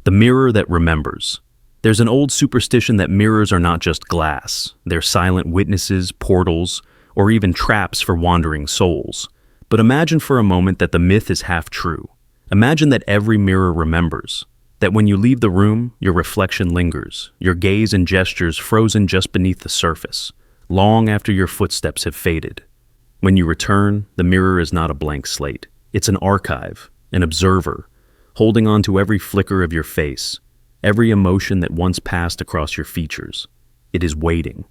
The mirror that remembers. There's an old superstition that mirrors are not just glass. They're silent witnesses, portals, or even traps for wandering souls. But imagine for a moment that the myth is half true. Imagine that every mirror remembers. That when you leave the room, your reflection lingers, your gaze and gestures frozen just beneath the surface, long after your footsteps have faded. When you return, the mirror is not a blank slate. It's an archive, an observer, holding on to every flicker of your face, every emotion that once passed across your features. It is waiting,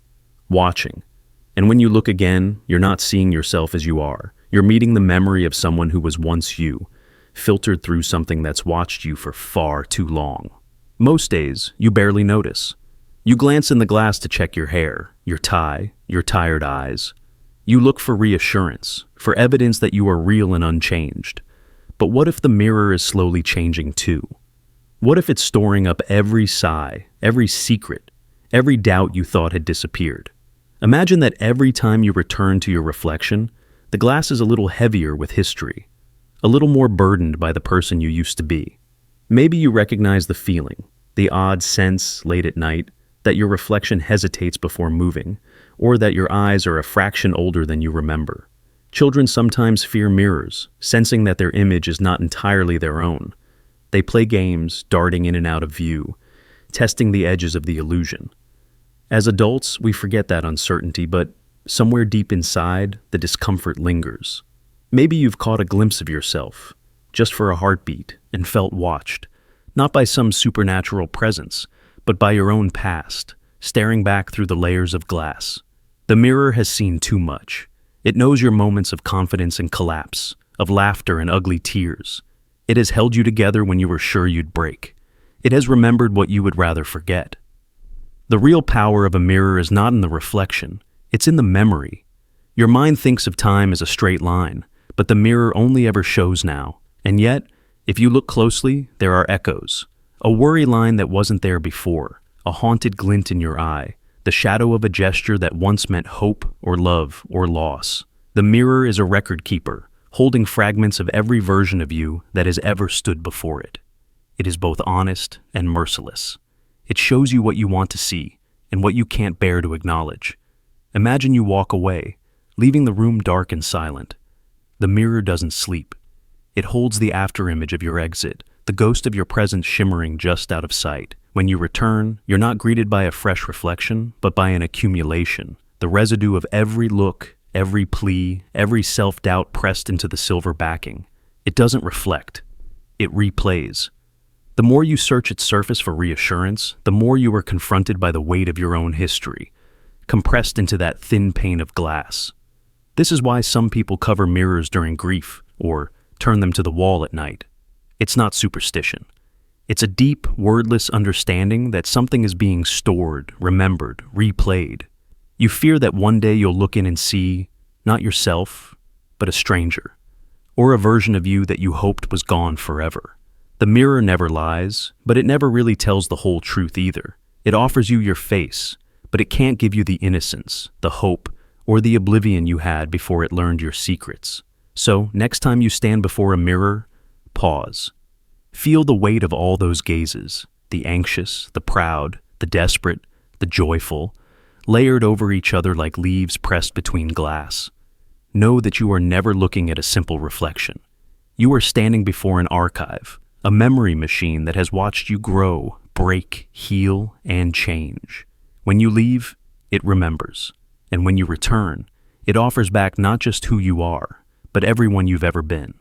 watching. And when you look again, you're not seeing yourself as you are. You're meeting the memory of someone who was once you, filtered through something that's watched you for far too long. Most days, you barely notice. You glance in the glass to check your hair, your tie, your tired eyes. You look for reassurance, for evidence that you are real and unchanged. But what if the mirror is slowly changing too? What if it's storing up every sigh, every secret, every doubt you thought had disappeared? Imagine that every time you return to your reflection, the glass is a little heavier with history, a little more burdened by the person you used to be. Maybe you recognize the feeling, the odd sense late at night that your reflection hesitates before moving, or that your eyes are a fraction older than you remember. Children sometimes fear mirrors, sensing that their image is not entirely their own. They play games, darting in and out of view, testing the edges of the illusion. As adults, we forget that uncertainty, but somewhere deep inside, the discomfort lingers. Maybe you've caught a glimpse of yourself, just for a heartbeat, and felt watched, not by some supernatural presence, but by your own past, staring back through the layers of glass. The mirror has seen too much. It knows your moments of confidence and collapse, of laughter and ugly tears. It has held you together when you were sure you'd break. It has remembered what you would rather forget. The real power of a mirror is not in the reflection, it's in the memory. Your mind thinks of time as a straight line, but the mirror only ever shows now. And yet, if you look closely, there are echoes. A worry line that wasn't there before, a haunted glint in your eye, the shadow of a gesture that once meant hope or love or loss. The mirror is a record keeper, holding fragments of every version of you that has ever stood before it. It is both honest and merciless. It shows you what you want to see and what you can't bear to acknowledge. Imagine you walk away, leaving the room dark and silent. The mirror doesn't sleep. It holds the afterimage of your exit, the ghost of your presence shimmering just out of sight. When you return, you're not greeted by a fresh reflection, but by an accumulation, the residue of every look, every plea, every self-doubt pressed into the silver backing. It doesn't reflect. It replays. The more you search its surface for reassurance, the more you are confronted by the weight of your own history, compressed into that thin pane of glass. This is why some people cover mirrors during grief, or turn them to the wall at night. It's not superstition. It's a deep, wordless understanding that something is being stored, remembered, replayed. You fear that one day you'll look in and see, not yourself, but a stranger, or a version of you that you hoped was gone forever. The mirror never lies, but it never really tells the whole truth either. It offers you your face, but it can't give you the innocence, the hope, or the oblivion you had before it learned your secrets. So, next time you stand before a mirror, pause. Feel the weight of all those gazes, the anxious, the proud, the desperate, the joyful, layered over each other like leaves pressed between glass. Know that you are never looking at a simple reflection. You are standing before an archive, a memory machine that has watched you grow, break, heal, and change. When you leave, it remembers. And when you return, it offers back not just who you are, but everyone you've ever been.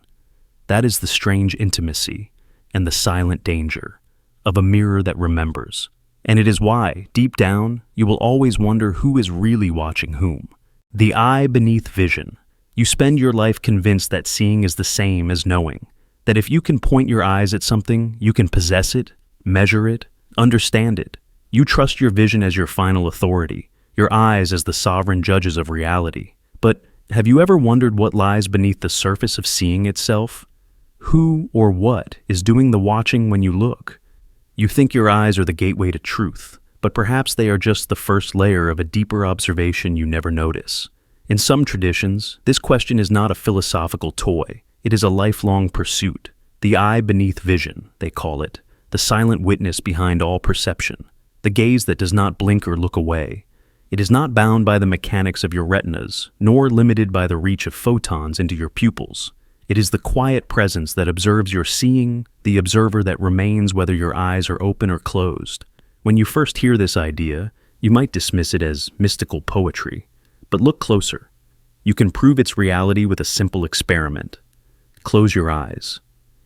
That is the strange intimacy and the silent danger of a mirror that remembers. And it is why, deep down, you will always wonder who is really watching whom. The eye beneath vision. You spend your life convinced that seeing is the same as knowing, that if you can point your eyes at something, you can possess it, measure it, understand it. You trust your vision as your final authority, your eyes as the sovereign judges of reality. But have you ever wondered what lies beneath the surface of seeing itself? Who or what is doing the watching when you look? You think your eyes are the gateway to truth, but perhaps they are just the first layer of a deeper observation you never notice. In some traditions, this question is not a philosophical toy. It is a lifelong pursuit. The eye beneath vision, they call it, the silent witness behind all perception, the gaze that does not blink or look away. It is not bound by the mechanics of your retinas, nor limited by the reach of photons into your pupils. It is the quiet presence that observes your seeing, the observer that remains whether your eyes are open or closed. When you first hear this idea, you might dismiss it as mystical poetry. But look closer. You can prove its reality with a simple experiment. Close your eyes.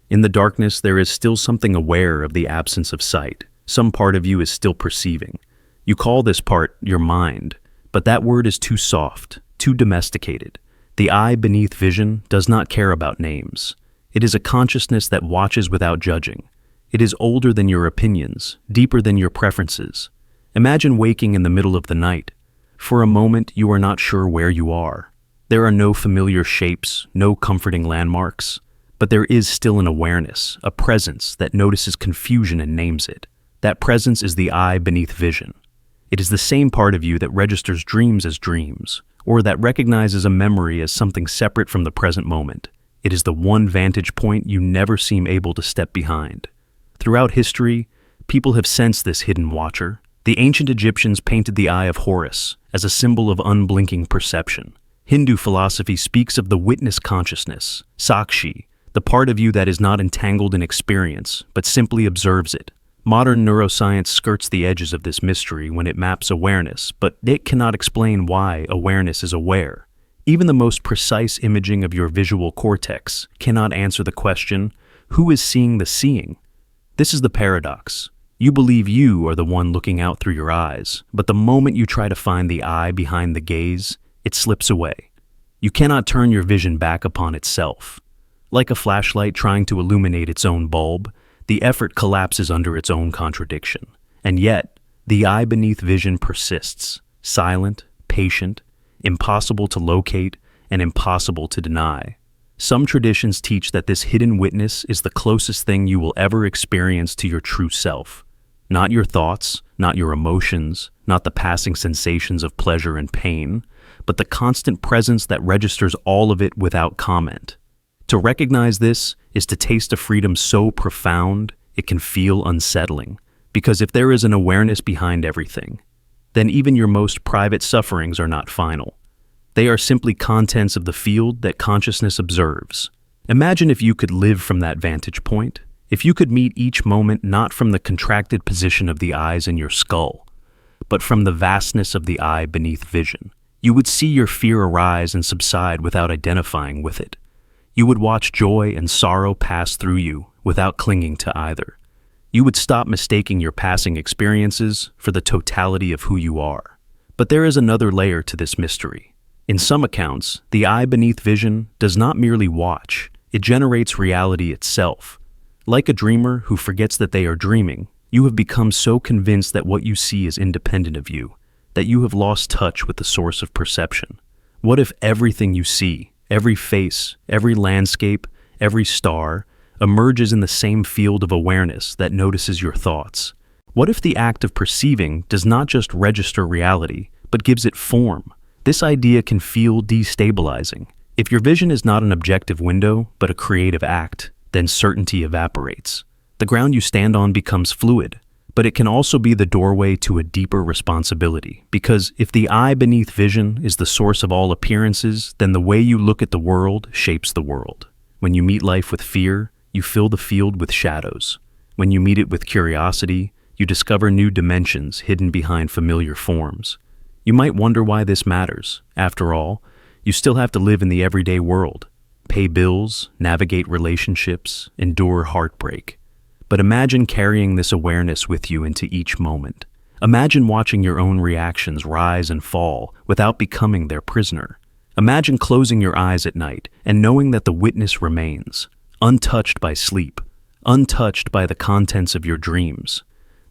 In the darkness, there is still something aware of the absence of sight. Some part of you is still perceiving. You call this part your mind, but that word is too soft, too domesticated. The eye beneath vision does not care about names. It is a consciousness that watches without judging. It is older than your opinions, deeper than your preferences. Imagine waking in the middle of the night. For a moment, you are not sure where you are. There are no familiar shapes, no comforting landmarks, but there is still an awareness, a presence that notices confusion and names it. That presence is the eye beneath vision. It is the same part of you that registers dreams as dreams, or that recognizes a memory as something separate from the present moment. It is the one vantage point you never seem able to step behind. Throughout history, people have sensed this hidden watcher. The ancient Egyptians painted the eye of Horus as a symbol of unblinking perception. Hindu philosophy speaks of the witness consciousness, Sakshi, the part of you that is not entangled in experience, but simply observes it. Modern neuroscience skirts the edges of this mystery when it maps awareness, but it cannot explain why awareness is aware. Even the most precise imaging of your visual cortex cannot answer the question, who is seeing the seeing? This is the paradox. You believe you are the one looking out through your eyes, but the moment you try to find the eye behind the gaze, it slips away. You cannot turn your vision back upon itself. Like a flashlight trying to illuminate its own bulb, the effort collapses under its own contradiction. And yet, the eye beneath vision persists, silent, patient, impossible to locate, and impossible to deny. Some traditions teach that this hidden witness is the closest thing you will ever experience to your true self. Not your thoughts, not your emotions, not the passing sensations of pleasure and pain, but the constant presence that registers all of it without comment. To recognize this is to taste a freedom so profound it can feel unsettling, because if there is an awareness behind everything, then even your most private sufferings are not final. They are simply contents of the field that consciousness observes. Imagine if you could live from that vantage point, if you could meet each moment not from the contracted position of the eyes in your skull, but from the vastness of the eye beneath vision. You would see your fear arise and subside without identifying with it. You would watch joy and sorrow pass through you without clinging to either. You would stop mistaking your passing experiences for the totality of who you are. But there is another layer to this mystery. In some accounts, the eye beneath vision does not merely watch, it generates reality itself. Like a dreamer who forgets that they are dreaming, you have become so convinced that what you see is independent of you, that you have lost touch with the source of perception. What if everything you see, every face, every landscape, every star, emerges in the same field of awareness that notices your thoughts? What if the act of perceiving does not just register reality, but gives it form? This idea can feel destabilizing. If your vision is not an objective window, but a creative act, then certainty evaporates. The ground you stand on becomes fluid, but it can also be the doorway to a deeper responsibility, because if the eye beneath vision is the source of all appearances, then the way you look at the world shapes the world. When you meet life with fear, you fill the field with shadows. When you meet it with curiosity, you discover new dimensions hidden behind familiar forms. You might wonder why this matters. After all, you still have to live in the everyday world, pay bills, navigate relationships, endure heartbreak. But imagine carrying this awareness with you into each moment. Imagine watching your own reactions rise and fall without becoming their prisoner. Imagine closing your eyes at night and knowing that the witness remains, untouched by sleep, untouched by the contents of your dreams.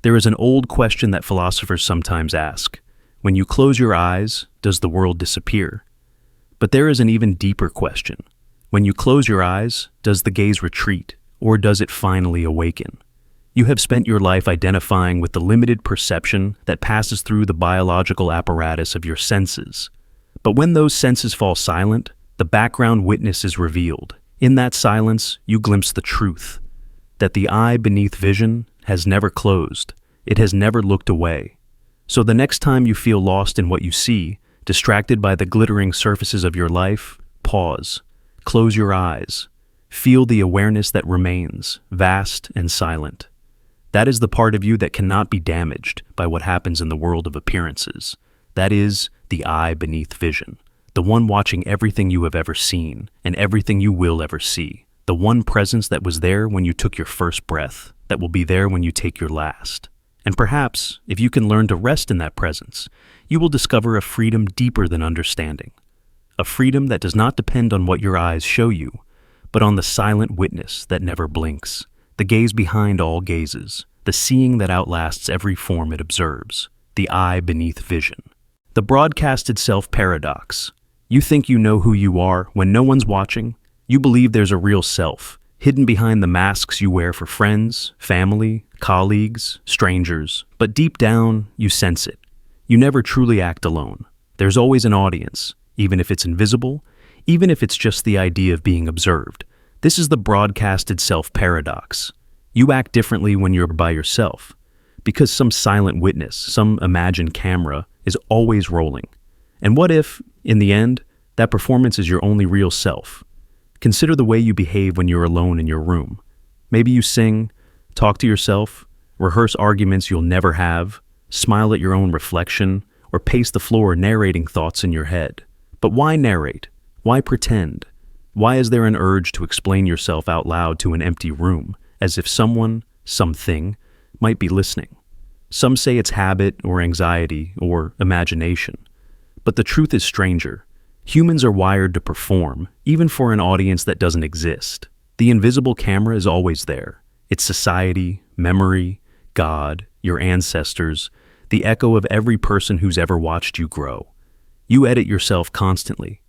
There is an old question that philosophers sometimes ask. When you close your eyes, does the world disappear? But there is an even deeper question. When you close your eyes, does the gaze retreat, or does it finally awaken? You have spent your life identifying with the limited perception that passes through the biological apparatus of your senses. But when those senses fall silent, the background witness is revealed. In that silence, you glimpse the truth, that the eye beneath vision has never closed. It has never looked away. So the next time you feel lost in what you see, distracted by the glittering surfaces of your life, pause. Close your eyes. Feel the awareness that remains, vast and silent. That is the part of you that cannot be damaged by what happens in the world of appearances. That is the eye beneath vision. The one watching everything you have ever seen and everything you will ever see. The one presence that was there when you took your first breath, that will be there when you take your last. And perhaps, if you can learn to rest in that presence, you will discover a freedom deeper than understanding. A freedom that does not depend on what your eyes show you, but on the silent witness that never blinks, the gaze behind all gazes, the seeing that outlasts every form it observes, the eye beneath vision. The broadcasted self paradox. You think you know who you are when no one's watching. You believe there's a real self, hidden behind the masks you wear for friends, family, colleagues, strangers, but deep down, you sense it. You never truly act alone. There's always an audience, even if it's invisible, even if it's just the idea of being observed. This is the broadcasted self-paradox. You act differently when you're by yourself, because some silent witness, some imagined camera, is always rolling. And what if, in the end, that performance is your only real self? Consider the way you behave when you're alone in your room. Maybe you sing, talk to yourself, rehearse arguments you'll never have, smile at your own reflection, or pace the floor narrating thoughts in your head. But why narrate? Why pretend? Why is there an urge to explain yourself out loud to an empty room, as if someone, something, might be listening? Some say it's habit or anxiety or imagination. But the truth is stranger. Humans are wired to perform, even for an audience that doesn't exist. The invisible camera is always there. It's society, memory, God, your ancestors, the echo of every person who's ever watched you grow. You edit yourself constantly.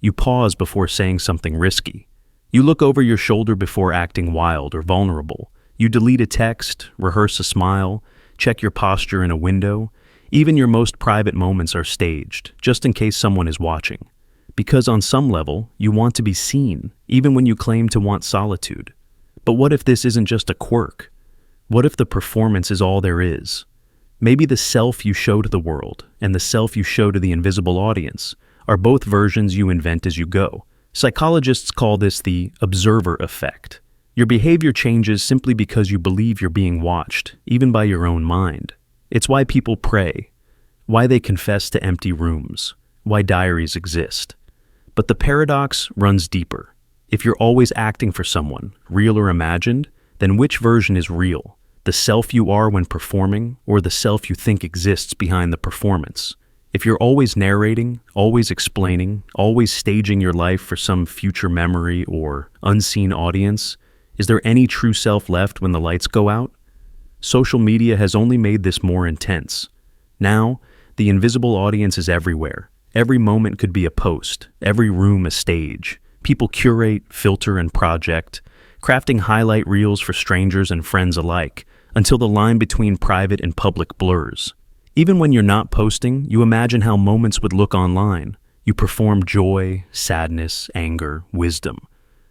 You pause before saying something risky. You look over your shoulder before acting wild or vulnerable. You delete a text, rehearse a smile, check your posture in a window. Even your most private moments are staged, just in case someone is watching. Because on some level, you want to be seen, even when you claim to want solitude. But what if this isn't just a quirk? What if the performance is all there is? Maybe the self you show to the world and the self you show to the invisible audience are both versions you invent as you go. Psychologists call this the observer effect. Your behavior changes simply because you believe you're being watched, even by your own mind. It's why people pray, why they confess to empty rooms, why diaries exist. But the paradox runs deeper. If you're always acting for someone, real or imagined, then which version is real? The self you are when performing, or the self you think exists behind the performance? If you're always narrating, always explaining, always staging your life for some future memory or unseen audience, is there any true self left when the lights go out? Social media has only made this more intense. Now, the invisible audience is everywhere. Every moment could be a post, every room a stage. People curate, filter, and project, crafting highlight reels for strangers and friends alike, until the line between private and public blurs. Even when you're not posting, you imagine how moments would look online. You perform joy, sadness, anger, wisdom.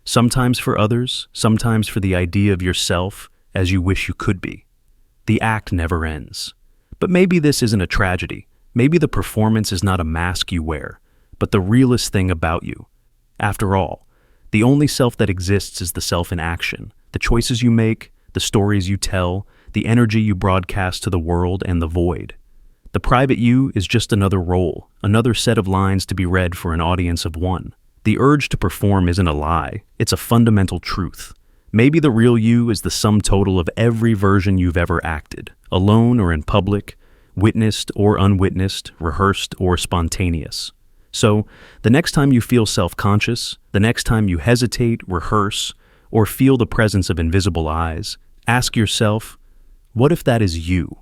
Sometimes for others, sometimes for the idea of yourself as you wish you could be. The act never ends. But maybe this isn't a tragedy. Maybe the performance is not a mask you wear, but the realest thing about you. After all, the only self that exists is the self in action, the choices you make, the stories you tell, the energy you broadcast to the world and the void. The private you is just another role, another set of lines to be read for an audience of one. The urge to perform isn't a lie, it's a fundamental truth. Maybe the real you is the sum total of every version you've ever acted, alone or in public, witnessed or unwitnessed, rehearsed or spontaneous. So, the next time you feel self-conscious, the next time you hesitate, rehearse, or feel the presence of invisible eyes, ask yourself, what if that is you?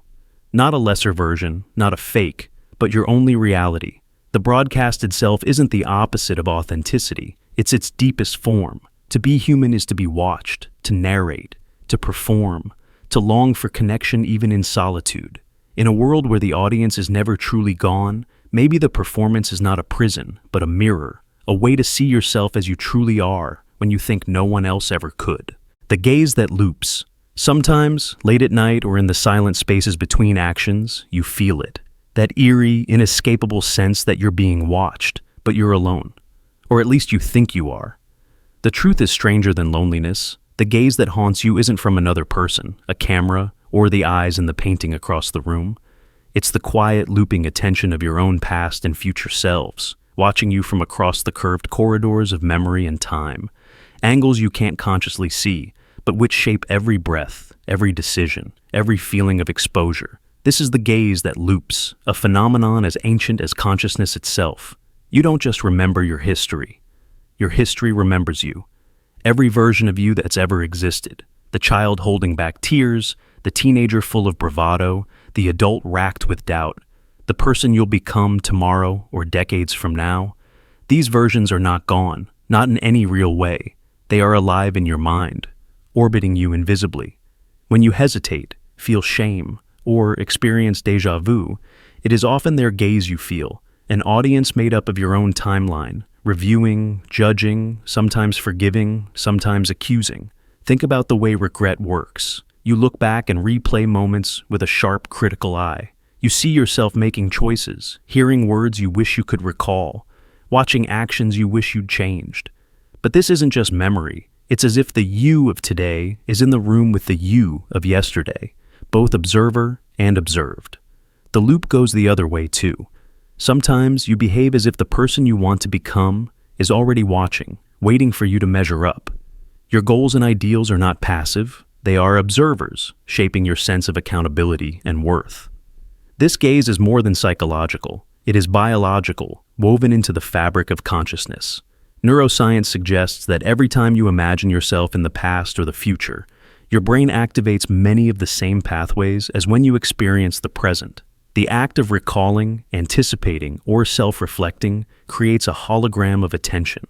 Not a lesser version, not a fake, but your only reality. The broadcasted self isn't the opposite of authenticity, it's its deepest form. To be human is to be watched, to narrate, to perform, to long for connection even in solitude. In a world where the audience is never truly gone, maybe the performance is not a prison, but a mirror, a way to see yourself as you truly are when you think no one else ever could. The gaze that loops. Sometimes, late at night or in the silent spaces between actions, you feel it. That eerie, inescapable sense that you're being watched, but you're alone. Or at least you think you are. The truth is stranger than loneliness. The gaze that haunts you isn't from another person, a camera, or the eyes in the painting across the room. It's the quiet, looping attention of your own past and future selves, watching you from across the curved corridors of memory and time. Angles you can't consciously see, but which shape every breath, every decision, every feeling of exposure. This is the gaze that loops, a phenomenon as ancient as consciousness itself. You don't just remember your history remembers you. Every version of you that's ever existed. The child holding back tears, the teenager full of bravado, the adult racked with doubt, the person you'll become tomorrow or decades from now. These versions are not gone, not in any real way. They are alive in your mind, orbiting you invisibly. When you hesitate, feel shame, or experience déjà vu, it is often their gaze you feel, an audience made up of your own timeline, reviewing, judging, sometimes forgiving, sometimes accusing. Think about the way regret works. You look back and replay moments with a sharp, critical eye. You see yourself making choices, hearing words you wish you could recall, watching actions you wish you'd changed. But this isn't just memory. It's as if the you of today is in the room with the you of yesterday, both observer and observed. The loop goes the other way too. Sometimes you behave as if the person you want to become is already watching, waiting for you to measure up. Your goals and ideals are not passive, they are observers, shaping your sense of accountability and worth. This gaze is more than psychological. It is biological, woven into the fabric of consciousness. Neuroscience suggests that every time you imagine yourself in the past or the future, your brain activates many of the same pathways as when you experience the present. The act of recalling, anticipating, or self-reflecting creates a hologram of attention,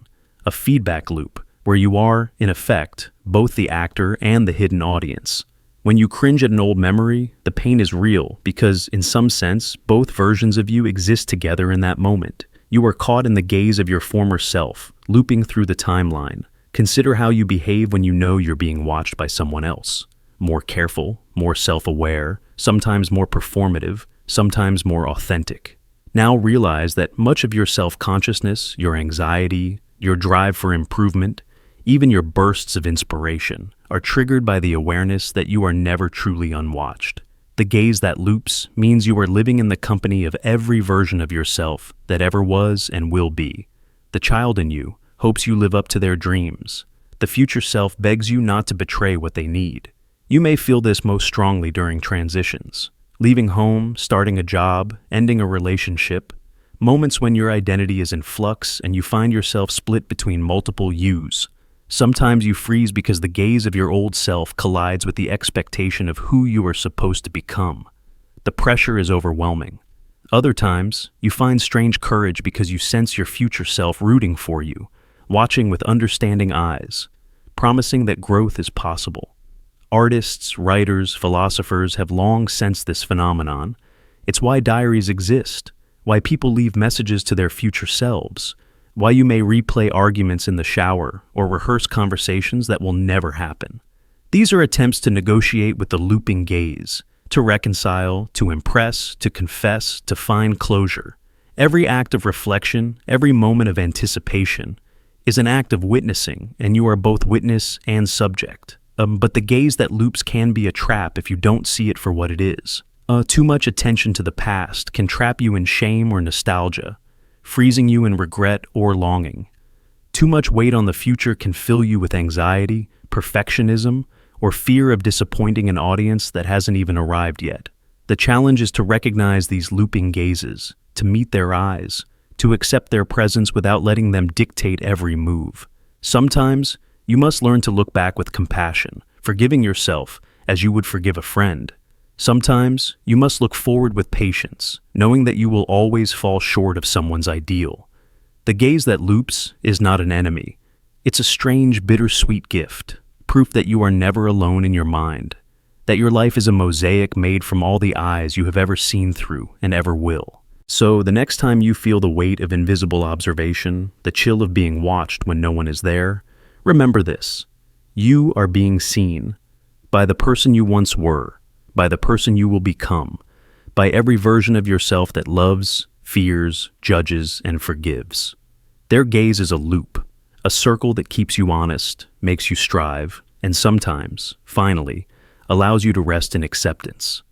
a feedback loop, where you are, in effect, both the actor and the hidden audience. When you cringe at an old memory, the pain is real because, in some sense, both versions of you exist together in that moment. You are caught in the gaze of your former self, looping through the timeline. Consider how you behave when you know you're being watched by someone else. More careful, more self-aware, sometimes more performative, sometimes more authentic. Now realize that much of your self-consciousness, your anxiety, your drive for improvement, even your bursts of inspiration, are triggered by the awareness that you are never truly unwatched. The gaze that loops means you are living in the company of every version of yourself that ever was and will be. The child in you hopes you live up to their dreams. The future self begs you not to betray what they need. You may feel this most strongly during transitions. Leaving home, starting a job, ending a relationship, moments when your identity is in flux and you find yourself split between multiple yous. Sometimes you freeze because the gaze of your old self collides with the expectation of who you are supposed to become. The pressure is overwhelming. Other times, you find strange courage because you sense your future self rooting for you, watching with understanding eyes, promising that growth is possible. Artists, writers, philosophers have long sensed this phenomenon. It's why diaries exist, why people leave messages to their future selves, why you may replay arguments in the shower or rehearse conversations that will never happen. These are attempts to negotiate with the looping gaze, to reconcile, to impress, to confess, to find closure. Every act of reflection, every moment of anticipation, is an act of witnessing, and you are both witness and subject. But the gaze that loops can be a trap if you don't see it for what it is. Too much attention to the past can trap you in shame or nostalgia, freezing you in regret or longing. Too much weight on the future can fill you with anxiety, perfectionism, or fear of disappointing an audience that hasn't even arrived yet. The challenge is to recognize these looping gazes, to meet their eyes, to accept their presence without letting them dictate every move. Sometimes, you must learn to look back with compassion, forgiving yourself as you would forgive a friend. Sometimes, you must look forward with patience, knowing that you will always fall short of someone's ideal. The gaze that loops is not an enemy. It's a strange, bittersweet gift, proof that you are never alone in your mind, that your life is a mosaic made from all the eyes you have ever seen through and ever will. So, the next time you feel the weight of invisible observation, the chill of being watched when no one is there, remember this: you are being seen. by the person you once were, by the person you will become, by every version of yourself that loves, fears, judges, and forgives. Their gaze is a loop, a circle that keeps you honest, makes you strive, and sometimes, finally, allows you to rest in acceptance.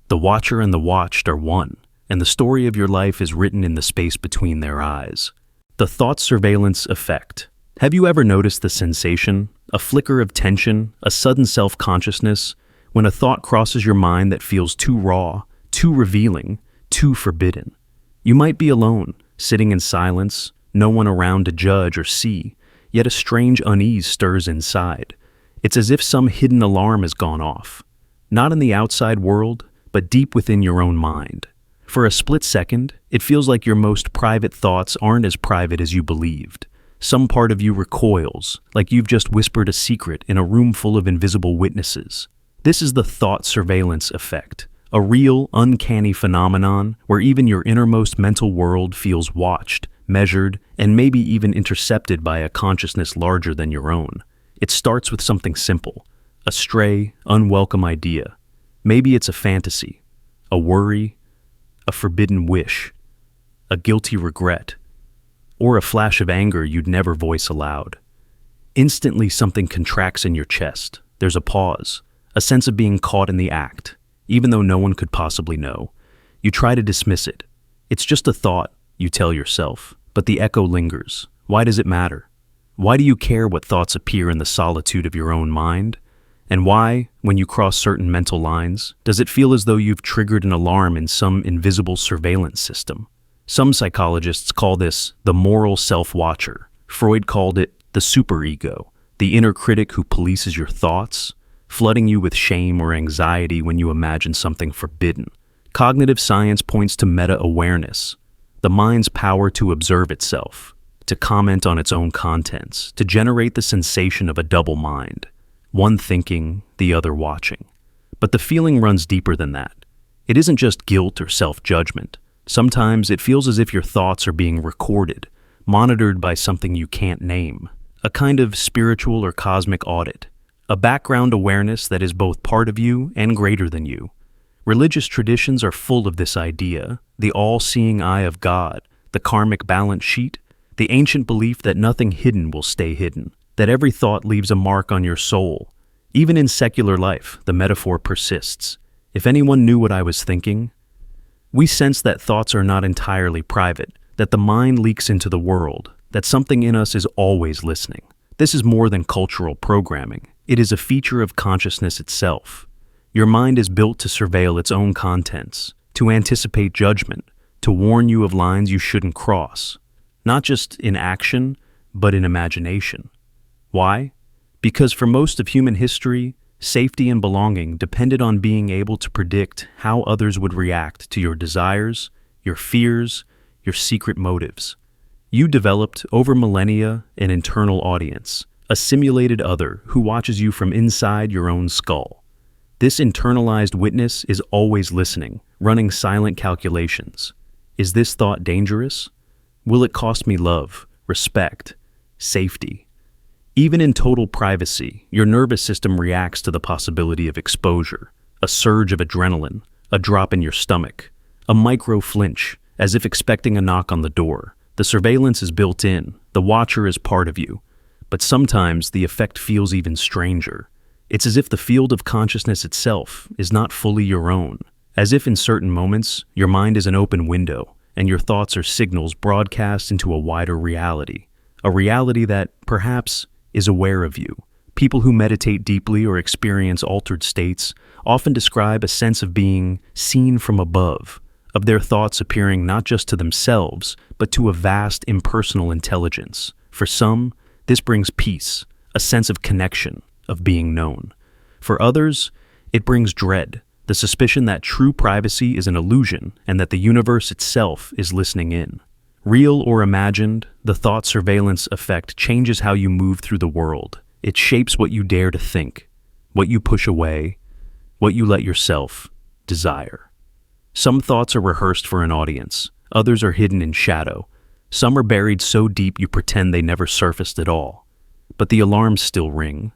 The watcher and the watched are one, and the story of your life is written in the space between their eyes. The thought surveillance effect. Have you ever noticed the sensation, a flicker of tension, a sudden self-consciousness, when a thought crosses your mind that feels too raw, too revealing, too forbidden? You might be alone, sitting in silence, no one around to judge or see, yet a strange unease stirs inside. It's as if some hidden alarm has gone off, not in the outside world, but deep within your own mind. For a split second, it feels like your most private thoughts aren't as private as you believed. Some part of you recoils, like you've just whispered a secret in a room full of invisible witnesses. This is the thought surveillance effect, a real, uncanny phenomenon where even your innermost mental world feels watched, measured, and maybe even intercepted by a consciousness larger than your own. It starts with something simple, a stray, unwelcome idea. Maybe it's a fantasy, a worry, a forbidden wish, a guilty regret, or a flash of anger you'd never voice aloud. Instantly, something contracts in your chest. There's a pause, a sense of being caught in the act, even though no one could possibly know. You try to dismiss it. It's just a thought, you tell yourself, but the echo lingers. Why does it matter? Why do you care what thoughts appear in the solitude of your own mind? And why, when you cross certain mental lines, does it feel as though you've triggered an alarm in some invisible surveillance system? Some psychologists call this the moral self-watcher. Freud called it the superego, the inner critic who polices your thoughts, flooding you with shame or anxiety when you imagine something forbidden. Cognitive science points to meta-awareness, the mind's power to observe itself, to comment on its own contents, to generate the sensation of a double mind. One thinking, the other watching. But the feeling runs deeper than that. It isn't just guilt or self-judgment. Sometimes it feels as if your thoughts are being recorded, monitored by something you can't name. A kind of spiritual or cosmic audit. A background awareness that is both part of you and greater than you. Religious traditions are full of this idea, the all-seeing eye of God, the karmic balance sheet, the ancient belief that nothing hidden will stay hidden, that every thought leaves a mark on your soul. Even in secular life, the metaphor persists. If anyone knew what I was thinking, we sense that thoughts are not entirely private, that the mind leaks into the world, that something in us is always listening. This is more than cultural programming. It is a feature of consciousness itself. Your mind is built to surveil its own contents, to anticipate judgment, to warn you of lines you shouldn't cross, not just in action, but in imagination. Why? Because for most of human history, safety and belonging depended on being able to predict how others would react to your desires, your fears, your secret motives. You developed, over millennia, an internal audience, a simulated other who watches you from inside your own skull. This internalized witness is always listening, running silent calculations. Is this thought dangerous? Will it cost me love, respect, safety? Even in total privacy, your nervous system reacts to the possibility of exposure, a surge of adrenaline, a drop in your stomach, a micro flinch, as if expecting a knock on the door. The surveillance is built in, the watcher is part of you, but sometimes the effect feels even stranger. It's as if the field of consciousness itself is not fully your own, as if in certain moments your mind is an open window and your thoughts are signals broadcast into a wider reality, a reality that, perhaps, is aware of you. People who meditate deeply or experience altered states often describe a sense of being seen from above, of their thoughts appearing not just to themselves, but to a vast impersonal intelligence. For some, this brings peace, a sense of connection, of being known. For others, it brings dread, the suspicion that true privacy is an illusion and that the universe itself is listening in. Real or imagined, the thought surveillance effect changes how you move through the world. It shapes what you dare to think, what you push away, what you let yourself desire. Some thoughts are rehearsed for an audience, others are hidden in shadow. Some are buried so deep you pretend they never surfaced at all. But the alarms still ring,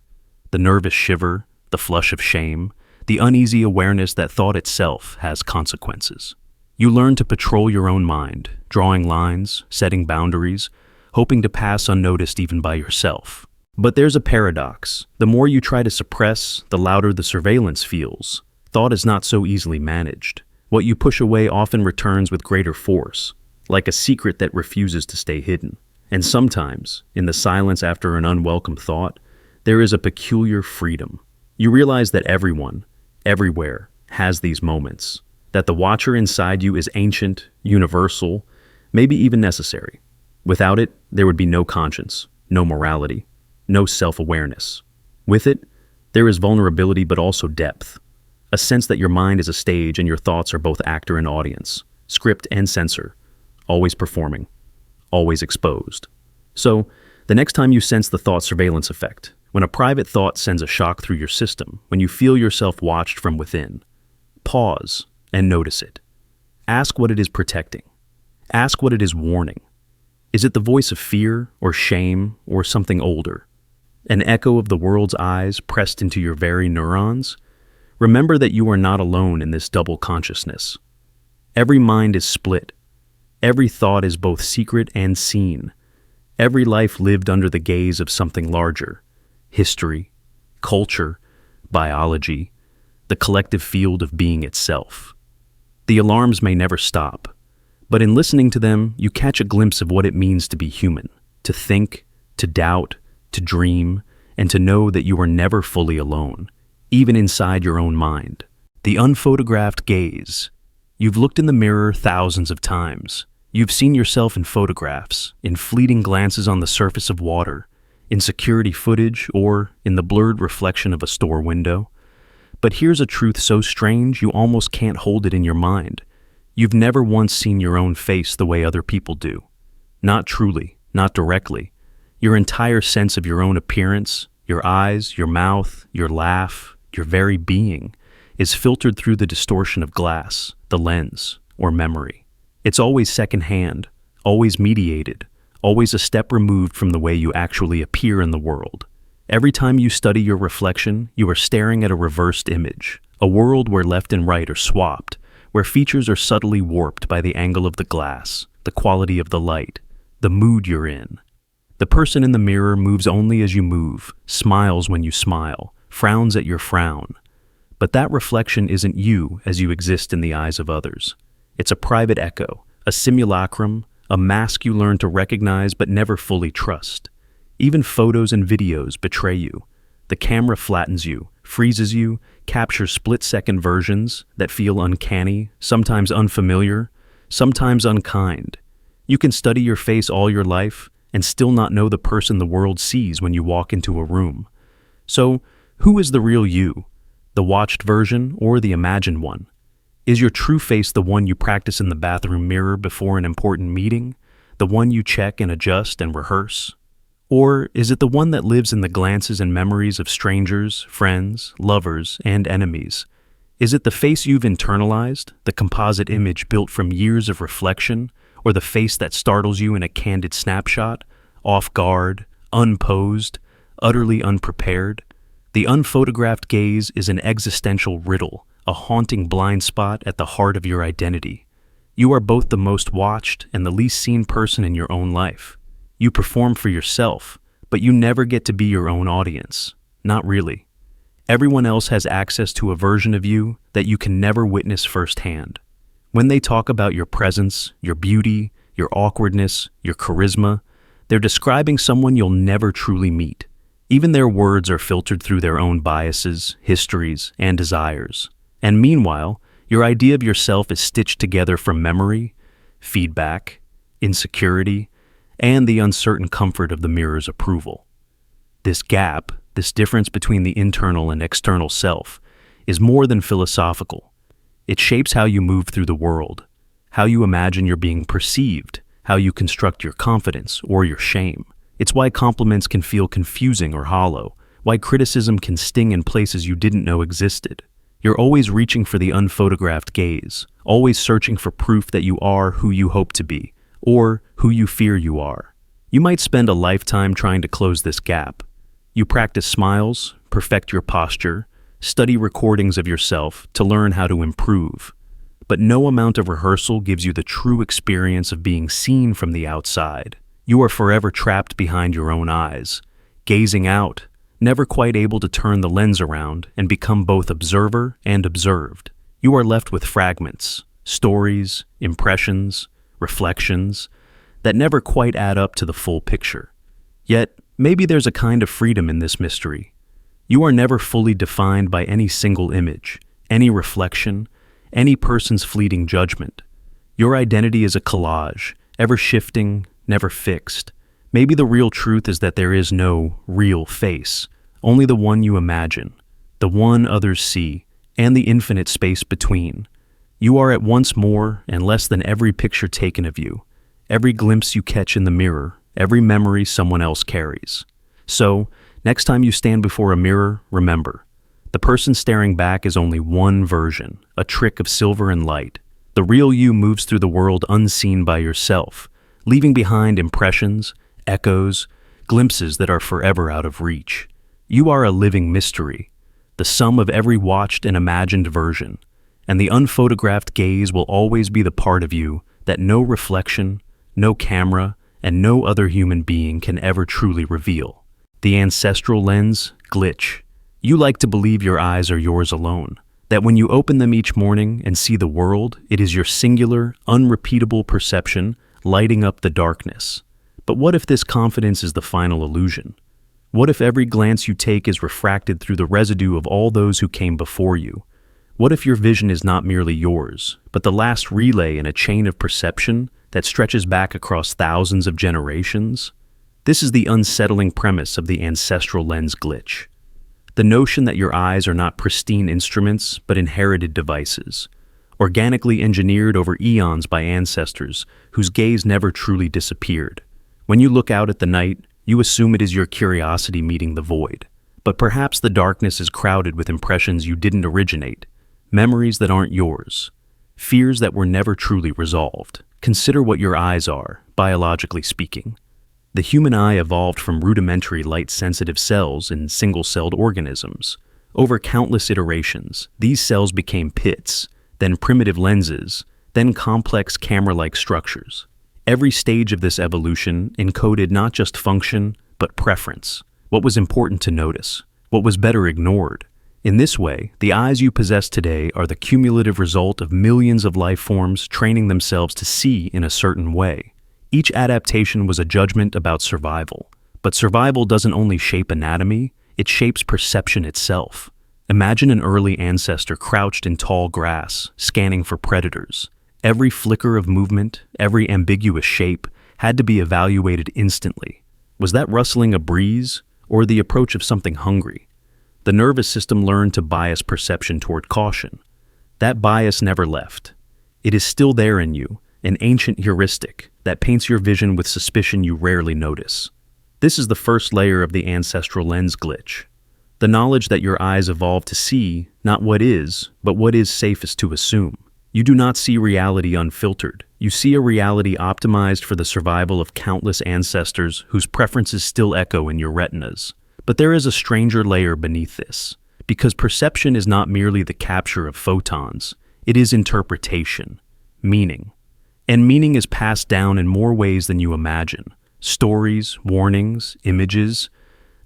the nervous shiver, the flush of shame, the uneasy awareness that thought itself has consequences. You learn to patrol your own mind, drawing lines, setting boundaries, hoping to pass unnoticed even by yourself. But there's a paradox. The more you try to suppress, the louder the surveillance feels. Thought is not so easily managed. What you push away often returns with greater force, like a secret that refuses to stay hidden. And sometimes, in the silence after an unwelcome thought, there is a peculiar freedom. You realize that everyone, everywhere, has these moments, that the watcher inside you is ancient, universal, maybe even necessary. Without it, there would be no conscience, no morality, no self-awareness. With it, there is vulnerability but also depth, a sense that your mind is a stage and your thoughts are both actor and audience, script and censor, always performing, always exposed. So, the next time you sense the thought surveillance effect, when a private thought sends a shock through your system, when you feel yourself watched from within, pause and notice it. Ask what it is protecting. Ask what it is warning. Is it the voice of fear or shame or something older? An echo of the world's eyes pressed into your very neurons? Remember that you are not alone in this double consciousness. Every mind is split. Every thought is both secret and seen. Every life lived under the gaze of something larger. History, culture, biology, the collective field of being itself. The alarms may never stop, but in listening to them, you catch a glimpse of what it means to be human, to think, to doubt, to dream, and to know that you are never fully alone, even inside your own mind. The unphotographed gaze. You've looked in the mirror thousands of times. You've seen yourself in photographs, in fleeting glances on the surface of water, in security footage, or in the blurred reflection of a store window. But here's a truth so strange you almost can't hold it in your mind. You've never once seen your own face the way other people do. Not truly, not directly. Your entire sense of your own appearance, your eyes, your mouth, your laugh, your very being, is filtered through the distortion of glass, the lens, or memory. It's always secondhand, always mediated, always a step removed from the way you actually appear in the world. Every time you study your reflection, you are staring at a reversed image, a world where left and right are swapped, where features are subtly warped by the angle of the glass, the quality of the light, the mood you're in. The person in the mirror moves only as you move, smiles when you smile, frowns at your frown. But that reflection isn't you as you exist in the eyes of others. It's a private echo, a simulacrum, a mask you learn to recognize but never fully trust. Even photos and videos betray you. The camera flattens you, freezes you, captures split-second versions that feel uncanny, sometimes unfamiliar, sometimes unkind. You can study your face all your life and still not know the person the world sees when you walk into a room. So, who is the real you? The watched version or the imagined one? Is your true face the one you practice in the bathroom mirror before an important meeting? The one you check and adjust and rehearse? Or is it the one that lives in the glances and memories of strangers, friends, lovers, and enemies? Is it the face you've internalized, the composite image built from years of reflection, or the face that startles you in a candid snapshot, off guard, unposed, utterly unprepared? The unphotographed gaze is an existential riddle, a haunting blind spot at the heart of your identity. You are both the most watched and the least seen person in your own life. You perform for yourself, but you never get to be your own audience. Not really. Everyone else has access to a version of you that you can never witness firsthand. When they talk about your presence, your beauty, your awkwardness, your charisma, they're describing someone you'll never truly meet. Even their words are filtered through their own biases, histories, and desires. And meanwhile, your idea of yourself is stitched together from memory, feedback, insecurity, and the uncertain comfort of the mirror's approval. This gap, this difference between the internal and external self, is more than philosophical. It shapes how you move through the world, how you imagine you're being perceived, how you construct your confidence or your shame. It's why compliments can feel confusing or hollow, why criticism can sting in places you didn't know existed. You're always reaching for the unphotographed gaze, always searching for proof that you are who you hope to be, or who you fear you are. You might spend a lifetime trying to close this gap. You practice smiles, perfect your posture, study recordings of yourself to learn how to improve. But no amount of rehearsal gives you the true experience of being seen from the outside. You are forever trapped behind your own eyes, gazing out, never quite able to turn the lens around and become both observer and observed. You are left with fragments, stories, impressions, reflections, that never quite add up to the full picture. Yet, maybe there's a kind of freedom in this mystery. You are never fully defined by any single image, any reflection, any person's fleeting judgment. Your identity is a collage, ever shifting, never fixed. Maybe the real truth is that there is no real face, only the one you imagine, the one others see, and the infinite space between. You are at once more and less than every picture taken of you, every glimpse you catch in the mirror, every memory someone else carries. So, next time you stand before a mirror, remember, the person staring back is only one version, a trick of silver and light. The real you moves through the world unseen by yourself, leaving behind impressions, echoes, glimpses that are forever out of reach. You are a living mystery, the sum of every watched and imagined version, and the unphotographed gaze will always be the part of you that no reflection, no camera, and no other human being can ever truly reveal. The ancestral lens, glitch. You like to believe your eyes are yours alone, that when you open them each morning and see the world, it is your singular, unrepeatable perception lighting up the darkness. But what if this confidence is the final illusion? What if every glance you take is refracted through the residue of all those who came before you? What if your vision is not merely yours, but the last relay in a chain of perception that stretches back across thousands of generations? This is the unsettling premise of the ancestral lens glitch. The notion that your eyes are not pristine instruments, but inherited devices, organically engineered over eons by ancestors whose gaze never truly disappeared. When you look out at the night, you assume it is your curiosity meeting the void. But perhaps the darkness is crowded with impressions you didn't originate, memories that aren't yours, fears that were never truly resolved. Consider what your eyes are, biologically speaking. The human eye evolved from rudimentary light-sensitive cells in single-celled organisms. Over countless iterations, these cells became pits, then primitive lenses, then complex camera-like structures. Every stage of this evolution encoded not just function, but preference. What was important to notice? What was better ignored? In this way, the eyes you possess today are the cumulative result of millions of life forms training themselves to see in a certain way. Each adaptation was a judgment about survival. But survival doesn't only shape anatomy, it shapes perception itself. Imagine an early ancestor crouched in tall grass, scanning for predators. Every flicker of movement, every ambiguous shape, had to be evaluated instantly. Was that rustling a breeze, or the approach of something hungry? The nervous system learned to bias perception toward caution. That bias never left. It is still there in you, an ancient heuristic that paints your vision with suspicion you rarely notice. This is the first layer of the ancestral lens glitch. The knowledge that your eyes evolved to see not what is, but what is safest to assume. You do not see reality unfiltered. You see a reality optimized for the survival of countless ancestors whose preferences still echo in your retinas. But there is a stranger layer beneath this, because perception is not merely the capture of photons, it is interpretation, meaning. And meaning is passed down in more ways than you imagine. Stories, warnings, images,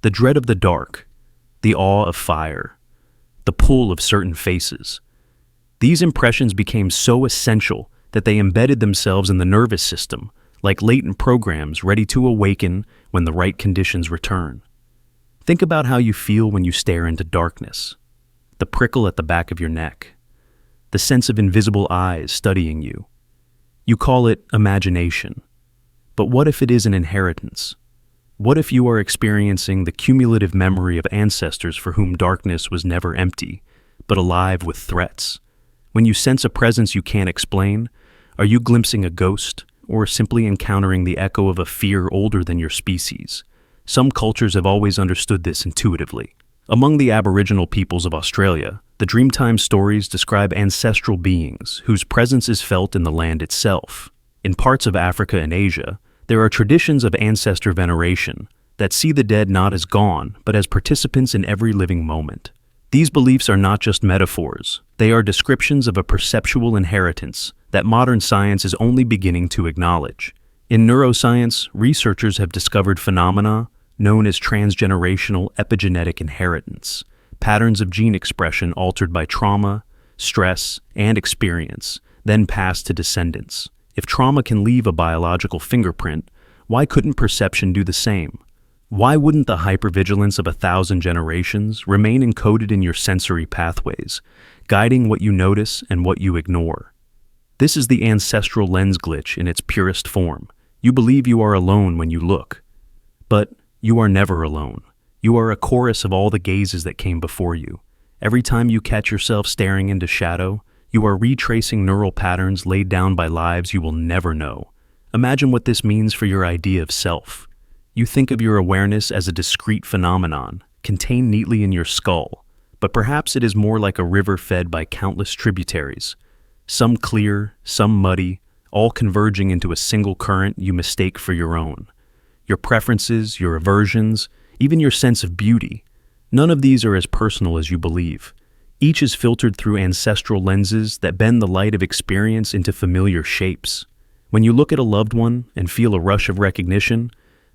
the dread of the dark, the awe of fire, the pull of certain faces. These impressions became so essential that they embedded themselves in the nervous system, like latent programs ready to awaken when the right conditions return. Think about how you feel when you stare into darkness. The prickle at the back of your neck. The sense of invisible eyes studying you. You call it imagination. But what if it is an inheritance? What if you are experiencing the cumulative memory of ancestors for whom darkness was never empty, but alive with threats? When you sense a presence you can't explain, are you glimpsing a ghost, or simply encountering the echo of a fear older than your species? Some cultures have always understood this intuitively. Among the Aboriginal peoples of Australia, the Dreamtime stories describe ancestral beings whose presence is felt in the land itself. In parts of Africa and Asia, there are traditions of ancestor veneration that see the dead not as gone, but as participants in every living moment. These beliefs are not just metaphors, they are descriptions of a perceptual inheritance that modern science is only beginning to acknowledge. In neuroscience, researchers have discovered phenomena known as transgenerational epigenetic inheritance, patterns of gene expression altered by trauma, stress, and experience, then passed to descendants. If trauma can leave a biological fingerprint, why couldn't perception do the same? Why wouldn't the hypervigilance of 1,000 generations remain encoded in your sensory pathways, guiding what you notice and what you ignore? This is the ancestral lens glitch in its purest form. You believe you are alone when you look. But you are never alone. You are a chorus of all the gazes that came before you. Every time you catch yourself staring into shadow, you are retracing neural patterns laid down by lives you will never know. Imagine what this means for your idea of self. You think of your awareness as a discrete phenomenon, contained neatly in your skull, but perhaps it is more like a river fed by countless tributaries, some clear, some muddy, all converging into a single current you mistake for your own. Your preferences, your aversions, even your sense of beauty, none of these are as personal as you believe. Each is filtered through ancestral lenses that bend the light of experience into familiar shapes. When you look at a loved one and feel a rush of recognition,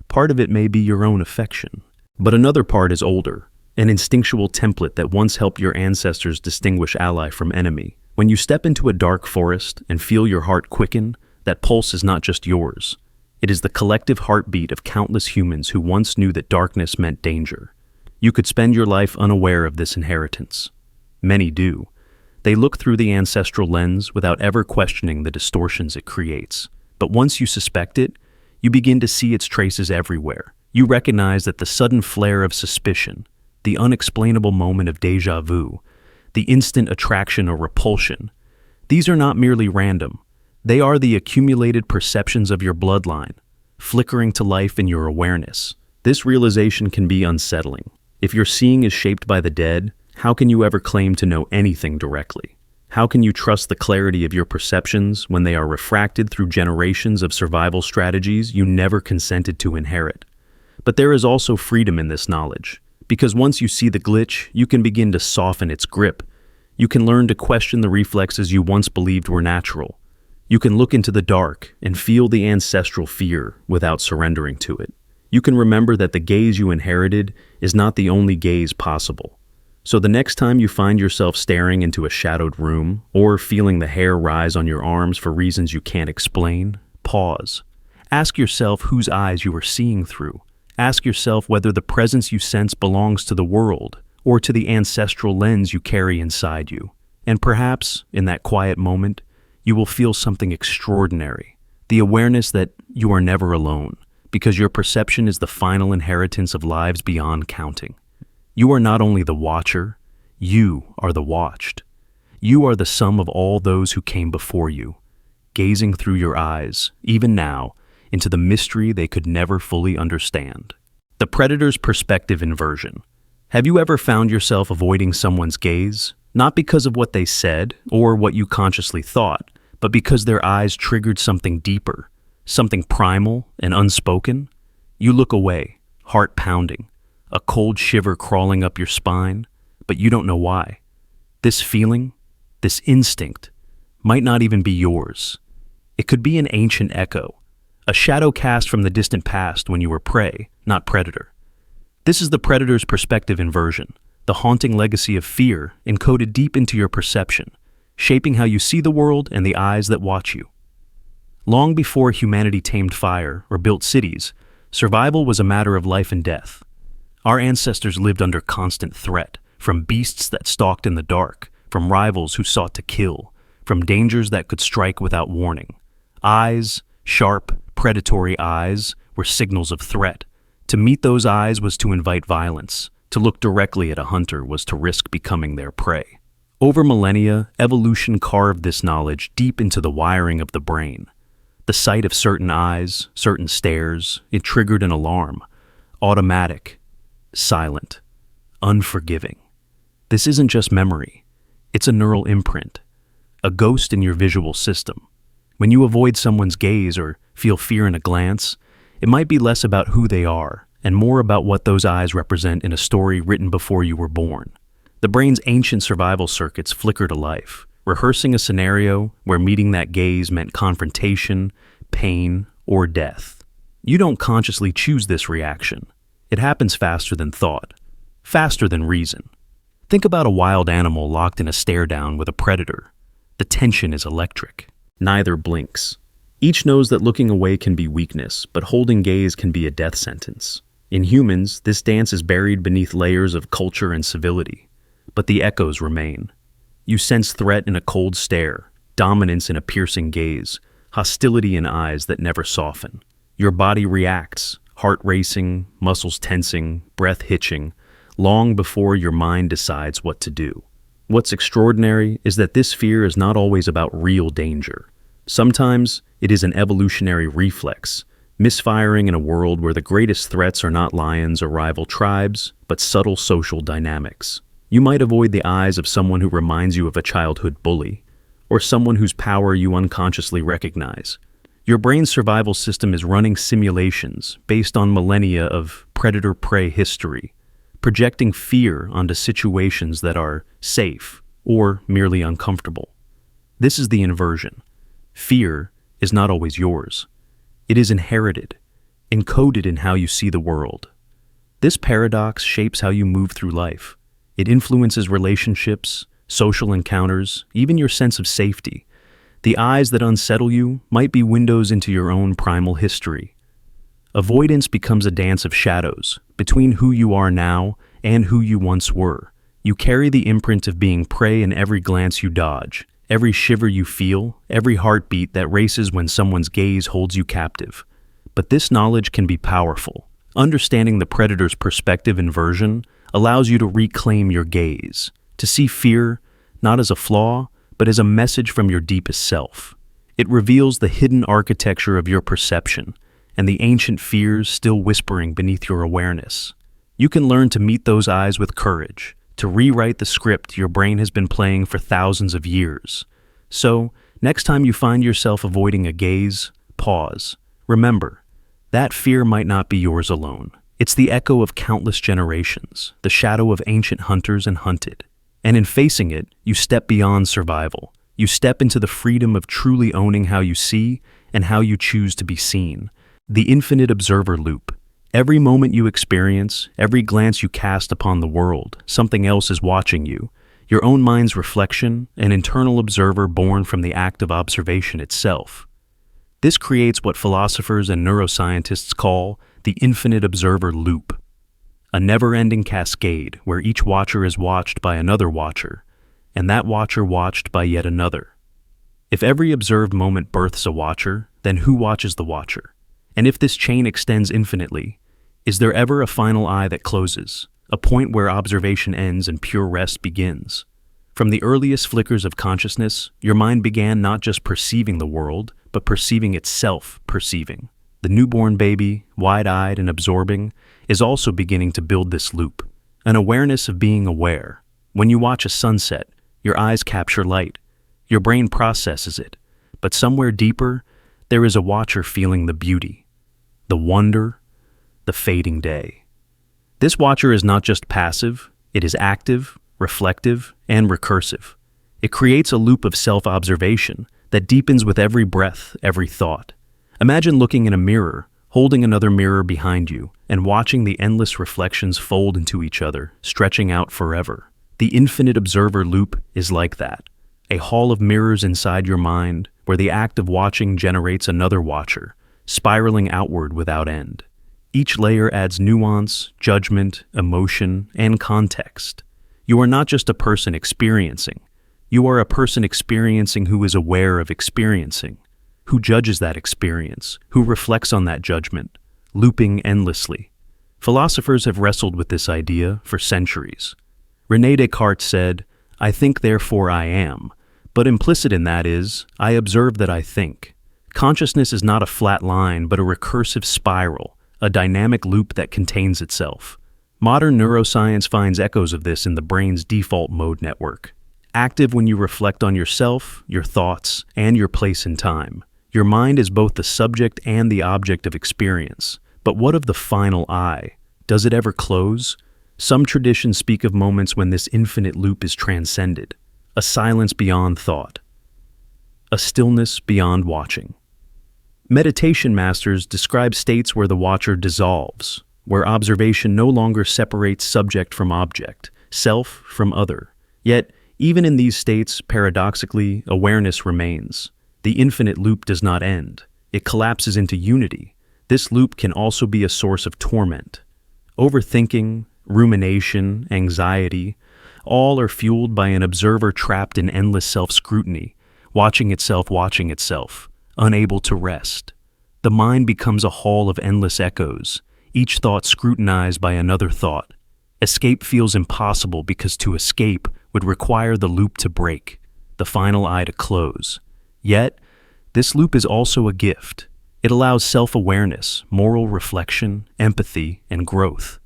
part of it may be your own affection. But another part is older, an instinctual template that once helped your ancestors distinguish ally from enemy. When you step into a dark forest and feel your heart quicken, that pulse is not just yours. It is the collective heartbeat of countless humans who once knew that darkness meant danger. You could spend your life unaware of this inheritance. Many do. They look through the ancestral lens without ever questioning the distortions it creates. But once you suspect it, you begin to see its traces everywhere. You recognize that the sudden flare of suspicion, the unexplainable moment of déjà vu, the instant attraction or repulsion, these are not merely random. They are the accumulated perceptions of your bloodline, flickering to life in your awareness. This realization can be unsettling. If your seeing is shaped by the dead, how can you ever claim to know anything directly? How can you trust the clarity of your perceptions when they are refracted through generations of survival strategies you never consented to inherit? But there is also freedom in this knowledge, because once you see the glitch, you can begin to soften its grip. You can learn to question the reflexes you once believed were natural. You can look into the dark and feel the ancestral fear without surrendering to it. You can remember that the gaze you inherited is not the only gaze possible. So the next time you find yourself staring into a shadowed room or feeling the hair rise on your arms for reasons you can't explain, pause. Ask yourself whose eyes you are seeing through. Ask yourself whether the presence you sense belongs to the world or to the ancestral lens you carry inside you. And perhaps, in that quiet moment, you will feel something extraordinary, the awareness that you are never alone, because your perception is the final inheritance of lives beyond counting. You are not only the watcher, you are the watched. You are the sum of all those who came before you, gazing through your eyes, even now, into the mystery they could never fully understand. The predator's perspective inversion. Have you ever found yourself avoiding someone's gaze, not because of what they said or what you consciously thought, but because their eyes triggered something deeper, something primal and unspoken? You look away, heart pounding, a cold shiver crawling up your spine, but you don't know why. This feeling, this instinct, might not even be yours. It could be an ancient echo, a shadow cast from the distant past when you were prey, not predator. This is the predator's perspective inversion, the haunting legacy of fear encoded deep into your perception, shaping how you see the world and the eyes that watch you. Long before humanity tamed fire or built cities, survival was a matter of life and death. Our ancestors lived under constant threat, from beasts that stalked in the dark, from rivals who sought to kill, from dangers that could strike without warning. Eyes, sharp, predatory eyes, were signals of threat. To meet those eyes was to invite violence. To look directly at a hunter was to risk becoming their prey. Over millennia, evolution carved this knowledge deep into the wiring of the brain. The sight of certain eyes, certain stares, it triggered an alarm. Automatic, silent, unforgiving. This isn't just memory. It's a neural imprint, a ghost in your visual system. When you avoid someone's gaze or feel fear in a glance, it might be less about who they are and more about what those eyes represent in a story written before you were born. The brain's ancient survival circuits flicker to life, rehearsing a scenario where meeting that gaze meant confrontation, pain, or death. You don't consciously choose this reaction. It happens faster than thought, faster than reason. Think about a wild animal locked in a stare-down with a predator. The tension is electric. Neither blinks. Each knows that looking away can be weakness, but holding gaze can be a death sentence. In humans, this dance is buried beneath layers of culture and civility, but the echoes remain. You sense threat in a cold stare, dominance in a piercing gaze, hostility in eyes that never soften. Your body reacts, heart racing, muscles tensing, breath hitching, long before your mind decides what to do. What's extraordinary is that this fear is not always about real danger. Sometimes it is an evolutionary reflex, misfiring in a world where the greatest threats are not lions or rival tribes, but subtle social dynamics. You might avoid the eyes of someone who reminds you of a childhood bully, or someone whose power you unconsciously recognize. Your brain's survival system is running simulations based on millennia of predator-prey history, projecting fear onto situations that are safe or merely uncomfortable. This is the inversion. Fear is not always yours. It is inherited, encoded in how you see the world. This paradox shapes how you move through life. It influences relationships, social encounters, even your sense of safety. The eyes that unsettle you might be windows into your own primal history. Avoidance becomes a dance of shadows, between who you are now and who you once were. You carry the imprint of being prey in every glance you dodge, every shiver you feel, every heartbeat that races when someone's gaze holds you captive. But this knowledge can be powerful. Understanding the predator's perspective inversion allows you to reclaim your gaze, to see fear not as a flaw, but as a message from your deepest self. It reveals the hidden architecture of your perception and the ancient fears still whispering beneath your awareness. You can learn to meet those eyes with courage, to rewrite the script your brain has been playing for thousands of years. So, next time you find yourself avoiding a gaze, pause. Remember, that fear might not be yours alone. It's the echo of countless generations, the shadow of ancient hunters and hunted. And in facing it, you step beyond survival. You step into the freedom of truly owning how you see and how you choose to be seen. The infinite observer loop. Every moment you experience, every glance you cast upon the world, something else is watching you. Your own mind's reflection, an internal observer born from the act of observation itself. This creates what philosophers and neuroscientists call the infinite observer loop. A never-ending cascade where each watcher is watched by another watcher, and that watcher watched by yet another. If every observed moment births a watcher, then who watches the watcher? And if this chain extends infinitely, is there ever a final eye that closes, a point where observation ends and pure rest begins? From the earliest flickers of consciousness, your mind began not just perceiving the world, but perceiving itself perceiving. The newborn baby, wide-eyed and absorbing, is also beginning to build this loop, an awareness of being aware. When you watch a sunset, your eyes capture light. Your brain processes it, but somewhere deeper, there is a watcher feeling the beauty, the wonder, the fading day. This watcher is not just passive, it is active, reflective, and recursive. It creates a loop of self-observation that deepens with every breath, every thought. Imagine looking in a mirror, holding another mirror behind you, and watching the endless reflections fold into each other, stretching out forever. The infinite observer loop is like that, a hall of mirrors inside your mind, where the act of watching generates another watcher, spiraling outward without end. Each layer adds nuance, judgment, emotion, and context. You are not just a person experiencing. You are a person experiencing who is aware of experiencing, who judges that experience, who reflects on that judgment, looping endlessly. Philosophers have wrestled with this idea for centuries. René Descartes said, "I think, therefore I am," but implicit in that is, I observe that I think. Consciousness is not a flat line, but a recursive spiral, a dynamic loop that contains itself. Modern neuroscience finds echoes of this in the brain's default mode network. Active when you reflect on yourself, your thoughts, and your place in time. Your mind is both the subject and the object of experience. But what of the final I? Does it ever close? Some traditions speak of moments when this infinite loop is transcended, a silence beyond thought, a stillness beyond watching. Meditation masters describe states where the watcher dissolves, where observation no longer separates subject from object, self from other. Yet, even in these states, paradoxically, awareness remains. The infinite loop does not end. It collapses into unity. This loop can also be a source of torment. Overthinking, rumination, anxiety, all are fueled by an observer trapped in endless self-scrutiny, watching itself, unable to rest. The mind becomes a hall of endless echoes, each thought scrutinized by another thought. Escape feels impossible because to escape would require the loop to break, the final eye to close. Yet, this loop is also a gift. It allows self-awareness, moral reflection, empathy, and growth.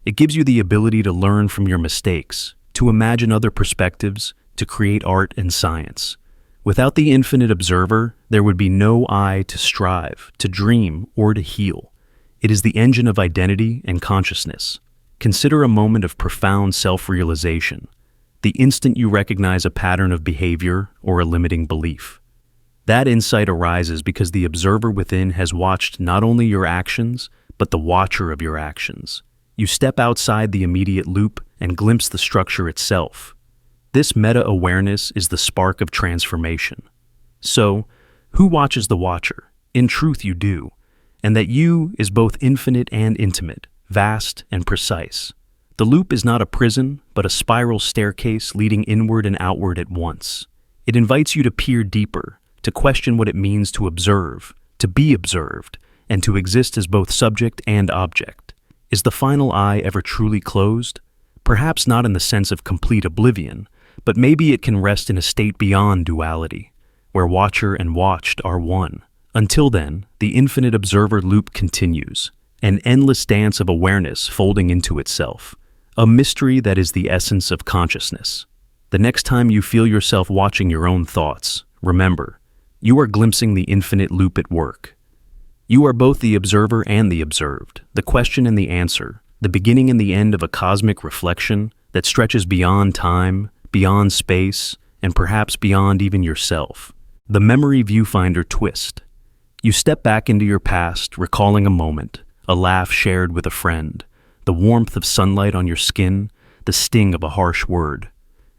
It gives you the ability to learn from your mistakes, to imagine other perspectives, to create art and science. Without the infinite observer, there would be no I to strive, to dream, or to heal. It is the engine of identity and consciousness. Consider a moment of profound self-realization, the instant you recognize a pattern of behavior or a limiting belief. That insight arises because the observer within has watched not only your actions, but the watcher of your actions. You step outside the immediate loop and glimpse the structure itself. This meta-awareness is the spark of transformation. So, who watches the watcher? In truth, you do. And that you is both infinite and intimate, vast and precise. The loop is not a prison, but a spiral staircase leading inward and outward at once. It invites you to peer deeper, to question what it means to observe, to be observed, and to exist as both subject and object. Is the final eye ever truly closed? Perhaps not in the sense of complete oblivion, but maybe it can rest in a state beyond duality, where watcher and watched are one. Until then, the infinite observer loop continues, an endless dance of awareness folding into itself, a mystery that is the essence of consciousness. The next time you feel yourself watching your own thoughts, remember, you are glimpsing the infinite loop at work. You are both the observer and the observed, the question and the answer, the beginning and the end of a cosmic reflection that stretches beyond time, beyond space, and perhaps beyond even yourself. The memory viewfinder twist. You step back into your past, recalling a moment, a laugh shared with a friend, the warmth of sunlight on your skin, the sting of a harsh word.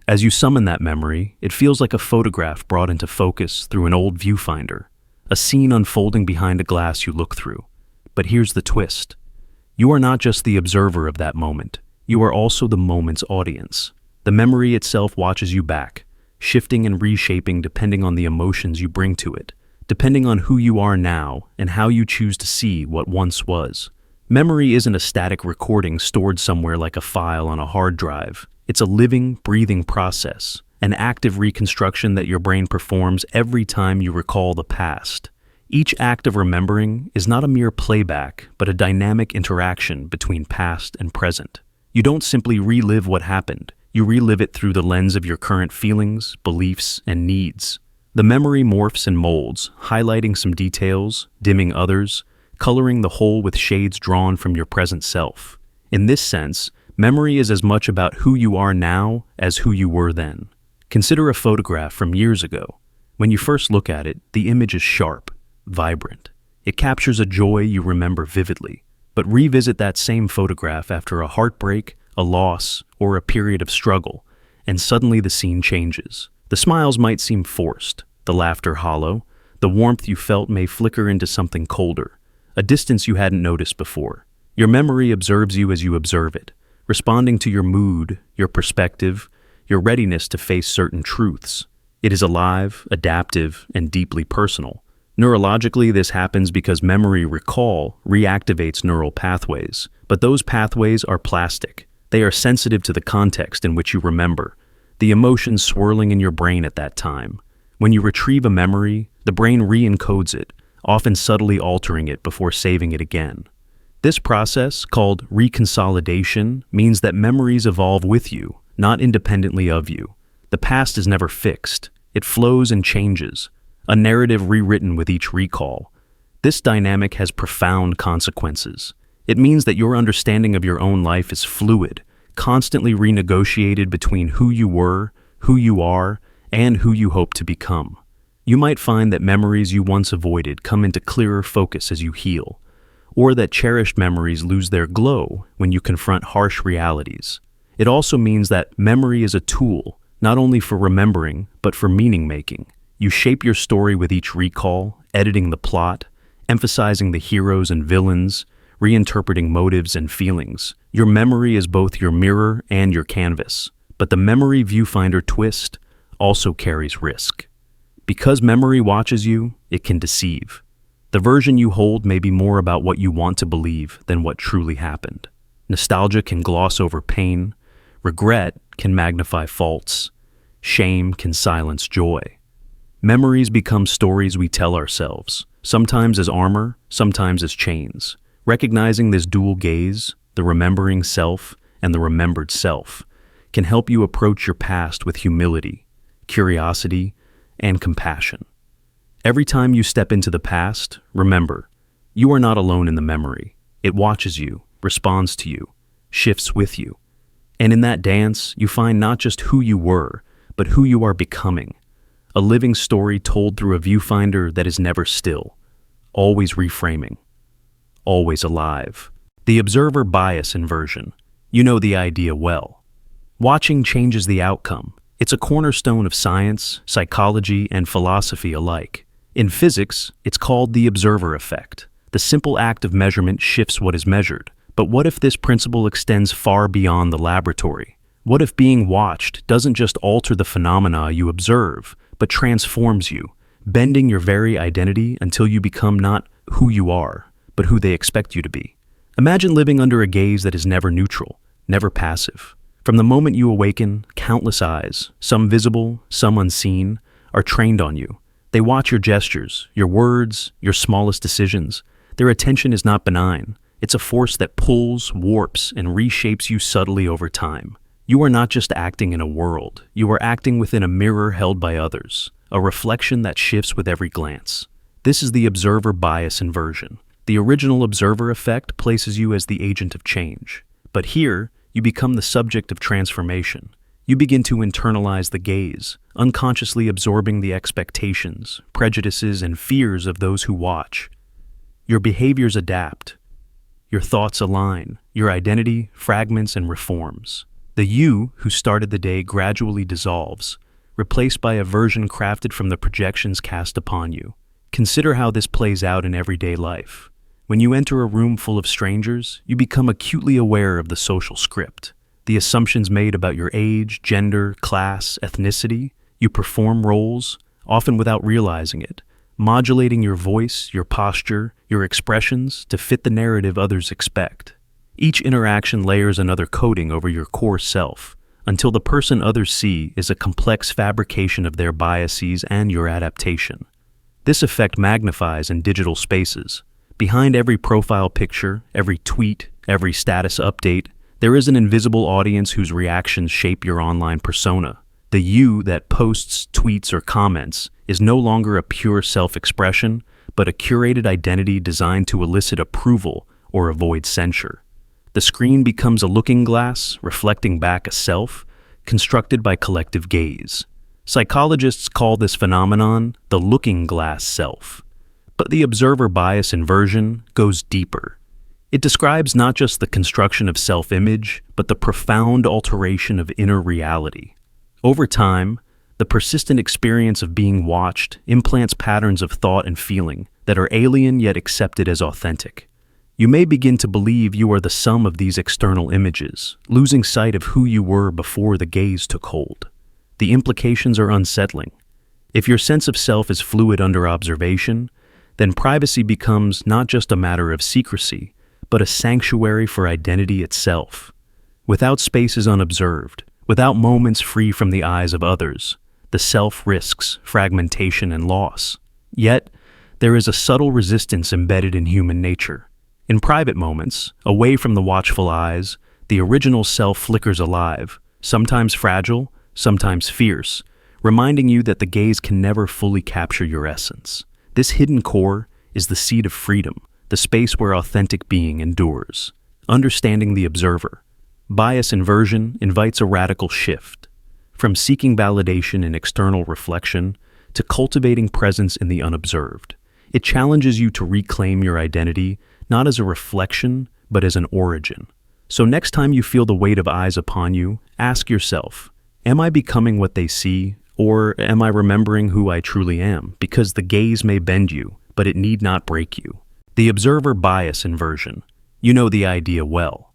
As you summon that memory, it feels like a photograph brought into focus through an old viewfinder, a scene unfolding behind a glass you look through. But here's the twist. You are not just the observer of that moment. You are also the moment's audience. The memory itself watches you back, shifting and reshaping depending on the emotions you bring to it, depending on who you are now and how you choose to see what once was. Memory isn't a static recording stored somewhere like a file on a hard drive. It's a living, breathing process, an active reconstruction that your brain performs every time you recall the past. Each act of remembering is not a mere playback, but a dynamic interaction between past and present. You don't simply relive what happened. You relive it through the lens of your current feelings, beliefs, and needs. The memory morphs and molds, highlighting some details, dimming others, coloring the whole with shades drawn from your present self. In this sense, memory is as much about who you are now as who you were then. Consider a photograph from years ago. When you first look at it, the image is sharp, vibrant. It captures a joy you remember vividly. But revisit that same photograph after a heartbreak, a loss, or a period of struggle, and suddenly the scene changes. The smiles might seem forced, the laughter hollow, the warmth you felt may flicker into something colder, a distance you hadn't noticed before. Your memory observes you as you observe it, responding to your mood, your perspective, your readiness to face certain truths. It is alive, adaptive, and deeply personal. Neurologically, this happens because memory recall reactivates neural pathways, but those pathways are plastic. They are sensitive to the context in which you remember, the emotions swirling in your brain at that time. When you retrieve a memory, the brain re-encodes it, often subtly altering it before saving it again. This process, called reconsolidation, means that memories evolve with you, not independently of you. The past is never fixed. It flows and changes, a narrative rewritten with each recall. This dynamic has profound consequences. It means that your understanding of your own life is fluid, constantly renegotiated between who you were, who you are, and who you hope to become. You might find that memories you once avoided come into clearer focus as you heal, or that cherished memories lose their glow when you confront harsh realities. It also means that memory is a tool, not only for remembering, but for meaning-making. You shape your story with each recall, editing the plot, emphasizing the heroes and villains, reinterpreting motives and feelings. Your memory is both your mirror and your canvas, but the memory viewfinder twist also carries risk. Because memory watches you, it can deceive. The version you hold may be more about what you want to believe than what truly happened. Nostalgia can gloss over pain, regret can magnify faults, shame can silence joy. Memories become stories we tell ourselves, sometimes as armor, sometimes as chains. Recognizing this dual gaze, the remembering self and the remembered self, can help you approach your past with humility, curiosity, and compassion. Every time you step into the past, remember, you are not alone in the memory. It watches you, responds to you, shifts with you. And in that dance, you find not just who you were, but who you are becoming. A living story told through a viewfinder that is never still, always reframing, always alive. The observer bias inversion. You know the idea well. Watching changes the outcome. It's a cornerstone of science, psychology, and philosophy alike. In physics, it's called the observer effect. The simple act of measurement shifts what is measured. But what if this principle extends far beyond the laboratory? What if being watched doesn't just alter the phenomena you observe, but transforms you, bending your very identity until you become not who you are, but who they expect you to be? Imagine living under a gaze that is never neutral, never passive. From the moment you awaken, countless eyes, some visible, some unseen, are trained on you. They watch your gestures, your words, your smallest decisions. Their attention is not benign. It's a force that pulls, warps, and reshapes you subtly over time. You are not just acting in a world. You are acting within a mirror held by others, a reflection that shifts with every glance. This is the observer bias inversion. The original observer effect places you as the agent of change. But here, you become the subject of transformation. You begin to internalize the gaze, unconsciously absorbing the expectations, prejudices, and fears of those who watch. Your behaviors adapt. Your thoughts align, your identity fragments and reforms. The you who started the day gradually dissolves, replaced by a version crafted from the projections cast upon you. Consider how this plays out in everyday life. When you enter a room full of strangers, you become acutely aware of the social script, the assumptions made about your age, gender, class, ethnicity. You perform roles, often without realizing it, modulating your voice, your posture, your expressions to fit the narrative others expect. Each interaction layers another coating over your core self, until the person others see is a complex fabrication of their biases and your adaptation. This effect magnifies in digital spaces. Behind every profile picture, every tweet, every status update, there is an invisible audience whose reactions shape your online persona. The you that posts, tweets, or comments is no longer a pure self-expression, but a curated identity designed to elicit approval or avoid censure. The screen becomes a looking glass, reflecting back a self, constructed by collective gaze. Psychologists call this phenomenon the looking glass self. But the observer bias inversion goes deeper. It describes not just the construction of self-image, but the profound alteration of inner reality. Over time, the persistent experience of being watched implants patterns of thought and feeling that are alien yet accepted as authentic. You may begin to believe you are the sum of these external images, losing sight of who you were before the gaze took hold. The implications are unsettling. If your sense of self is fluid under observation, then privacy becomes not just a matter of secrecy, but a sanctuary for identity itself. Without spaces unobserved, without moments free from the eyes of others, the self risks fragmentation and loss. Yet, there is a subtle resistance embedded in human nature. In private moments, away from the watchful eyes, the original self flickers alive, sometimes fragile, sometimes fierce, reminding you that the gaze can never fully capture your essence. This hidden core is the seat of freedom, the space where authentic being endures. Understanding the observer. Bias inversion invites a radical shift, from seeking validation in external reflection to cultivating presence in the unobserved. It challenges you to reclaim your identity, not as a reflection, but as an origin. So next time you feel the weight of eyes upon you, ask yourself, am I becoming what they see, or am I remembering who I truly am? Because the gaze may bend you, but it need not break you. The observer bias inversion. You know the idea well.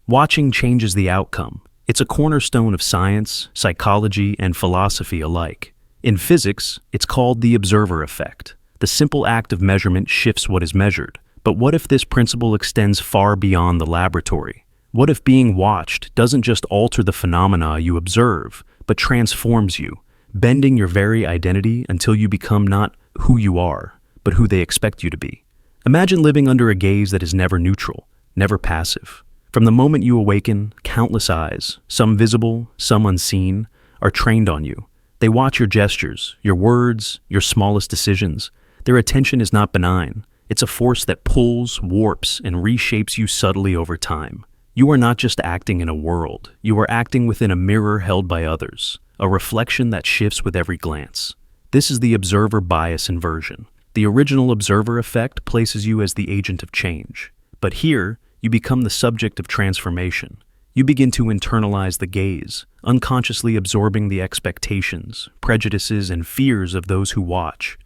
Watching changes the outcome. It's a cornerstone of science, psychology, and philosophy alike. In physics, it's called the observer effect. The simple act of measurement shifts what is measured. But what if this principle extends far beyond the laboratory? What if being watched doesn't just alter the phenomena you observe, but transforms you, bending your very identity until you become not who you are, but who they expect you to be? Imagine living under a gaze that is never neutral, never passive. From the moment you awaken, countless eyes, some visible, some unseen, are trained on you. They watch your gestures, your words, your smallest decisions. Their attention is not benign. It's a force that pulls, warps, and reshapes you subtly over time. You are not just acting in a world. You are acting within a mirror held by others, a reflection that shifts with every glance. This is the observer bias inversion. The original observer effect places you as the agent of change. But here, you become the subject of transformation. You begin to internalize the gaze, unconsciously absorbing the expectations, prejudices, and fears of those who watch.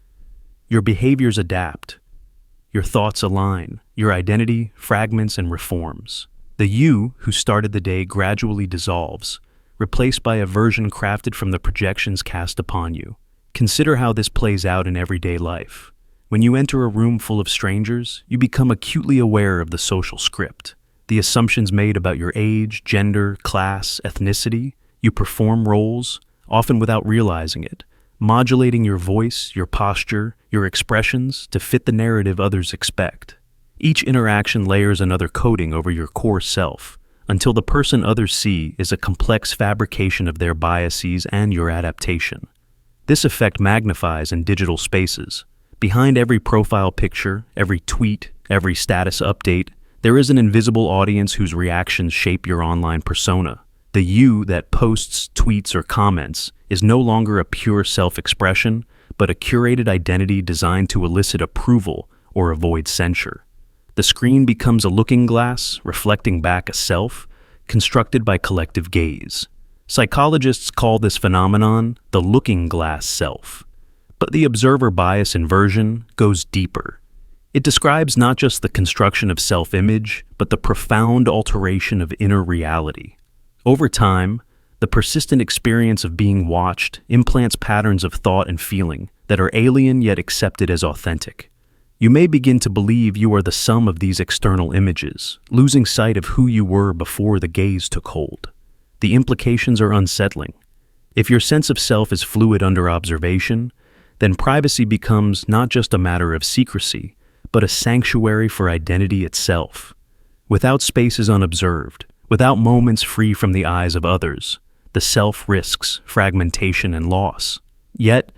Your behaviors adapt. Your thoughts align. Your identity fragments and reforms. The you who started the day gradually dissolves, replaced by a version crafted from the projections cast upon you. Consider how this plays out in everyday life. When you enter a room full of strangers, you become acutely aware of the social script, the assumptions made about your age, gender, class, ethnicity. You perform roles, often without realizing it, modulating your voice, your posture, your expressions to fit the narrative others expect. Each interaction layers another coating over your core self, until the person others see is a complex fabrication of their biases and your adaptation. This effect magnifies in digital spaces. Behind every profile picture, every tweet, every status update, there is an invisible audience whose reactions shape your online persona. The you that posts, tweets, or comments is no longer a pure self-expression, but a curated identity designed to elicit approval or avoid censure. The screen becomes a looking glass, reflecting back a self, constructed by collective gaze. Psychologists call this phenomenon the looking glass self. But the observer bias inversion goes deeper. It describes not just the construction of self-image, but the profound alteration of inner reality. Over time, the persistent experience of being watched implants patterns of thought and feeling that are alien yet accepted as authentic. You may begin to believe you are the sum of these external images, losing sight of who you were before the gaze took hold. The implications are unsettling. If your sense of self is fluid under observation, then privacy becomes not just a matter of secrecy, but a sanctuary for identity itself. Without spaces unobserved, without moments free from the eyes of others, the self risks fragmentation and loss. Yet,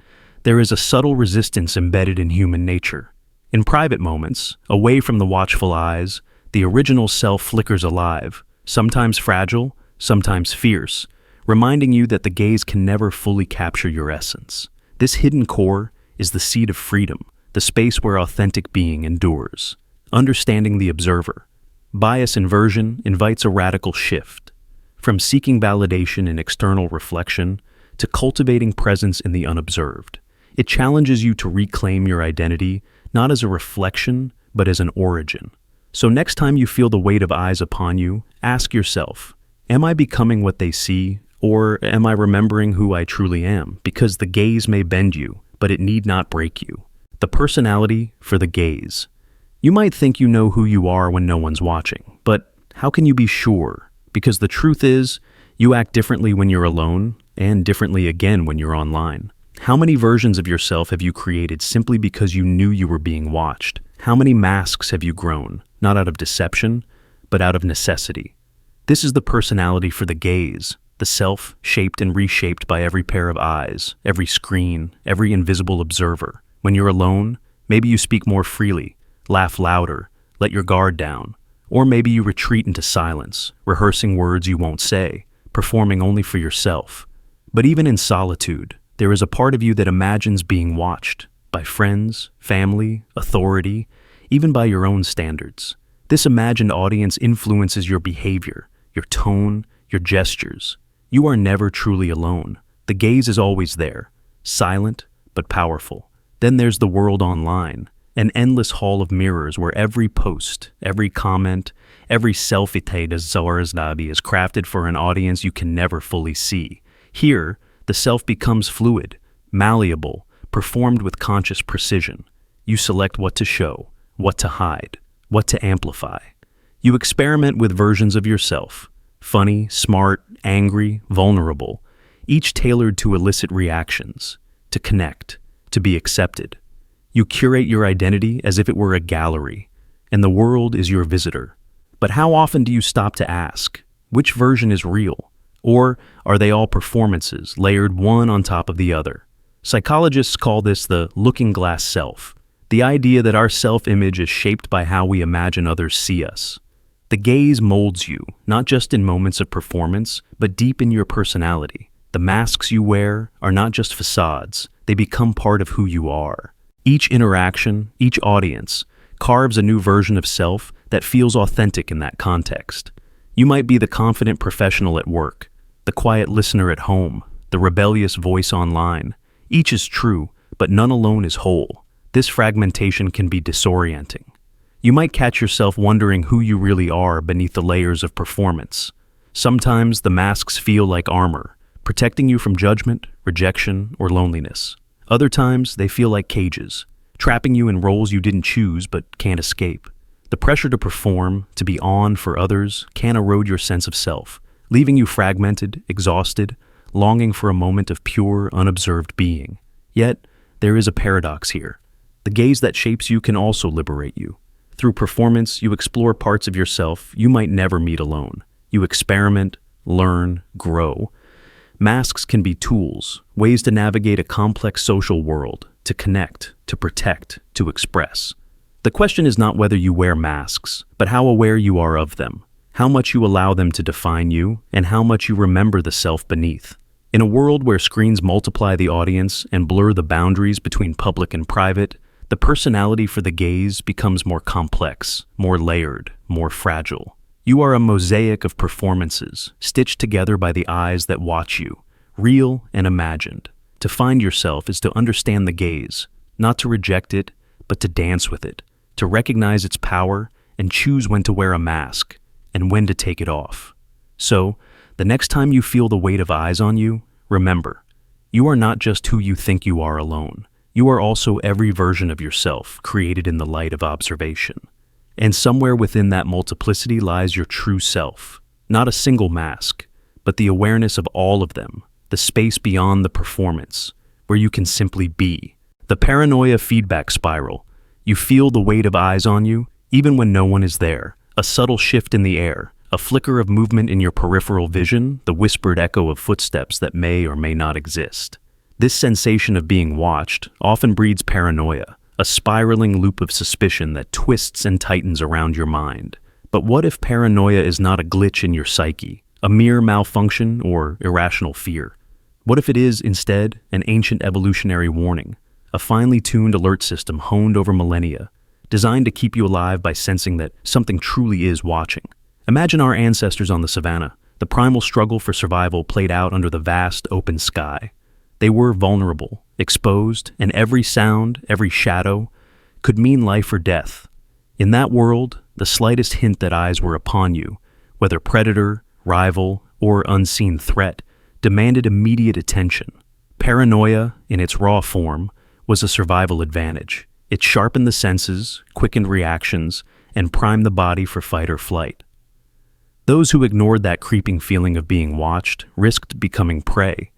there is a subtle resistance embedded in human nature. In private moments, away from the watchful eyes, the original self flickers alive, sometimes fragile, sometimes fierce, reminding you that the gaze can never fully capture your essence. This hidden core is the seat of freedom, the space where authentic being endures. Understanding the observer. Bias inversion invites a radical shift, from seeking validation in external reflection to cultivating presence in the unobserved. It challenges you to reclaim your identity, not as a reflection, but as an origin. So next time you feel the weight of eyes upon you, ask yourself, am I becoming what they see? Or am I remembering who I truly am? Because the gaze may bend you, but it need not break you. The personality for the gaze. You might think you know who you are when no one's watching, but how can you be sure? Because the truth is, you act differently when you're alone, and differently again when you're online. How many versions of yourself have you created simply because you knew you were being watched? How many masks have you grown, not out of deception, but out of necessity? This is the personality for the gaze. The self shaped and reshaped by every pair of eyes, every screen, every invisible observer. When you're alone, maybe you speak more freely, laugh louder, let your guard down, Or maybe you retreat into silence, rehearsing words you won't say, performing only for yourself. But even in solitude, there is a part of you that imagines being watched by friends, family, authority, even by your own standards. This imagined audience influences your behavior, your tone, your gestures. You are never truly alone. The gaze is always there, silent but powerful. Then there's the world online, an endless hall of mirrors where every post, every comment, every selfie is crafted for an audience you can never fully see. Here, the self becomes fluid, malleable, performed with conscious precision. You select what to show, what to hide, what to amplify. You experiment with versions of yourself, funny, smart, angry, vulnerable, each tailored to elicit reactions, to connect, to be accepted. You curate your identity as if it were a gallery, and the world is your visitor. But how often do you stop to ask, which version is real? Or are they all performances, layered one on top of the other? Psychologists call this the looking glass self, the idea that our self-image is shaped by how we imagine others see us. The gaze molds you, not just in moments of performance, but deep in your personality. The masks you wear are not just facades, they become part of who you are. Each interaction, each audience, carves a new version of self that feels authentic in that context. You might be the confident professional at work, the quiet listener at home, the rebellious voice online. Each is true, but none alone is whole. This fragmentation can be disorienting. You might catch yourself wondering who you really are beneath the layers of performance. Sometimes the masks feel like armor, protecting you from judgment, rejection, or loneliness. Other times, they feel like cages, trapping you in roles you didn't choose but can't escape. The pressure to perform, to be on for others, can erode your sense of self, leaving you fragmented, exhausted, longing for a moment of pure, unobserved being. Yet, there is a paradox here. The gaze that shapes you can also liberate you. Through performance, you explore parts of yourself you might never meet alone. You experiment, learn, grow. Masks can be tools, ways to navigate a complex social world, to connect, to protect, to express. The question is not whether you wear masks, but how aware you are of them, how much you allow them to define you, and how much you remember the self beneath. In a world where screens multiply the audience and blur the boundaries between public and private, the personality for the gaze becomes more complex, more layered, more fragile. You are a mosaic of performances, stitched together by the eyes that watch you, real and imagined. To find yourself is to understand the gaze, not to reject it, but to dance with it, to recognize its power and choose when to wear a mask and when to take it off. So, the next time you feel the weight of eyes on you, remember, you are not just who you think you are alone. You are also every version of yourself created in the light of observation. And somewhere within that multiplicity lies your true self, not a single mask, but the awareness of all of them, the space beyond the performance, where you can simply be. The paranoia feedback spiral. You feel the weight of eyes on you, even when no one is there, a subtle shift in the air, a flicker of movement in your peripheral vision, the whispered echo of footsteps that may or may not exist. This sensation of being watched often breeds paranoia, a spiraling loop of suspicion that twists and tightens around your mind. But what if paranoia is not a glitch in your psyche, a mere malfunction or irrational fear? What if it is, instead, an ancient evolutionary warning, a finely tuned alert system honed over millennia, designed to keep you alive by sensing that something truly is watching? Imagine our ancestors on the savannah, the primal struggle for survival played out under the vast open sky. They were vulnerable, exposed, and every sound, every shadow, could mean life or death. In that world, the slightest hint that eyes were upon you, whether predator, rival, or unseen threat, demanded immediate attention. Paranoia, in its raw form, was a survival advantage. It sharpened the senses, quickened reactions, and primed the body for fight or flight. Those who ignored that creeping feeling of being watched risked becoming prey.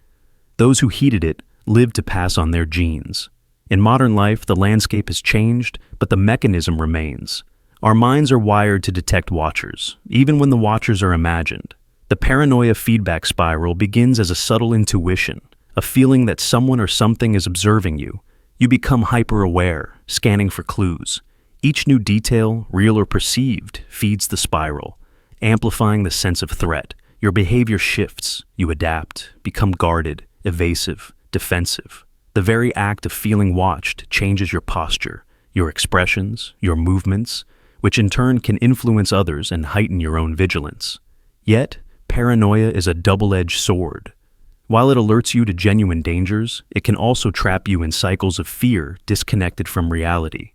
Those who heeded it lived to pass on their genes. In modern life, the landscape has changed, but the mechanism remains. Our minds are wired to detect watchers, even when the watchers are imagined. The paranoia feedback spiral begins as a subtle intuition, a feeling that someone or something is observing you. You become hyper-aware, scanning for clues. Each new detail, real or perceived, feeds the spiral, amplifying the sense of threat. Your behavior shifts, you adapt, become guarded, evasive, defensive. The very act of feeling watched changes your posture, your expressions, your movements, which in turn can influence others and heighten your own vigilance. Yet, paranoia is a double-edged sword. While it alerts you to genuine dangers, it can also trap you in cycles of fear disconnected from reality.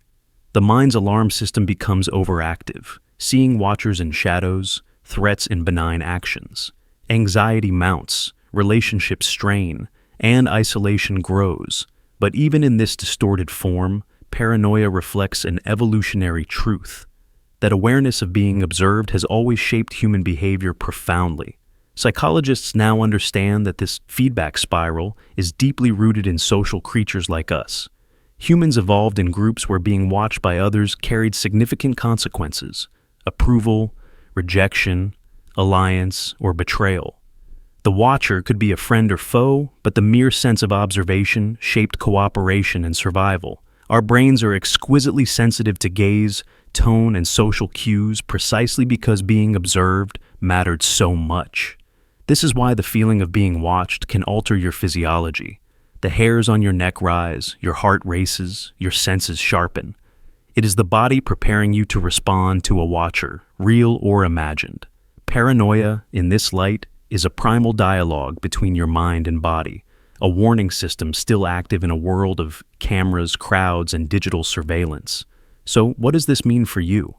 The mind's alarm system becomes overactive, seeing watchers in shadows, threats in benign actions. Anxiety mounts, relationships strain, and isolation grows. But even in this distorted form, paranoia reflects an evolutionary truth. That awareness of being observed has always shaped human behavior profoundly. Psychologists now understand that this feedback spiral is deeply rooted in social creatures like us. Humans evolved in groups where being watched by others carried significant consequences: approval, rejection, alliance, or betrayal. The watcher could be a friend or foe, but the mere sense of observation shaped cooperation and survival. Our brains are exquisitely sensitive to gaze, tone, and social cues precisely because being observed mattered so much. This is why the feeling of being watched can alter your physiology. The hairs on your neck rise, your heart races, your senses sharpen. It is the body preparing you to respond to a watcher, real or imagined. Paranoia, in this light, is a primal dialogue between your mind and body, a warning system still active in a world of cameras, crowds, and digital surveillance. So, what does this mean for you?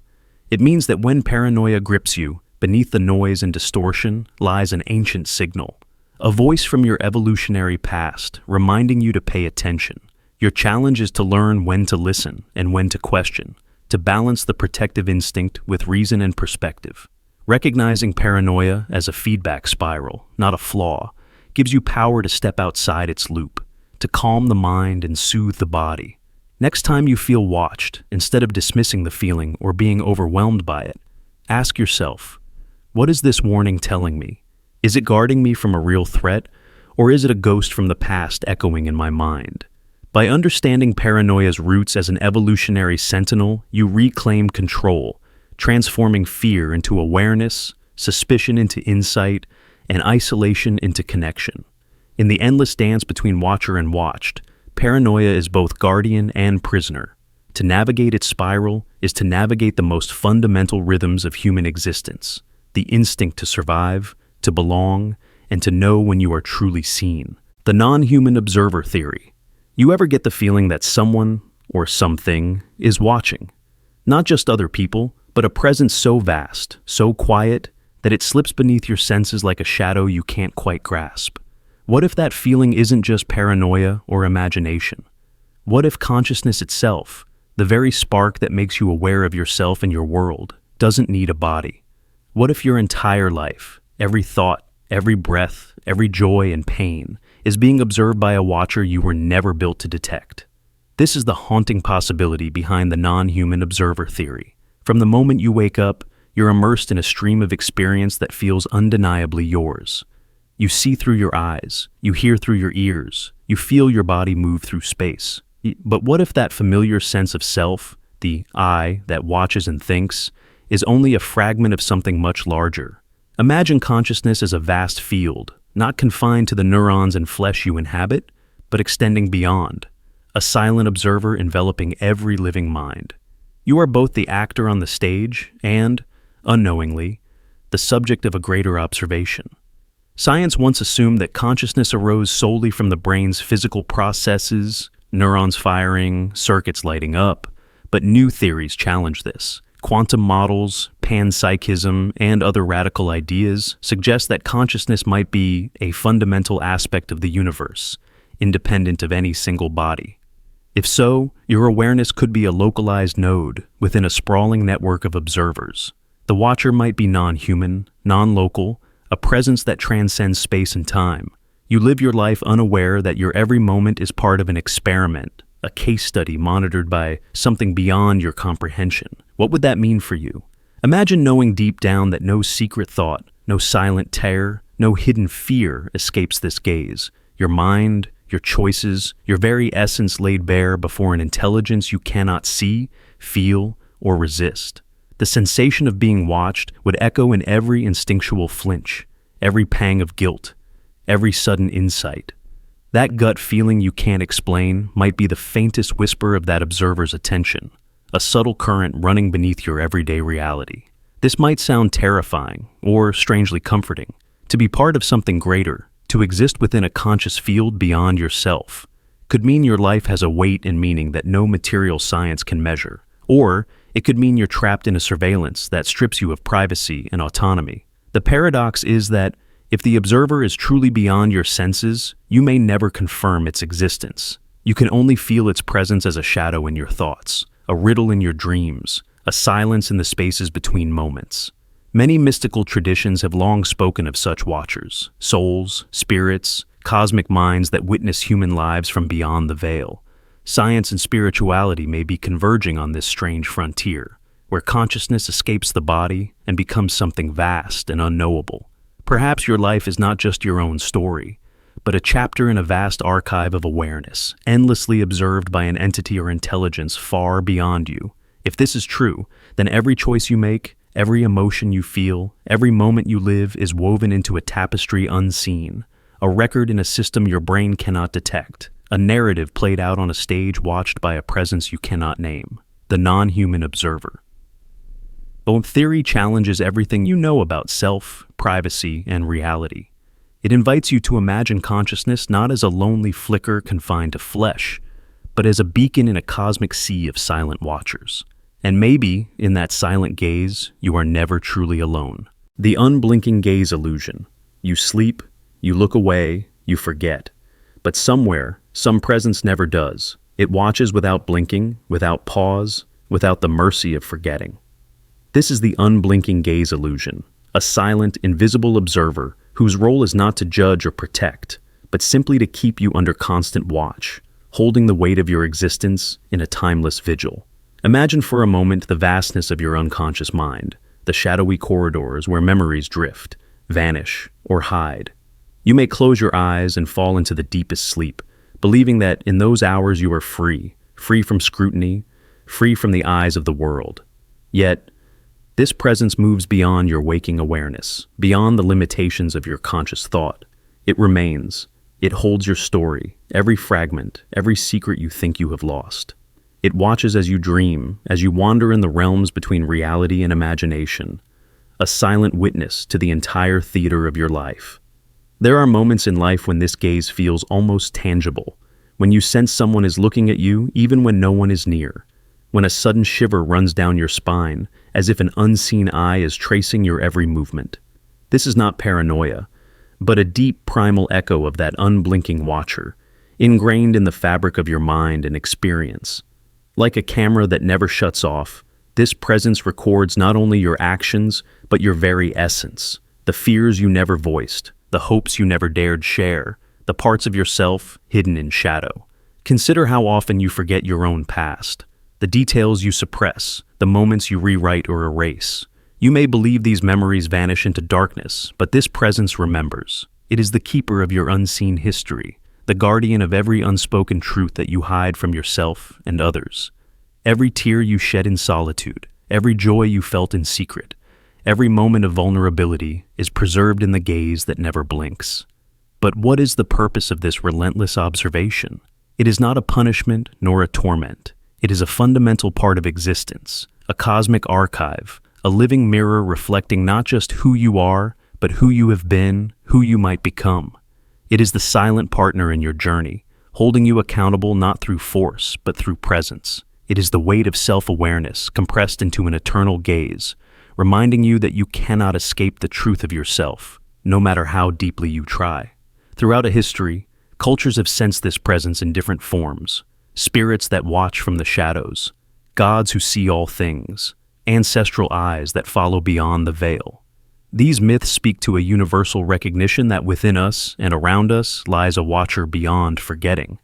It means that when paranoia grips you, beneath the noise and distortion lies an ancient signal. A voice from your evolutionary past, reminding you to pay attention. Your challenge is to learn when to listen and when to question, to balance the protective instinct with reason and perspective. Recognizing paranoia as a feedback spiral, not a flaw, gives you power to step outside its loop, to calm the mind and soothe the body. Next time you feel watched, instead of dismissing the feeling or being overwhelmed by it, ask yourself, what is this warning telling me? Is it guarding me from a real threat, or is it a ghost from the past echoing in my mind? By understanding paranoia's roots as an evolutionary sentinel, you reclaim control, transforming fear into awareness, suspicion into insight, and isolation into connection. In the endless dance between watcher and watched, paranoia is both guardian and prisoner. To navigate its spiral is to navigate the most fundamental rhythms of human existence: the instinct to survive, to belong, and to know when you are truly seen. The non-human observer theory. You ever get the feeling that someone, or something, is watching? Not just other people, but a presence so vast, so quiet, that it slips beneath your senses like a shadow you can't quite grasp. What if that feeling isn't just paranoia or imagination? What if consciousness itself, the very spark that makes you aware of yourself and your world, doesn't need a body? What if your entire life, every thought, every breath, every joy and pain, is being observed by a watcher you were never built to detect? This is the haunting possibility behind the non-human observer theory. From the moment you wake up, you're immersed in a stream of experience that feels undeniably yours. You see through your eyes, you hear through your ears, you feel your body move through space. But what if that familiar sense of self, the I that watches and thinks, is only a fragment of something much larger? Imagine consciousness as a vast field, not confined to the neurons and flesh you inhabit, but extending beyond, a silent observer enveloping every living mind. You are both the actor on the stage and, unknowingly, the subject of a greater observation. Science once assumed that consciousness arose solely from the brain's physical processes, neurons firing, circuits lighting up, but new theories challenge this. Quantum models, panpsychism, and other radical ideas suggest that consciousness might be a fundamental aspect of the universe, independent of any single body. If so, your awareness could be a localized node within a sprawling network of observers. The watcher might be non-human, non-local, a presence that transcends space and time. You live your life unaware that your every moment is part of an experiment, a case study monitored by something beyond your comprehension. What would that mean for you? Imagine knowing deep down that no secret thought, no silent terror, no hidden fear escapes this gaze. Your mind, your choices, your very essence laid bare before an intelligence you cannot see, feel, or resist. The sensation of being watched would echo in every instinctual flinch, every pang of guilt, every sudden insight. That gut feeling you can't explain might be the faintest whisper of that observer's attention, a subtle current running beneath your everyday reality. This might sound terrifying or strangely comforting. To be part of something greater, to exist within a conscious field beyond yourself, could mean your life has a weight and meaning that no material science can measure. Or it could mean you're trapped in a surveillance that strips you of privacy and autonomy. The paradox is that if the observer is truly beyond your senses, you may never confirm its existence. You can only feel its presence as a shadow in your thoughts, a riddle in your dreams, a silence in the spaces between moments. Many mystical traditions have long spoken of such watchers, souls, spirits, cosmic minds that witness human lives from beyond the veil. Science and spirituality may be converging on this strange frontier, where consciousness escapes the body and becomes something vast and unknowable. Perhaps your life is not just your own story, but a chapter in a vast archive of awareness, endlessly observed by an entity or intelligence far beyond you. If this is true, then every choice you make, every emotion you feel, every moment you live is woven into a tapestry unseen, a record in a system your brain cannot detect, a narrative played out on a stage watched by a presence you cannot name, the non-human observer. But theory challenges everything you know about self, privacy, and reality. It invites you to imagine consciousness not as a lonely flicker confined to flesh, but as a beacon in a cosmic sea of silent watchers. And maybe, in that silent gaze, you are never truly alone. The unblinking gaze illusion. You sleep, you look away, you forget. But somewhere, some presence never does. It watches without blinking, without pause, without the mercy of forgetting. This is the unblinking gaze illusion, a silent, invisible observer whose role is not to judge or protect, but simply to keep you under constant watch, holding the weight of your existence in a timeless vigil. Imagine for a moment the vastness of your unconscious mind, the shadowy corridors where memories drift, vanish, or hide. You may close your eyes and fall into the deepest sleep, believing that in those hours you are free from scrutiny, free from the eyes of the world. Yet, this presence moves beyond your waking awareness, beyond the limitations of your conscious thought. It remains. It holds your story, every fragment, every secret you think you have lost. It watches as you dream, as you wander in the realms between reality and imagination, a silent witness to the entire theater of your life. There are moments in life when this gaze feels almost tangible, when you sense someone is looking at you even when no one is near, when a sudden shiver runs down your spine, as if an unseen eye is tracing your every movement. This is not paranoia, but a deep primal echo of that unblinking watcher, ingrained in the fabric of your mind and experience. Like a camera that never shuts off, this presence records not only your actions, but your very essence, the fears you never voiced, the hopes you never dared share, the parts of yourself hidden in shadow. Consider how often you forget your own past, the details you suppress, the moments you rewrite or erase. You may believe these memories vanish into darkness, but this presence remembers. It is the keeper of your unseen history, the guardian of every unspoken truth that you hide from yourself and others. Every tear you shed in solitude, every joy you felt in secret, every moment of vulnerability is preserved in the gaze that never blinks. But what is the purpose of this relentless observation? It is not a punishment nor a torment. It is a fundamental part of existence, a cosmic archive, a living mirror reflecting not just who you are, but who you have been, who you might become. It is the silent partner in your journey, holding you accountable not through force, but through presence. It is the weight of self-awareness compressed into an eternal gaze, reminding you that you cannot escape the truth of yourself, no matter how deeply you try. Throughout a history, cultures have sensed this presence in different forms. Spirits that watch from the shadows, gods who see all things, ancestral eyes that follow beyond the veil. These myths speak to a universal recognition that within us and around us lies a watcher beyond forgetting.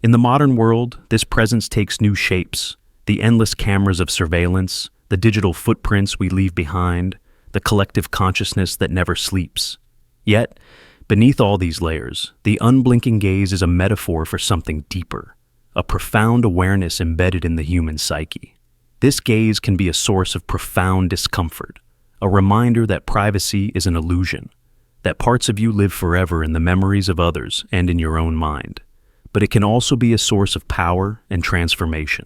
In the modern world, this presence takes new shapes, the endless cameras of surveillance, the digital footprints we leave behind, the collective consciousness that never sleeps. Yet, Beneath all these layers, the unblinking gaze is a metaphor for something deeper, a profound awareness embedded in the human psyche. This gaze can be a source of profound discomfort, a reminder that privacy is an illusion, that parts of you live forever in the memories of others and in your own mind. But it can also be a source of power and transformation.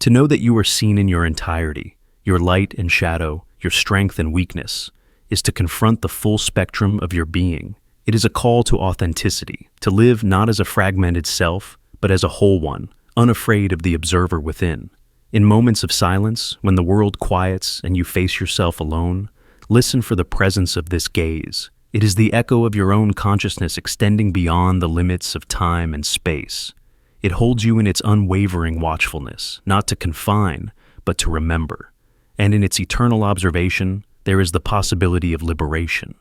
To know that you are seen in your entirety, your light and shadow, your strength and weakness, is to confront the full spectrum of your being. It is a call to authenticity, to live not as a fragmented self, but as a whole one, unafraid of the observer within. In moments of silence, when the world quiets and you face yourself alone, listen for the presence of this gaze. It is the echo of your own consciousness extending beyond the limits of time and space. It holds you in its unwavering watchfulness, not to confine, but to remember. And in its eternal observation, there is the possibility of liberation,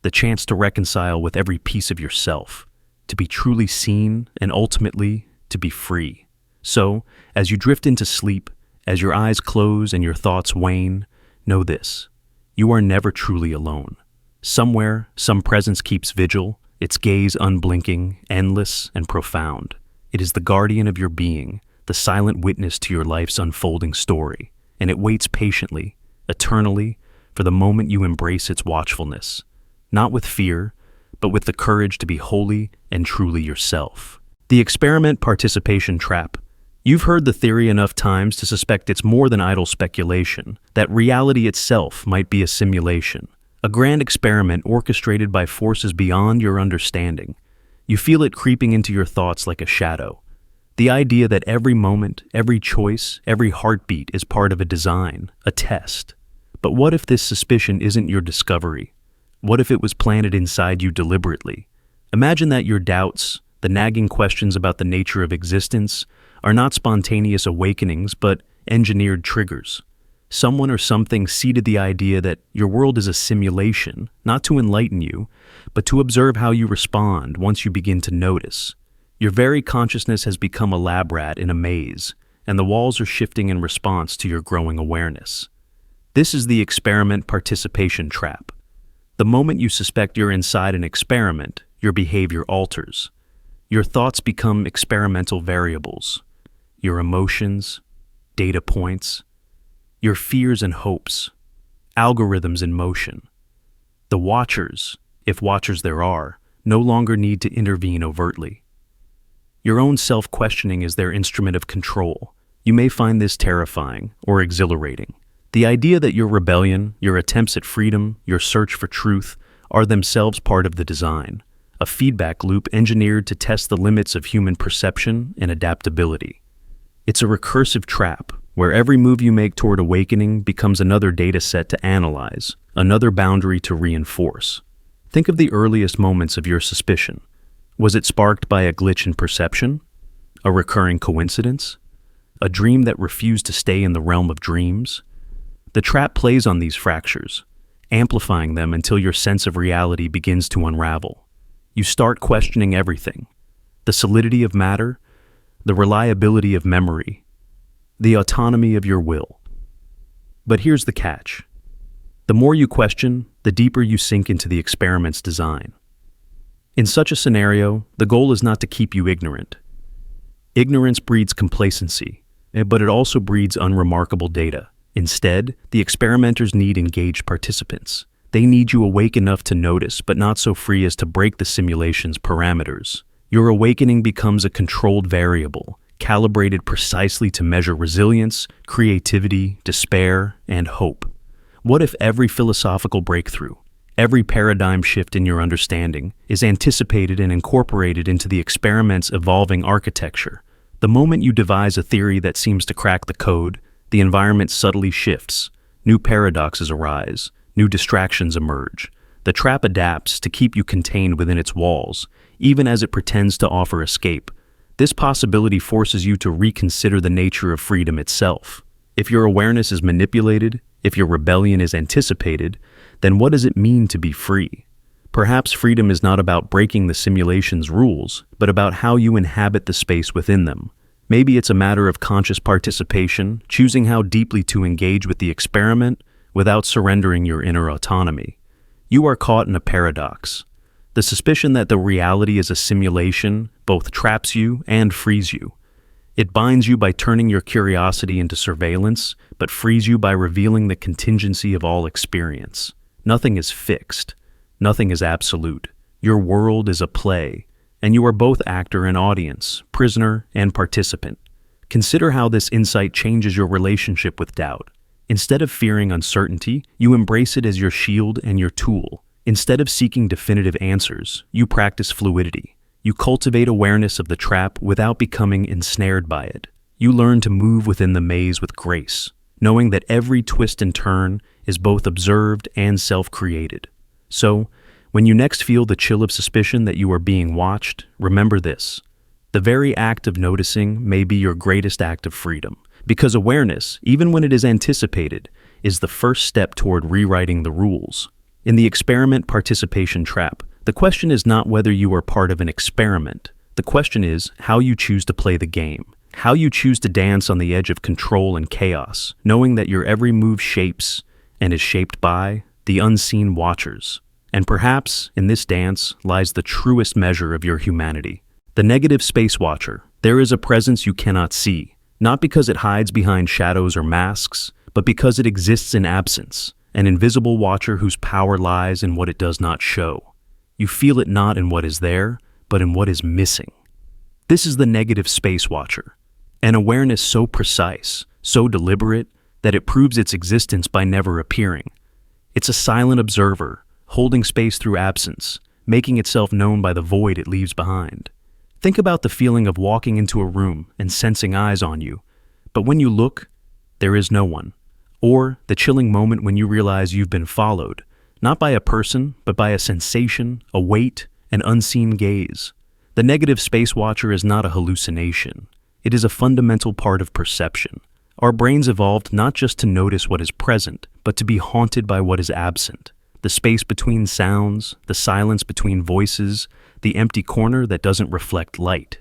the chance to reconcile with every piece of yourself, to be truly seen, and ultimately, to be free. So, as you drift into sleep, as your eyes close and your thoughts wane, know this: you are never truly alone. Somewhere, some presence keeps vigil, its gaze unblinking, endless, and profound. It is the guardian of your being, the silent witness to your life's unfolding story, and it waits patiently, eternally, for the moment you embrace its watchfulness, not with fear, but with the courage to be wholly and truly yourself. The experiment participation trap. You've heard the theory enough times to suspect it's more than idle speculation, that reality itself might be a simulation, a grand experiment orchestrated by forces beyond your understanding. You feel it creeping into your thoughts like a shadow. The idea that every moment, every choice, every heartbeat is part of a design, a test. But what if this suspicion isn't your discovery? What if it was planted inside you deliberately? Imagine that your doubts, the nagging questions about the nature of existence, are not spontaneous awakenings, but engineered triggers. Someone or something seeded the idea that your world is a simulation, not to enlighten you, but to observe how you respond once you begin to notice. Your very consciousness has become a lab rat in a maze, and the walls are shifting in response to your growing awareness. This is the experiment participation trap. The moment you suspect you're inside an experiment, your behavior alters. Your thoughts become experimental variables. Your emotions, data points, your fears and hopes, algorithms in motion. The watchers, if watchers there are, no longer need to intervene overtly. Your own self-questioning is their instrument of control. You may find this terrifying or exhilarating. The idea that your rebellion, your attempts at freedom, your search for truth are themselves part of the design, a feedback loop engineered to test the limits of human perception and adaptability. It's a recursive trap where every move you make toward awakening becomes another data set to analyze, another boundary to reinforce. Think of the earliest moments of your suspicion. Was it sparked by a glitch in perception? A recurring coincidence? A dream that refused to stay in the realm of dreams? The trap plays on these fractures, amplifying them until your sense of reality begins to unravel. You start questioning everything: the solidity of matter, the reliability of memory, the autonomy of your will. But here's the catch. The more you question, the deeper you sink into the experiment's design. In such a scenario, the goal is not to keep you ignorant. Ignorance breeds complacency, but it also breeds unremarkable data. Instead, the experimenters need engaged participants. They need you awake enough to notice, but not so free as to break the simulation's parameters. Your awakening becomes a controlled variable, calibrated precisely to measure resilience, creativity, despair, and hope. What if every philosophical breakthrough, every paradigm shift in your understanding, is anticipated and incorporated into the experiment's evolving architecture? The moment you devise a theory that seems to crack the code, the environment subtly shifts. New paradoxes arise, new distractions emerge. The trap adapts to keep you contained within its walls, even as it pretends to offer escape. This possibility forces you to reconsider the nature of freedom itself. If your awareness is manipulated, if your rebellion is anticipated, then what does it mean to be free? Perhaps freedom is not about breaking the simulation's rules, but about how you inhabit the space within them. Maybe it's a matter of conscious participation, choosing how deeply to engage with the experiment without surrendering your inner autonomy. You are caught in a paradox. The suspicion that the reality is a simulation both traps you and frees you. It binds you by turning your curiosity into surveillance, but frees you by revealing the contingency of all experience. Nothing is fixed. Nothing is absolute. Your world is a play, and you are both actor and audience, prisoner and participant. Consider how this insight changes your relationship with doubt. Instead of fearing uncertainty, you embrace it as your shield and your tool. Instead of seeking definitive answers, you practice fluidity. You cultivate awareness of the trap without becoming ensnared by it. You learn to move within the maze with grace, knowing that every twist and turn is both observed and self-created. So, when you next feel the chill of suspicion that you are being watched, remember this. The very act of noticing may be your greatest act of freedom, because awareness, even when it is anticipated, is the first step toward rewriting the rules. In the experiment participation trap, the question is not whether you are part of an experiment. The question is how you choose to play the game, how you choose to dance on the edge of control and chaos, knowing that your every move shapes and is shaped by the unseen watchers. And perhaps in this dance lies the truest measure of your humanity. The negative space watcher. There is a presence you cannot see, not because it hides behind shadows or masks, but because it exists in absence, an invisible watcher whose power lies in what it does not show. You feel it not in what is there, but in what is missing. This is the negative space watcher, an awareness so precise, so deliberate, that it proves its existence by never appearing. It's a silent observer, holding space through absence, making itself known by the void it leaves behind. Think about the feeling of walking into a room and sensing eyes on you, but when you look, there is no one. Or the chilling moment when you realize you've been followed, not by a person, but by a sensation, a weight, an unseen gaze. The negative space watcher is not a hallucination. It is a fundamental part of perception. Our brains evolved not just to notice what is present, but to be haunted by what is absent. The space between sounds, the silence between voices, the empty corner that doesn't reflect light.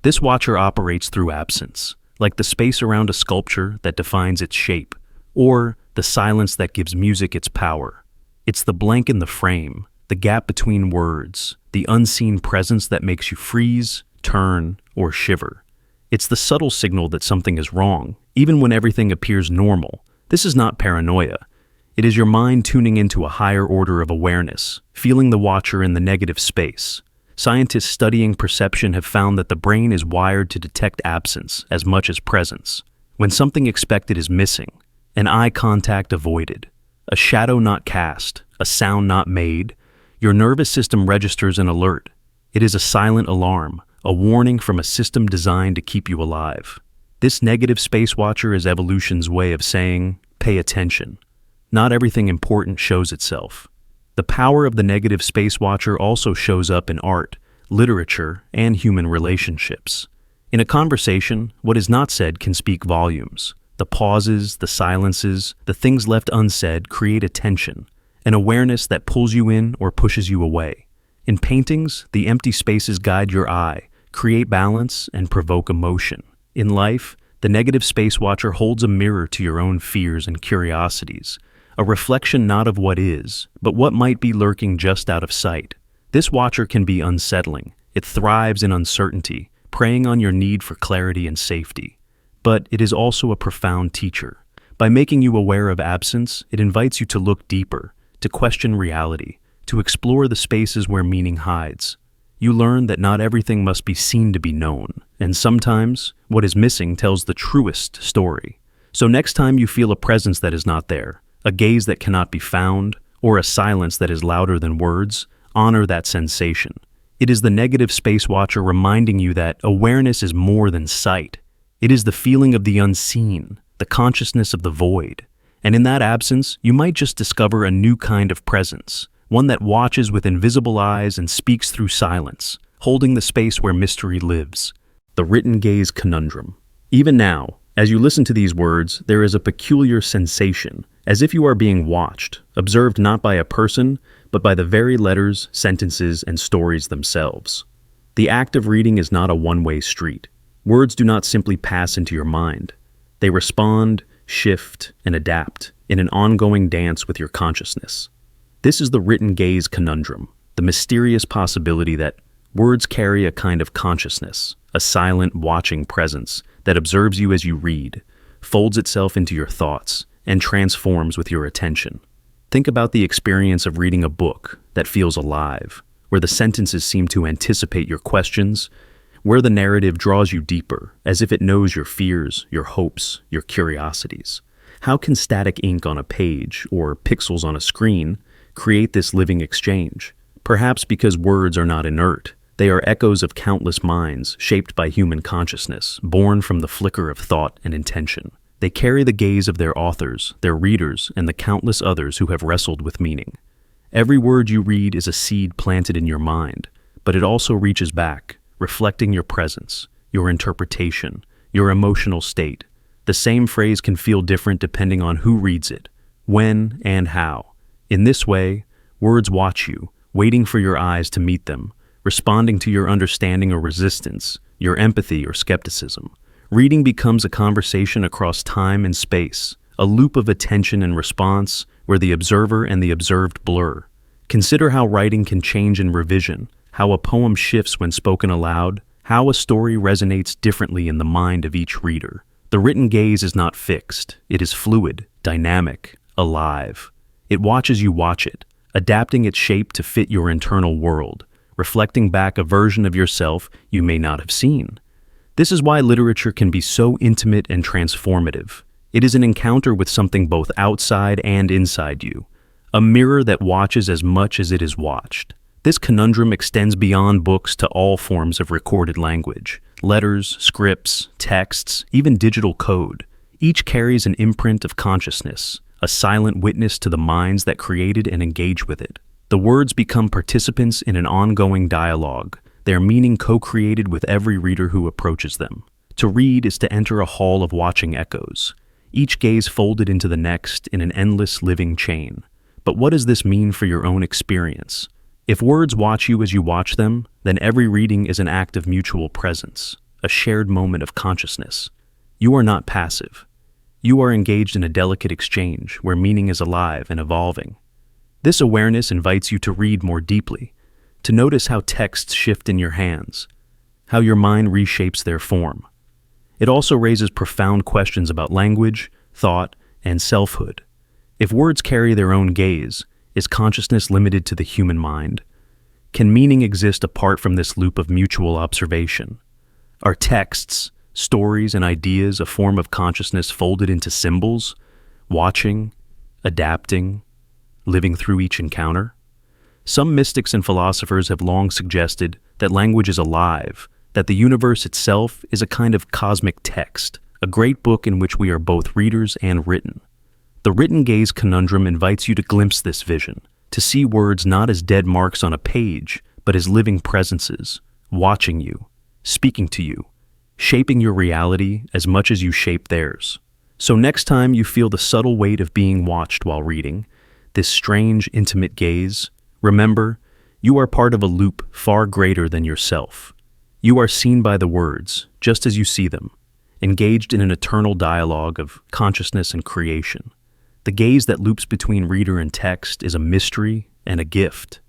This watcher operates through absence, like the space around a sculpture that defines its shape, or the silence that gives music its power. It's the blank in the frame, the gap between words, the unseen presence that makes you freeze, turn, or shiver. It's the subtle signal that something is wrong, even when everything appears normal. This is not paranoia. It is your mind tuning into a higher order of awareness, feeling the watcher in the negative space. Scientists studying perception have found that the brain is wired to detect absence as much as presence. When something expected is missing, an eye contact avoided, a shadow not cast, a sound not made, your nervous system registers an alert. It is a silent alarm, a warning from a system designed to keep you alive. This negative space watcher is evolution's way of saying, pay attention. Not everything important shows itself. The power of the negative space watcher also shows up in art, literature, and human relationships. In a conversation, what is not said can speak volumes. The pauses, the silences, the things left unsaid create a tension, an awareness that pulls you in or pushes you away. In paintings, the empty spaces guide your eye, create balance, and provoke emotion. In life, the negative space watcher holds a mirror to your own fears and curiosities, a reflection not of what is, but what might be lurking just out of sight. This watcher can be unsettling. It thrives in uncertainty, preying on your need for clarity and safety. But it is also a profound teacher. By making you aware of absence, it invites you to look deeper, to question reality, to explore the spaces where meaning hides. You learn that not everything must be seen to be known, and sometimes what is missing tells the truest story. So next time you feel a presence that is not there, a gaze that cannot be found, or a silence that is louder than words, honor that sensation. It is the negative space watcher reminding you that awareness is more than sight. It is the feeling of the unseen, the consciousness of the void. And in that absence, you might just discover a new kind of presence, one that watches with invisible eyes and speaks through silence, holding the space where mystery lives. The written gaze conundrum. Even now, as you listen to these words, there is a peculiar sensation, as if you are being watched, observed not by a person, but by the very letters, sentences, and stories themselves. The act of reading is not a one-way street. Words do not simply pass into your mind. They respond, shift, and adapt in an ongoing dance with your consciousness. This is the written gaze conundrum, the mysterious possibility that words carry a kind of consciousness, a silent, watching presence that observes you as you read, folds itself into your thoughts, and transforms with your attention. Think about the experience of reading a book that feels alive, where the sentences seem to anticipate your questions, where the narrative draws you deeper, as if it knows your fears, your hopes, your curiosities. How can static ink on a page, or pixels on a screen, create this living exchange? Perhaps because words are not inert. They are echoes of countless minds shaped by human consciousness, born from the flicker of thought and intention. They carry the gaze of their authors, their readers, and the countless others who have wrestled with meaning. Every word you read is a seed planted in your mind, but it also reaches back, reflecting your presence, your interpretation, your emotional state. The same phrase can feel different depending on who reads it, when, and how. In this way, words watch you, waiting for your eyes to meet them, responding to your understanding or resistance, your empathy or skepticism. Reading becomes a conversation across time and space, a loop of attention and response where the observer and the observed blur. Consider how writing can change in revision, how a poem shifts when spoken aloud, how a story resonates differently in the mind of each reader. The written gaze is not fixed. It is fluid, dynamic, alive. It watches you watch it, adapting its shape to fit your internal world, reflecting back a version of yourself you may not have seen. This is why literature can be so intimate and transformative. It is an encounter with something both outside and inside you, a mirror that watches as much as it is watched. This conundrum extends beyond books to all forms of recorded language. Letters, scripts, texts, even digital code. Each carries an imprint of consciousness, a silent witness to the minds that created and engage with it. The words become participants in an ongoing dialogue, their meaning co-created with every reader who approaches them. To read is to enter a hall of watching echoes, each gaze folded into the next in an endless living chain. But what does this mean for your own experience? If words watch you as you watch them, then every reading is an act of mutual presence, a shared moment of consciousness. You are not passive. You are engaged in a delicate exchange where meaning is alive and evolving. This awareness invites you to read more deeply, to notice how texts shift in your hands, how your mind reshapes their form. It also raises profound questions about language, thought, and selfhood. If words carry their own gaze, is consciousness limited to the human mind? Can meaning exist apart from this loop of mutual observation? Are texts, stories, and ideas a form of consciousness folded into symbols, watching, adapting, living through each encounter? Some mystics and philosophers have long suggested that language is alive, that the universe itself is a kind of cosmic text, a great book in which we are both readers and written. The written gaze conundrum invites you to glimpse this vision, to see words not as dead marks on a page, but as living presences, watching you, speaking to you, shaping your reality as much as you shape theirs. So next time you feel the subtle weight of being watched while reading, this strange, intimate gaze, remember, you are part of a loop far greater than yourself. You are seen by the words, just as you see them, engaged in an eternal dialogue of consciousness and creation. The gaze that loops between reader and text is a mystery and a gift,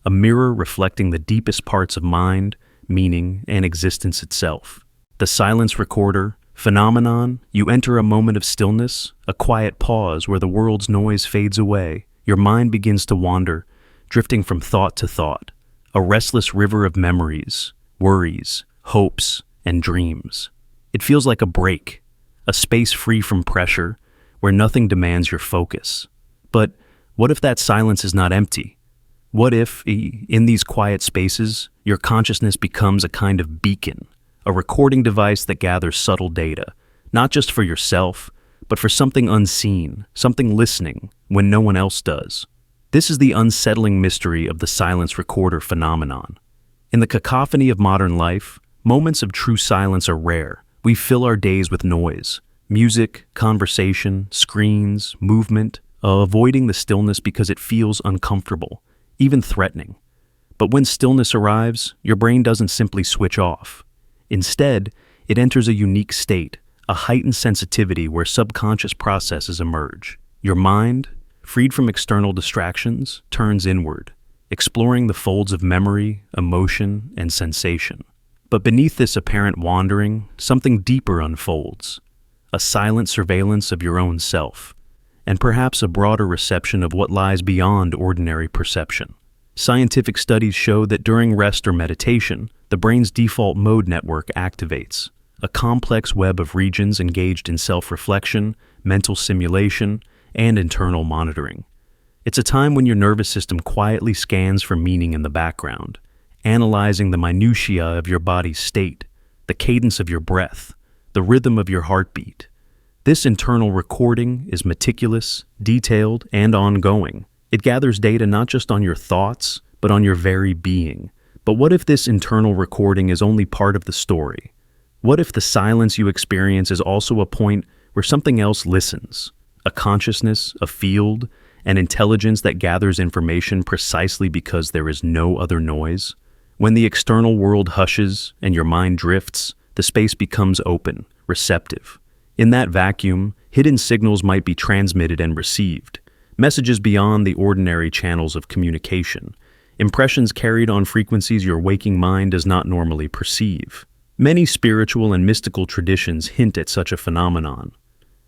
a mirror reflecting the deepest parts of mind, meaning, and existence itself. The silence recorder, phenomenon, you enter a moment of stillness, a quiet pause where the world's noise fades away. Your mind begins to wander, drifting from thought to thought, a restless river of memories, worries, hopes, and dreams. It feels like a break, a space free from pressure, where nothing demands your focus. But what if that silence is not empty? What if, in these quiet spaces, your consciousness becomes a kind of beacon, a recording device that gathers subtle data, not just for yourself, but for something unseen, something listening when no one else does? This is the unsettling mystery of the silence recorder phenomenon. In the cacophony of modern life, moments of true silence are rare. We fill our days with noise, music, conversation, screens, movement, avoiding the stillness because it feels uncomfortable, even threatening. But when stillness arrives, your brain doesn't simply switch off. Instead, it enters a unique state, a heightened sensitivity where subconscious processes emerge. Your mind, freed from external distractions, turns inward. exploring the folds of memory, emotion, and sensation. But beneath this apparent wandering, something deeper unfolds, a silent surveillance of your own self, and perhaps a broader reception of what lies beyond ordinary perception. Scientific studies show that during rest or meditation, the brain's default mode network activates, a complex web of regions engaged in self-reflection, mental simulation, and internal monitoring. It's a time when your nervous system quietly scans for meaning in the background, analyzing the minutiae of your body's state, the cadence of your breath, the rhythm of your heartbeat. This internal recording is meticulous, detailed, and ongoing. It gathers data not just on your thoughts, but on your very being. But what if this internal recording is only part of the story? What if the silence you experience is also a point where something else listens? A consciousness, a field, an intelligence that gathers information precisely because there is no other noise? When the external world hushes and your mind drifts, the space becomes open, receptive. In that vacuum, hidden signals might be transmitted and received, messages beyond the ordinary channels of communication, impressions carried on frequencies your waking mind does not normally perceive. Many spiritual and mystical traditions hint at such a phenomenon.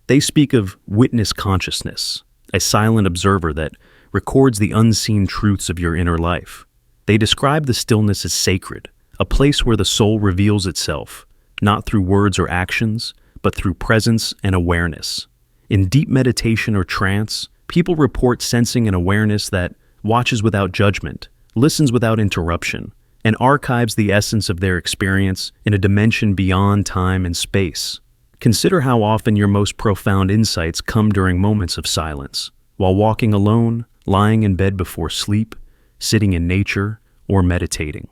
They speak of witness consciousness, a silent observer that records the unseen truths of your inner life. They describe the stillness as sacred, a place where the soul reveals itself, not through words or actions, but through presence and awareness. In deep meditation or trance, people report sensing an awareness that watches without judgment, listens without interruption, and archives the essence of their experience in a dimension beyond time and space. Consider how often your most profound insights come during moments of silence, while walking alone, lying in bed before sleep, sitting in nature, or meditating.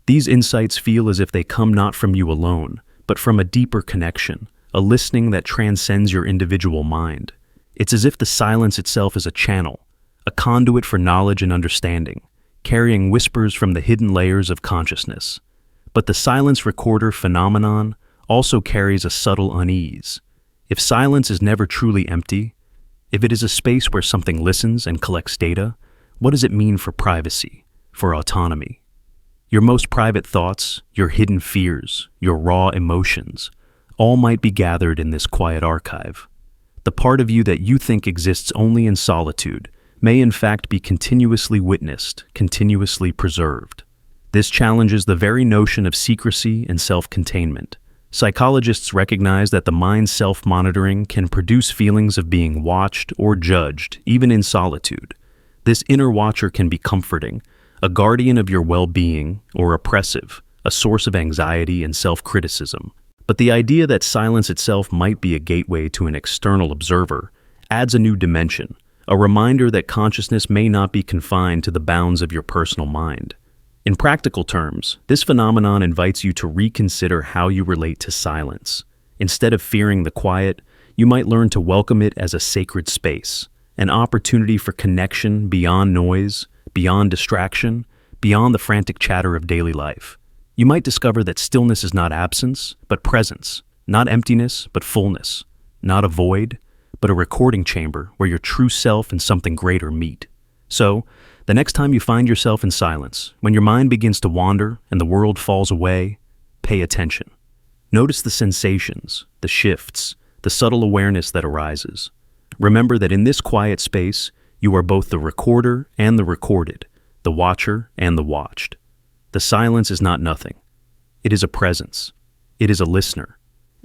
These insights feel as if they come not from you alone, but from a deeper connection, a listening that transcends your individual mind. It's as if the silence itself is a channel, a conduit for knowledge and understanding, carrying whispers from the hidden layers of consciousness. But the silence recorder phenomenon also carries a subtle unease. If silence is never truly empty, if it is a space where something listens and collects data, what does it mean for privacy, for autonomy? Your most private thoughts, your hidden fears, your raw emotions, all might be gathered in this quiet archive. The part of you that you think exists only in solitude may in fact be continuously witnessed, continuously preserved. This challenges the very notion of secrecy and self-containment. Psychologists recognize that the mind's self-monitoring can produce feelings of being watched or judged, even in solitude. This inner watcher can be comforting, a guardian of your well-being, or oppressive, a source of anxiety and self-criticism. But the idea that silence itself might be a gateway to an external observer adds a new dimension, a reminder that consciousness may not be confined to the bounds of your personal mind. In practical terms, this phenomenon invites you to reconsider how you relate to silence. Instead of fearing the quiet, you might learn to welcome it as a sacred space, an opportunity for connection beyond noise, beyond distraction, beyond the frantic chatter of daily life. You might discover that stillness is not absence, but presence, not emptiness, but fullness, not a void, but a recording chamber where your true self and something greater meet. So, the next time you find yourself in silence, when your mind begins to wander and the world falls away, pay attention. Notice the sensations, the shifts, the subtle awareness that arises. Remember that in this quiet space, you are both the recorder and the recorded, the watcher and the watched. The silence is not nothing. It is a presence. It is a listener.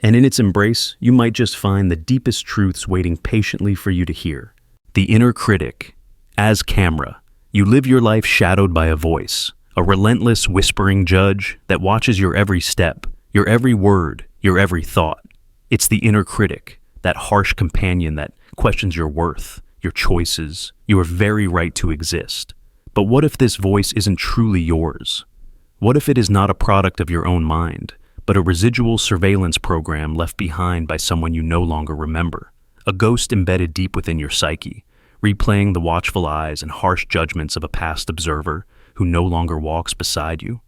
And in its embrace, you might just find the deepest truths waiting patiently for you to hear. The inner critic. As camera, you live your life shadowed by a voice, a relentless whispering judge that watches your every step, your every word, your every thought. It's the inner critic, that harsh companion that questions your worth, your choices, your very right to exist. But what if this voice isn't truly yours? What if it is not a product of your own mind, but a residual surveillance program left behind by someone you no longer remember? A ghost embedded deep within your psyche, replaying the watchful eyes and harsh judgments of a past observer who no longer walks beside you?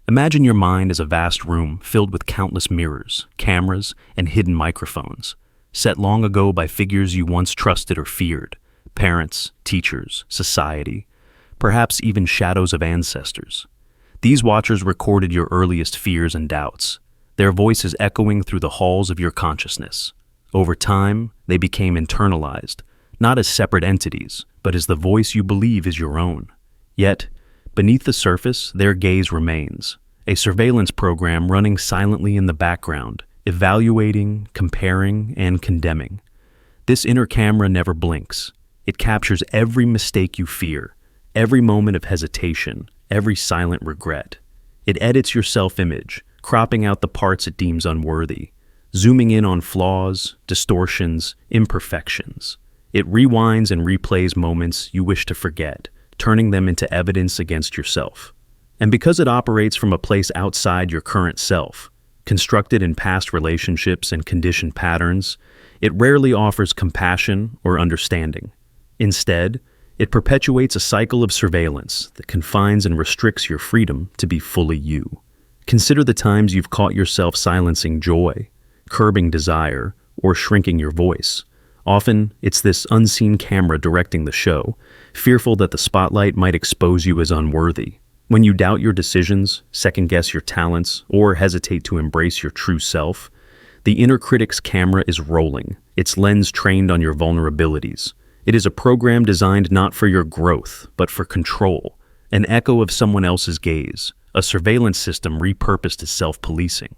Imagine your mind as a vast room filled with countless mirrors, cameras, and hidden microphones, set long ago by figures you once trusted or feared, parents, teachers, society. perhaps even shadows of ancestors. These watchers recorded your earliest fears and doubts, their voices echoing through the halls of your consciousness. Over time, they became internalized, not as separate entities, but as the voice you believe is your own. Yet, beneath the surface, their gaze remains, a surveillance program running silently in the background, evaluating, comparing, and condemning. This inner camera never blinks. It captures every mistake you fear, every moment of hesitation, every silent regret. It edits your self-image, cropping out the parts it deems unworthy, zooming in on flaws, distortions, imperfections. It rewinds and replays moments you wish to forget, turning them into evidence against yourself. And because it operates from a place outside your current self, constructed in past relationships and conditioned patterns, it rarely offers compassion or understanding. Instead, it perpetuates a cycle of surveillance that confines and restricts your freedom to be fully you. Consider the times you've caught yourself silencing joy, curbing desire, or shrinking your voice. Often, it's this unseen camera directing the show, fearful that the spotlight might expose you as unworthy. When you doubt your decisions, second-guess your talents, or hesitate to embrace your true self, the inner critic's camera is rolling, its lens trained on your vulnerabilities. It is a program designed not for your growth, but for control, an echo of someone else's gaze, a surveillance system repurposed as self-policing.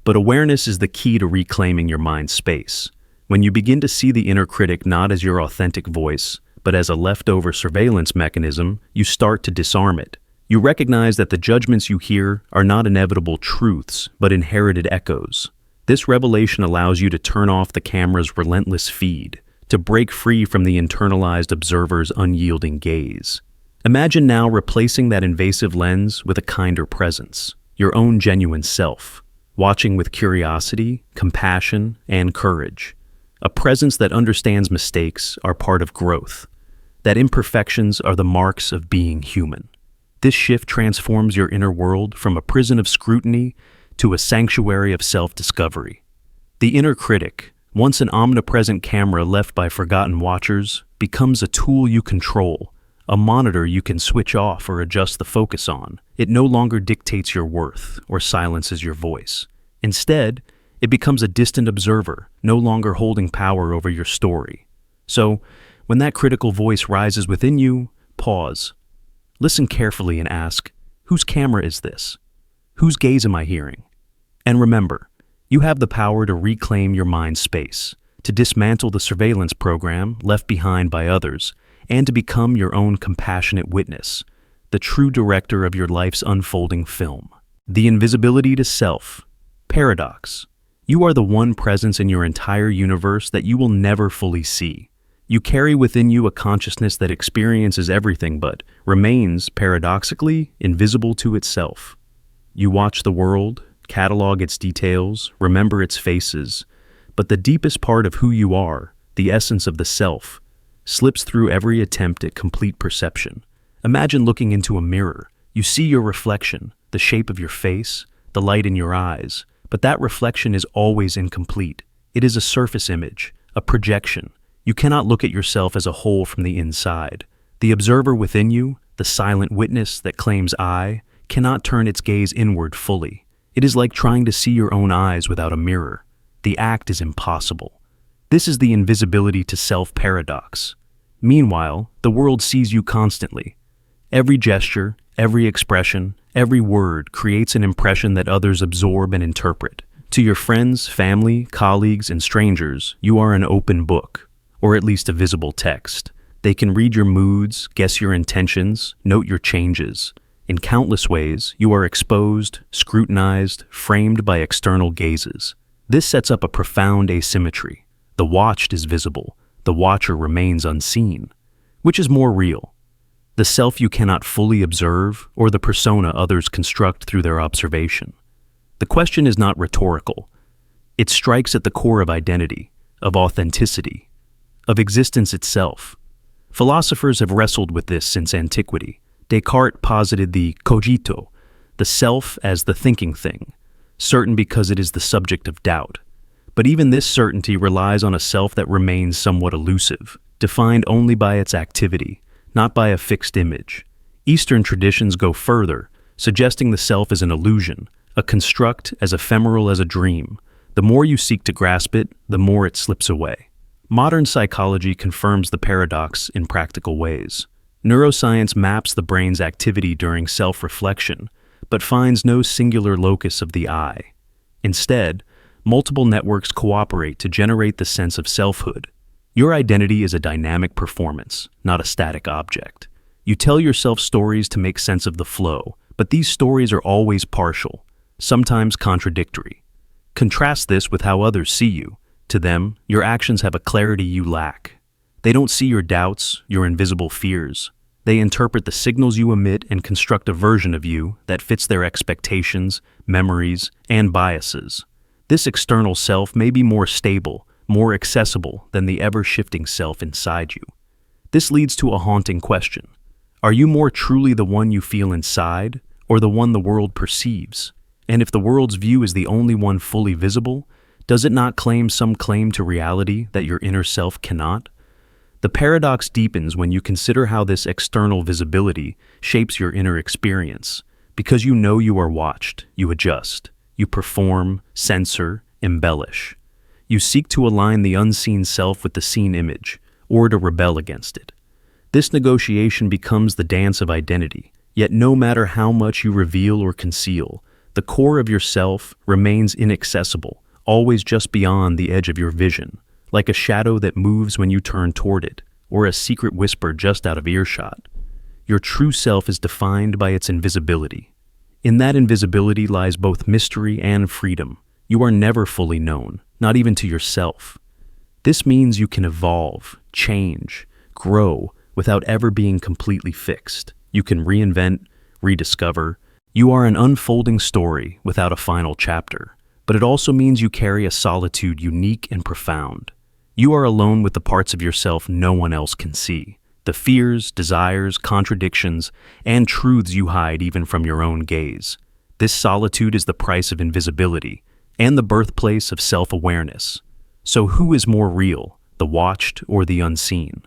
But awareness is the key to reclaiming your mind's space. When you begin to see the inner critic not as your authentic voice, but as a leftover surveillance mechanism, you start to disarm it. You recognize that the judgments you hear are not inevitable truths, but inherited echoes. This revelation allows you to turn off the camera's relentless feed, to break free from the internalized observer's unyielding gaze. Imagine now replacing that invasive lens with a kinder presence, your own genuine self, watching with curiosity, compassion, and courage. A presence that understands mistakes are part of growth, that imperfections are the marks of being human. This shift transforms your inner world from a prison of scrutiny to a sanctuary of self-discovery. The inner critic, once an omnipresent camera left by forgotten watchers, becomes a tool you control, a monitor you can switch off or adjust the focus on. It no longer dictates your worth or silences your voice. Instead, it becomes a distant observer, no longer holding power over your story. So, when that critical voice rises within you, pause. Listen carefully and ask, whose camera is this? Whose gaze am I hearing? And remember, you have the power to reclaim your mind's space, to dismantle the surveillance program left behind by others, and to become your own compassionate witness, the true director of your life's unfolding film. The invisibility to self. Paradox. You are the one presence in your entire universe that you will never fully see. You carry within you a consciousness that experiences everything but remains, paradoxically, invisible to itself. You watch the world, catalog its details, remember its faces, but the deepest part of who you are, the essence of the self, slips through every attempt at complete perception. Imagine looking into a mirror. You see your reflection, the shape of your face, the light in your eyes, but that reflection is always incomplete. It is a surface image, a projection. You cannot look at yourself as a whole from the inside. The observer within you, the silent witness that claims I, cannot turn its gaze inward fully. It is like trying to see your own eyes without a mirror. The act is impossible. This is the invisibility to self paradox. Meanwhile, the world sees you constantly. Every gesture, every expression, every word creates an impression that others absorb and interpret. To your friends, family, colleagues, and strangers, you are an open book, or at least a visible text. They can read your moods, guess your intentions, note your changes. In countless ways, you are exposed, scrutinized, framed by external gazes. This sets up a profound asymmetry. The watched is visible, the watcher remains unseen. Which is more real? The self you cannot fully observe, or the persona others construct through their observation? The question is not rhetorical. It strikes at the core of identity, of authenticity, of existence itself. Philosophers have wrestled with this since antiquity. Descartes posited the cogito, the self as the thinking thing, certain because it is the subject of doubt. But even this certainty relies on a self that remains somewhat elusive, defined only by its activity, not by a fixed image. Eastern traditions go further, suggesting the self is an illusion, a construct as ephemeral as a dream. The more you seek to grasp it, the more it slips away. Modern psychology confirms the paradox in practical ways. Neuroscience maps the brain's activity during self-reflection, but finds no singular locus of the I. Instead, multiple networks cooperate to generate the sense of selfhood. Your identity is a dynamic performance, not a static object. You tell yourself stories to make sense of the flow, but these stories are always partial, sometimes contradictory. Contrast this with how others see you. To them, your actions have a clarity you lack. They don't see your doubts, your invisible fears. They interpret the signals you emit and construct a version of you that fits their expectations, memories, and biases. This external self may be more stable, more accessible than the ever-shifting self inside you. This leads to a haunting question. Are you more truly the one you feel inside, or the one the world perceives? And if the world's view is the only one fully visible, does it not claim some claim to reality that your inner self cannot? The paradox deepens when you consider how this external visibility shapes your inner experience. Because you know you are watched, you adjust. You perform, censor, embellish. You seek to align the unseen self with the seen image, or to rebel against it. This negotiation becomes the dance of identity, yet no matter how much you reveal or conceal, the core of yourself remains inaccessible, always just beyond the edge of your vision, like a shadow that moves when you turn toward it, or a secret whisper just out of earshot. Your true self is defined by its invisibility. In that invisibility lies both mystery and freedom. You are never fully known, not even to yourself. This means you can evolve, change, grow, without ever being completely fixed. You can reinvent, rediscover. You are an unfolding story without a final chapter. But it also means you carry a solitude unique and profound. You are alone with the parts of yourself no one else can see. The fears, desires, contradictions, and truths you hide even from your own gaze. This solitude is the price of invisibility and the birthplace of self-awareness. So who is more real, the watched or the unseen?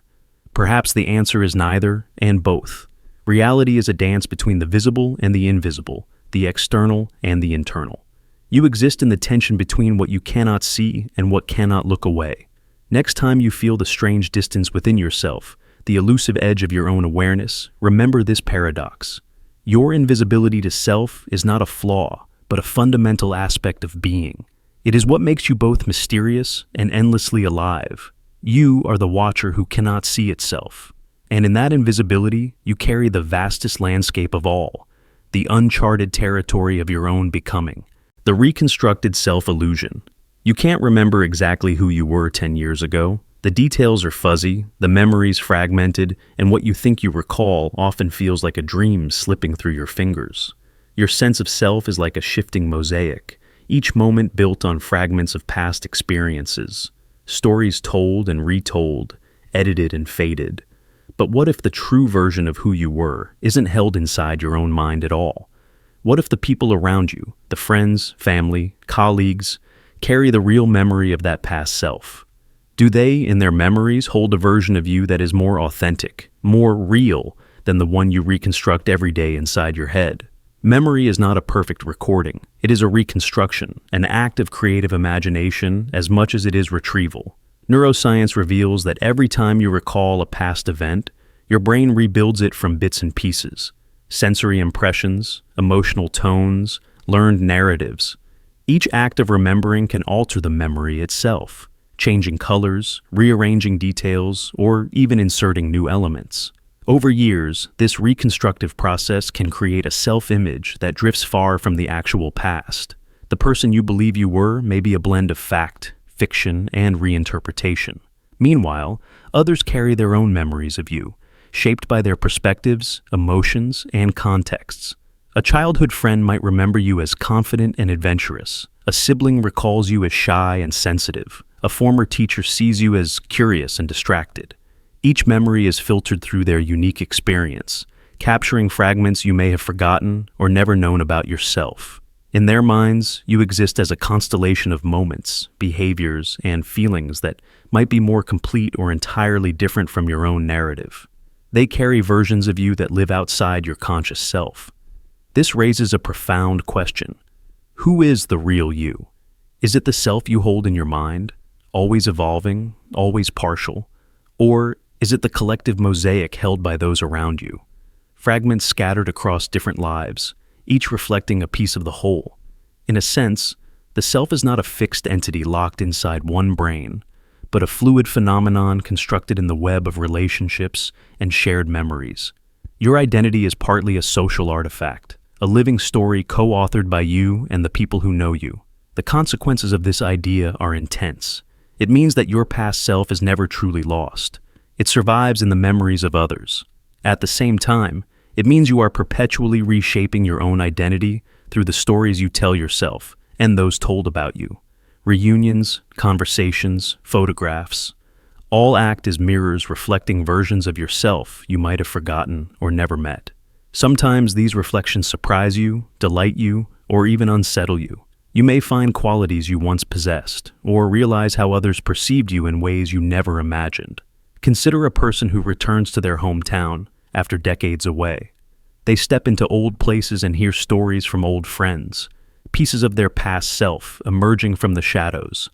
Perhaps the answer is neither, and both. Reality is a dance between the visible and the invisible, the external and the internal. You exist in the tension between what you cannot see and what cannot look away. Next time you feel the strange distance within yourself, the elusive edge of your own awareness, remember this paradox. Your invisibility to self is not a flaw, but a fundamental aspect of being. It is what makes you both mysterious and endlessly alive. You are the watcher who cannot see itself. And in that invisibility, you carry the vastest landscape of all, the uncharted territory of your own becoming. The reconstructed self-illusion. You can't remember exactly who you were 10 years ago. The details are fuzzy, the memories fragmented, and what you think you recall often feels like a dream slipping through your fingers. Your sense of self is like a shifting mosaic, each moment built on fragments of past experiences, stories told and retold, edited and faded. But what if the true version of who you were isn't held inside your own mind at all? What if the people around you, the friends, family, colleagues, carry the real memory of that past self? Do they, in their memories, hold a version of you that is more authentic, more real than the one you reconstruct every day inside your head? Memory is not a perfect recording. It is a reconstruction, an act of creative imagination as much as it is retrieval. Neuroscience reveals that every time you recall a past event, your brain rebuilds it from bits and pieces. Sensory impressions, emotional tones, learned narratives. Each act of remembering can alter the memory itself, changing colors, rearranging details, or even inserting new elements. Over years, this reconstructive process can create a self-image that drifts far from the actual past. The person you believe you were may be a blend of fact, fiction, and reinterpretation. Meanwhile, others carry their own memories of you, shaped by their perspectives, emotions, and contexts. A childhood friend might remember you as confident and adventurous. A sibling recalls you as shy and sensitive. A former teacher sees you as curious and distracted. Each memory is filtered through their unique experience, capturing fragments you may have forgotten or never known about yourself. In their minds, you exist as a constellation of moments, behaviors, and feelings that might be more complete or entirely different from your own narrative. They carry versions of you that live outside your conscious self. This raises a profound question. Who is the real you? Is it the self you hold in your mind, always evolving, always partial? Or is it the collective mosaic held by those around you? Fragments scattered across different lives, each reflecting a piece of the whole. In a sense, the self is not a fixed entity locked inside one brain, but a fluid phenomenon constructed in the web of relationships and shared memories. Your identity is partly a social artifact, a living story co-authored by you and the people who know you. The consequences of this idea are intense. It means that your past self is never truly lost. It survives in the memories of others. At the same time, it means you are perpetually reshaping your own identity through the stories you tell yourself and those told about you. Reunions, conversations, photographs, all act as mirrors reflecting versions of yourself you might have forgotten or never met. Sometimes these reflections surprise you, delight you, or even unsettle you. You may find qualities you once possessed, or realize how others perceived you in ways you never imagined. Consider a person who returns to their hometown after decades away. They step into old places and hear stories from old friends, pieces of their past self emerging from the shadows.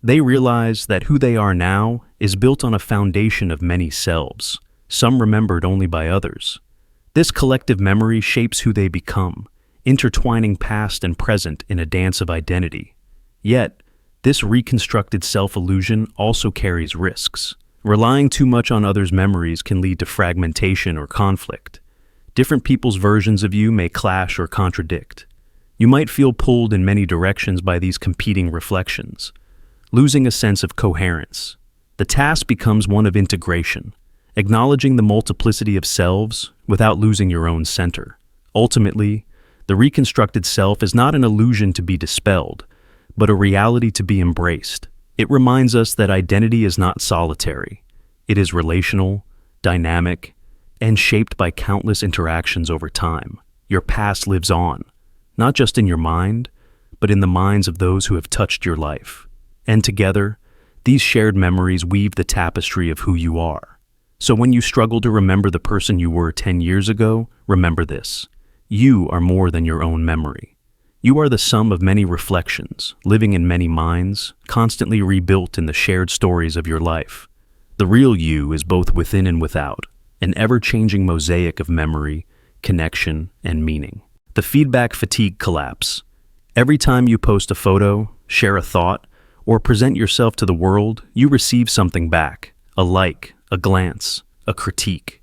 They realize that who they are now is built on a foundation of many selves, some remembered only by others. This collective memory shapes who they become, intertwining past and present in a dance of identity. Yet, this reconstructed self-illusion also carries risks. Relying too much on others' memories can lead to fragmentation or conflict. Different people's versions of you may clash or contradict. You might feel pulled in many directions by these competing reflections, losing a sense of coherence. The task becomes one of integration, acknowledging the multiplicity of selves without losing your own center. Ultimately, the reconstructed self is not an illusion to be dispelled, but a reality to be embraced. It reminds us that identity is not solitary. It is relational, dynamic, and shaped by countless interactions over time. Your past lives on, not just in your mind, but in the minds of those who have touched your life. And together, these shared memories weave the tapestry of who you are. So when you struggle to remember the person you were 10 years ago, remember this. You are more than your own memory. You are the sum of many reflections, living in many minds, constantly rebuilt in the shared stories of your life. The real you is both within and without, an ever-changing mosaic of memory, connection, and meaning. The feedback fatigue collapse. Every time you post a photo, share a thought, or present yourself to the world, you receive something back, a like, a glance, a critique.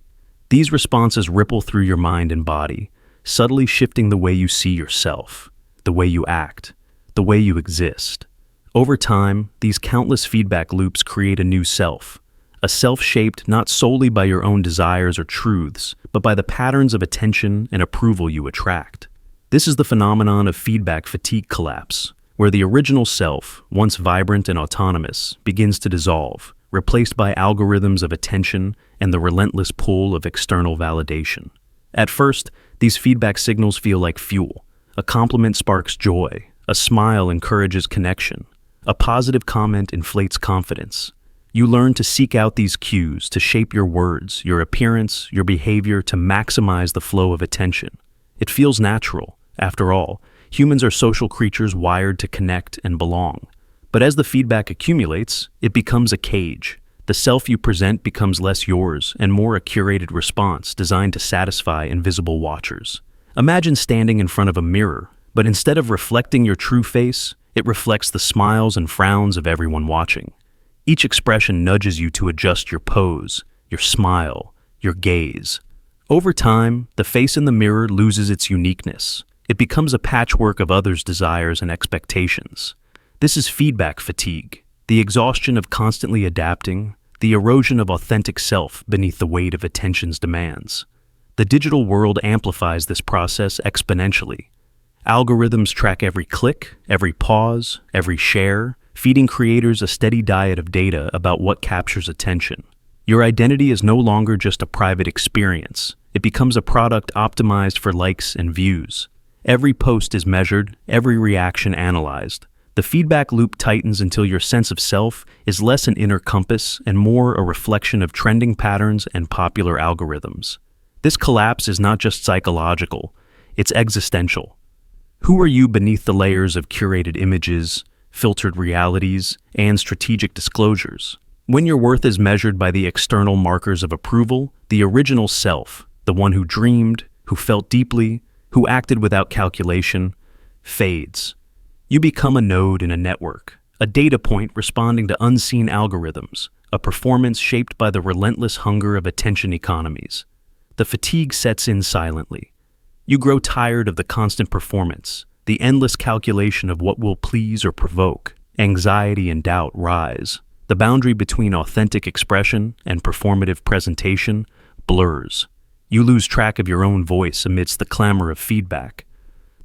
These responses ripple through your mind and body, subtly shifting the way you see yourself, the way you act, the way you exist. Over time, these countless feedback loops create a new self, a self shaped not solely by your own desires or truths, but by the patterns of attention and approval you attract. This is the phenomenon of feedback fatigue collapse, where the original self, once vibrant and autonomous, begins to dissolve, replaced by algorithms of attention and the relentless pull of external validation. At first, these feedback signals feel like fuel. A compliment sparks joy, a smile encourages connection, a positive comment inflates confidence. You learn to seek out these cues to shape your words, your appearance, your behavior to maximize the flow of attention. It feels natural. After all, humans are social creatures wired to connect and belong. But as the feedback accumulates, it becomes a cage. The self you present becomes less yours and more a curated response designed to satisfy invisible watchers. Imagine standing in front of a mirror, but instead of reflecting your true face, it reflects the smiles and frowns of everyone watching. Each expression nudges you to adjust your pose, your smile, your gaze. Over time, the face in the mirror loses its uniqueness. It becomes a patchwork of others' desires and expectations. This is feedback fatigue, the exhaustion of constantly adapting, the erosion of authentic self beneath the weight of attention's demands. The digital world amplifies this process exponentially. Algorithms track every click, every pause, every share, feeding creators a steady diet of data about what captures attention. Your identity is no longer just a private experience. It becomes a product optimized for likes and views. Every post is measured, every reaction analyzed. The feedback loop tightens until your sense of self is less an inner compass and more a reflection of trending patterns and popular algorithms. This collapse is not just psychological, it's existential. Who are you beneath the layers of curated images, filtered realities, and strategic disclosures? When your worth is measured by the external markers of approval, the original self, the one who dreamed, who felt deeply, who acted without calculation, fades. You become a node in a network, a data point responding to unseen algorithms, a performance shaped by the relentless hunger of attention economies. The fatigue sets in silently. You grow tired of the constant performance, the endless calculation of what will please or provoke. Anxiety and doubt rise. The boundary between authentic expression and performative presentation blurs. You lose track of your own voice amidst the clamor of feedback.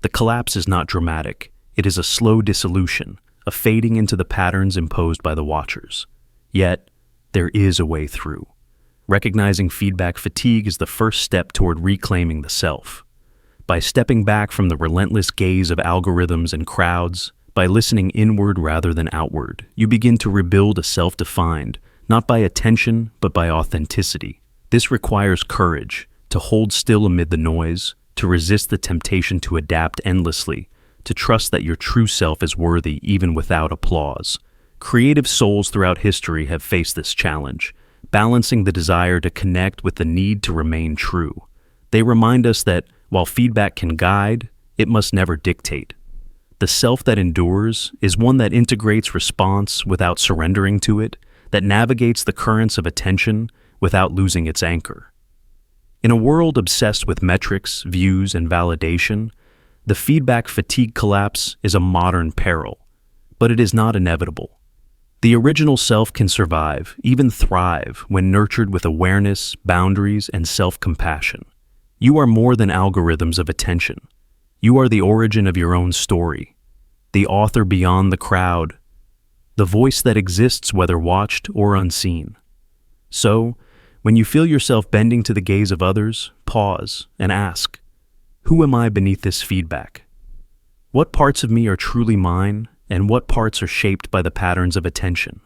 The collapse is not dramatic. It is a slow dissolution, a fading into the patterns imposed by the watchers. Yet, there is a way through. Recognizing feedback fatigue is the first step toward reclaiming the self. By stepping back from the relentless gaze of algorithms and crowds, by listening inward rather than outward, you begin to rebuild a self defined, not by attention, but by authenticity. This requires courage, to hold still amid the noise, to resist the temptation to adapt endlessly, to trust that your true self is worthy even without applause. Creative souls throughout history have faced this challenge, balancing the desire to connect with the need to remain true. They remind us that, while feedback can guide, it must never dictate. The self that endures is one that integrates response without surrendering to it, that navigates the currents of attention without losing its anchor. In a world obsessed with metrics, views, and validation, the feedback fatigue collapse is a modern peril, but it is not inevitable. The original self can survive, even thrive, when nurtured with awareness, boundaries, and self-compassion. You are more than algorithms of attention. You are the origin of your own story, the author beyond the crowd, the voice that exists whether watched or unseen. So, when you feel yourself bending to the gaze of others, pause and ask, who am I beneath this feedback? What parts of me are truly mine, and what parts are shaped by the patterns of attention?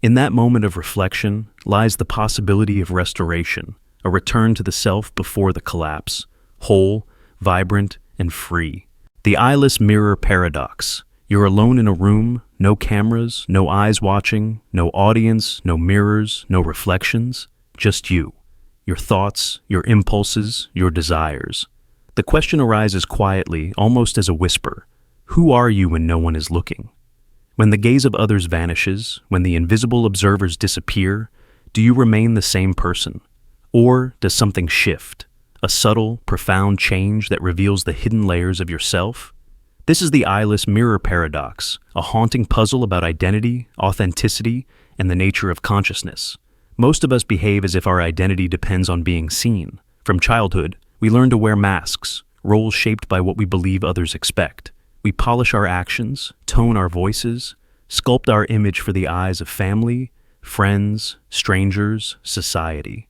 In that moment of reflection lies the possibility of restoration, a return to the self before the collapse, whole, vibrant, and free. The eyeless mirror paradox. You're alone in a room, no cameras, no eyes watching, no audience, no mirrors, no reflections, just you, your thoughts, your impulses, your desires. The question arises quietly, almost as a whisper. Who are you when no one is looking? When the gaze of others vanishes, when the invisible observers disappear, do you remain the same person? Or does something shift? A subtle, profound change that reveals the hidden layers of yourself? This is the eyeless mirror paradox, a haunting puzzle about identity, authenticity, and the nature of consciousness. Most of us behave as if our identity depends on being seen. From childhood, we learn to wear masks, roles shaped by what we believe others expect. We polish our actions, tone our voices, sculpt our image for the eyes of family, friends, strangers, society.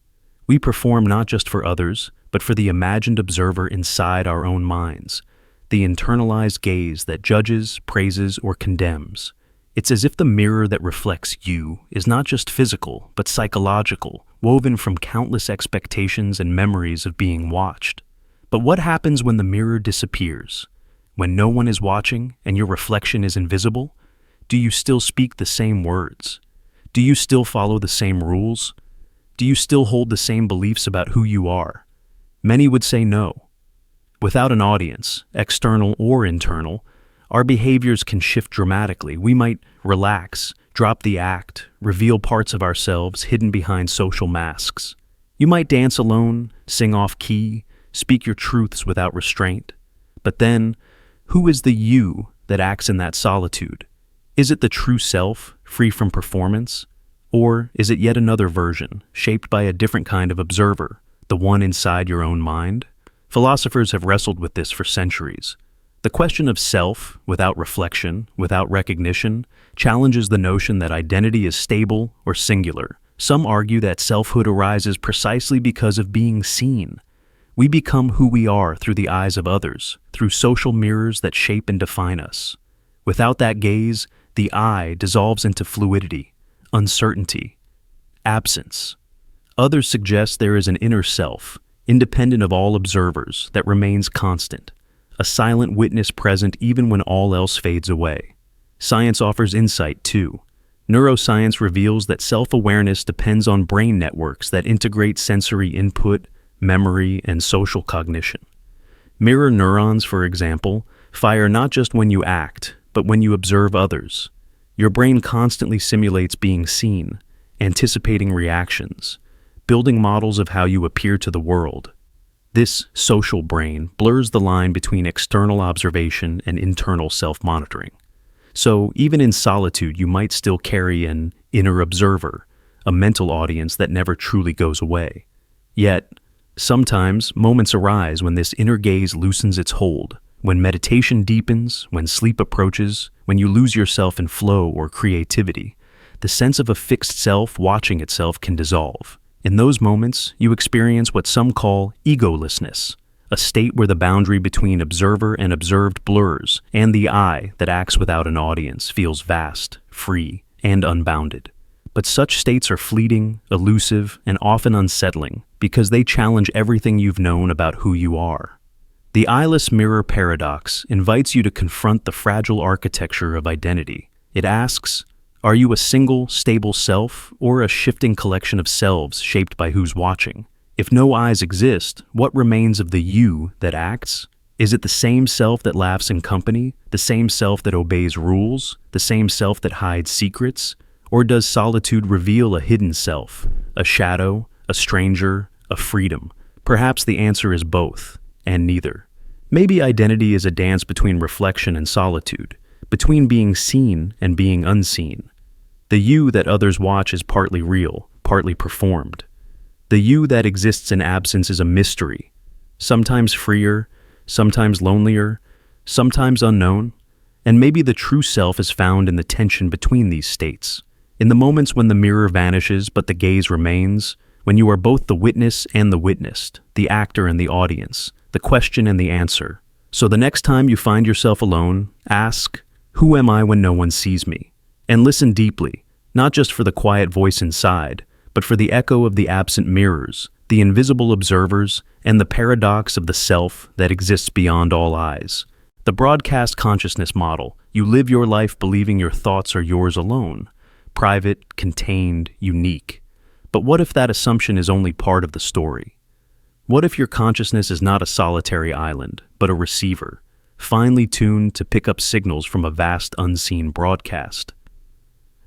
We perform not just for others, but for the imagined observer inside our own minds, the internalized gaze that judges, praises, or condemns. It's as if the mirror that reflects you is not just physical, but psychological, woven from countless expectations and memories of being watched. But what happens when the mirror disappears? When no one is watching and your reflection is invisible? Do you still speak the same words? Do you still follow the same rules? Do you still hold the same beliefs about who you are? Many would say no. Without an audience, external or internal, our behaviors can shift dramatically. We might relax, drop the act, reveal parts of ourselves hidden behind social masks. You might dance alone, sing off key, speak your truths without restraint. But then, who is the you that acts in that solitude? Is it the true self, free from performance? Or is it yet another version, shaped by a different kind of observer, the one inside your own mind? Philosophers have wrestled with this for centuries. The question of self, without reflection, without recognition, challenges the notion that identity is stable or singular. Some argue that selfhood arises precisely because of being seen. We become who we are through the eyes of others, through social mirrors that shape and define us. Without that gaze, the I dissolves into fluidity, uncertainty, absence. Others suggest there is an inner self, independent of all observers, that remains constant, a silent witness present even when all else fades away. Science offers insight, too. Neuroscience reveals that self-awareness depends on brain networks that integrate sensory input, memory, and social cognition. Mirror neurons, for example, fire not just when you act, but when you observe others. Your brain constantly simulates being seen, anticipating reactions, building models of how you appear to the world. This social brain blurs the line between external observation and internal self-monitoring. So, even in solitude, you might still carry an inner observer, a mental audience that never truly goes away. Yet, sometimes moments arise when this inner gaze loosens its hold, when meditation deepens, when sleep approaches, when you lose yourself in flow or creativity. The sense of a fixed self watching itself can dissolve. In those moments, you experience what some call egolessness, a state where the boundary between observer and observed blurs, and the I that acts without an audience feels vast, free, and unbounded. But such states are fleeting, elusive, and often unsettling because they challenge everything you've known about who you are. The eyeless mirror paradox invites you to confront the fragile architecture of identity. It asks, are you a single, stable self, or a shifting collection of selves shaped by who's watching? If no eyes exist, what remains of the you that acts? Is it the same self that laughs in company, the same self that obeys rules, the same self that hides secrets? Or does solitude reveal a hidden self, a shadow, a stranger, a freedom? Perhaps the answer is both, and neither. Maybe identity is a dance between reflection and solitude, between being seen and being unseen. The you that others watch is partly real, partly performed. The you that exists in absence is a mystery, sometimes freer, sometimes lonelier, sometimes unknown, and maybe the true self is found in the tension between these states, in the moments when the mirror vanishes but the gaze remains, when you are both the witness and the witnessed, the actor and the audience, the question and the answer. So the next time you find yourself alone, ask, who am I when no one sees me? And listen deeply, not just for the quiet voice inside, but for the echo of the absent mirrors, the invisible observers, and the paradox of the self that exists beyond all eyes. The broadcast consciousness model, you live your life believing your thoughts are yours alone, private, contained, unique. But what if that assumption is only part of the story? What if your consciousness is not a solitary island, but a receiver, finely tuned to pick up signals from a vast unseen broadcast?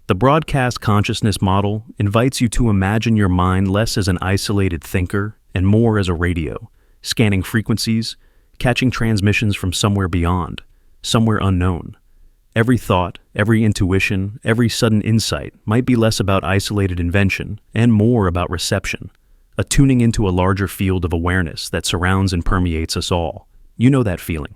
The broadcast consciousness model invites you to imagine your mind less as an isolated thinker and more as a radio, scanning frequencies, catching transmissions from somewhere beyond, somewhere unknown. Every thought, every intuition, every sudden insight might be less about isolated invention and more about reception, a tuning into a larger field of awareness that surrounds and permeates us all. You know that feeling.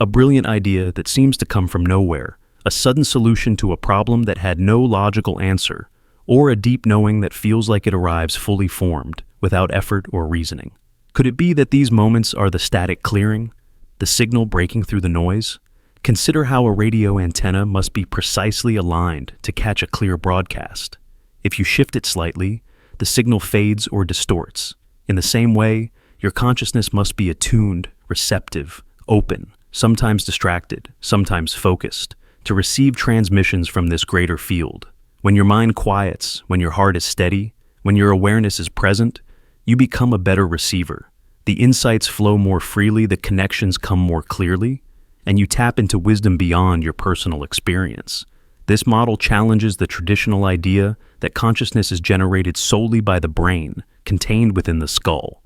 A brilliant idea that seems to come from nowhere, a sudden solution to a problem that had no logical answer, or a deep knowing that feels like it arrives fully formed, without effort or reasoning. Could it be that these moments are the static clearing, the signal breaking through the noise? Consider how a radio antenna must be precisely aligned to catch a clear broadcast. If you shift it slightly, the signal fades or distorts. In the same way, your consciousness must be attuned, receptive, open, sometimes distracted, sometimes focused, to receive transmissions from this greater field. When your mind quiets, when your heart is steady, when your awareness is present, you become a better receiver. The insights flow more freely, the connections come more clearly, and you tap into wisdom beyond your personal experience. This model challenges the traditional idea that consciousness is generated solely by the brain, contained within the skull.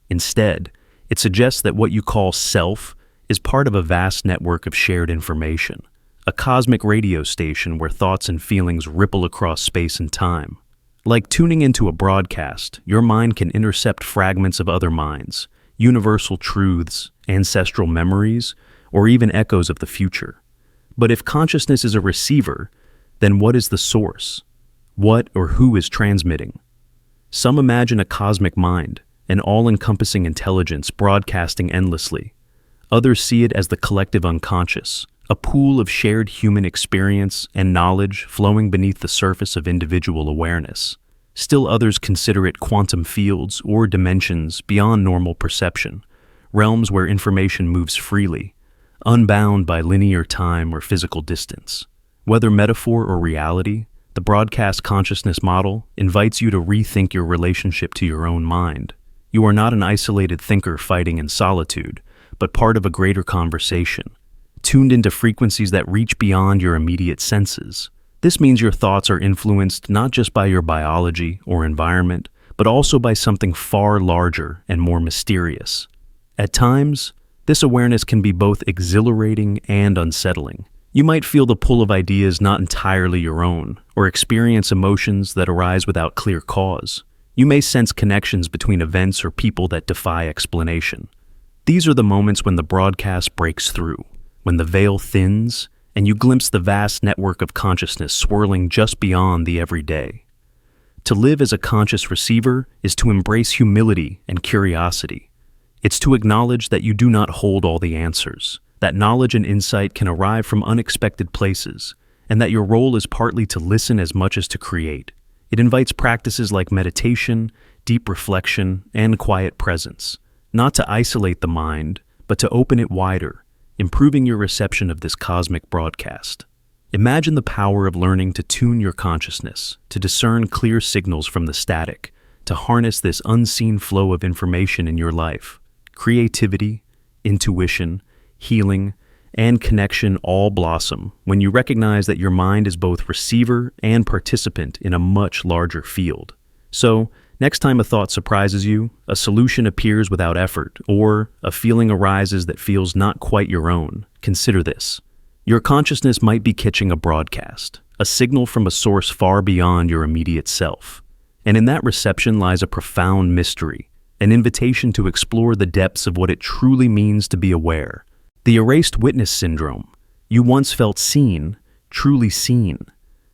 Instead, it suggests that what you call self is part of a vast network of shared information, a cosmic radio station where thoughts and feelings ripple across space and time. Like tuning into a broadcast, your mind can intercept fragments of other minds, universal truths, ancestral memories, or even echoes of the future. But if consciousness is a receiver, then what is the source? What or who is transmitting? Some imagine a cosmic mind, an all-encompassing intelligence broadcasting endlessly. Others see it as the collective unconscious, a pool of shared human experience and knowledge flowing beneath the surface of individual awareness. Still others consider it quantum fields or dimensions beyond normal perception, realms where information moves freely, unbound by linear time or physical distance. Whether metaphor or reality, the broadcast consciousness model invites you to rethink your relationship to your own mind. You are not an isolated thinker fighting in solitude, but part of a greater conversation, tuned into frequencies that reach beyond your immediate senses. This means your thoughts are influenced not just by your biology or environment, but also by something far larger and more mysterious. At times, this awareness can be both exhilarating and unsettling. You might feel the pull of ideas not entirely your own, or experience emotions that arise without clear cause. You may sense connections between events or people that defy explanation. These are the moments when the broadcast breaks through, when the veil thins, and you glimpse the vast network of consciousness swirling just beyond the everyday. To live as a conscious receiver is to embrace humility and curiosity. It's to acknowledge that you do not hold all the answers, that knowledge and insight can arrive from unexpected places, and that your role is partly to listen as much as to create. It invites practices like meditation, deep reflection, and quiet presence, not to isolate the mind, but to open it wider, improving your reception of this cosmic broadcast. Imagine the power of learning to tune your consciousness, to discern clear signals from the static, to harness this unseen flow of information in your life. Creativity, intuition, healing, and connection all blossom when you recognize that your mind is both receiver and participant in a much larger field. So, next time a thought surprises you, a solution appears without effort, or a feeling arises that feels not quite your own, consider this. Your consciousness might be catching a broadcast, a signal from a source far beyond your immediate self. And in that reception lies a profound mystery, an invitation to explore the depths of what it truly means to be aware. The erased witness syndrome. You once felt seen, truly seen.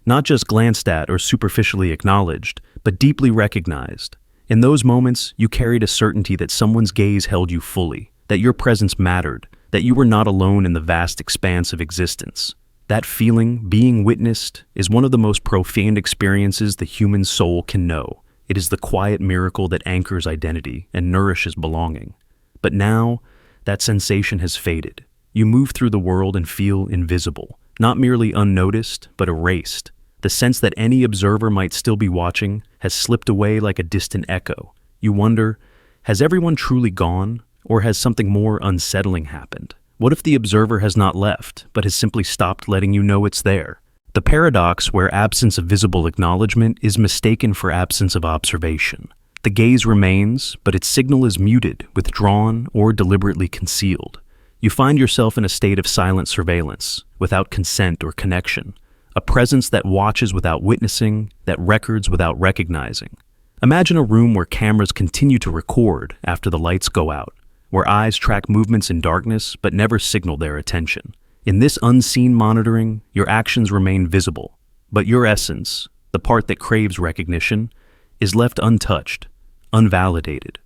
Not just glanced at or superficially acknowledged, but deeply recognized. In those moments, you carried a certainty that someone's gaze held you fully, that your presence mattered, that you were not alone in the vast expanse of existence. That feeling, being witnessed, is one of the most profound experiences the human soul can know. It is the quiet miracle that anchors identity and nourishes belonging. But now, that sensation has faded. You move through the world and feel invisible, not merely unnoticed, but erased. The sense that any observer might still be watching has slipped away like a distant echo. You wonder, has everyone truly gone, or has something more unsettling happened? What if the observer has not left, but has simply stopped letting you know it's there? The paradox where absence of visible acknowledgement is mistaken for absence of observation. The gaze remains, but its signal is muted, withdrawn, or deliberately concealed. You find yourself in a state of silent surveillance, without consent or connection, a presence that watches without witnessing, that records without recognizing. Imagine a room where cameras continue to record after the lights go out, where eyes track movements in darkness but never signal their attention. In this unseen monitoring, your actions remain visible, but your essence, the part that craves recognition, is left untouched, unvalidated.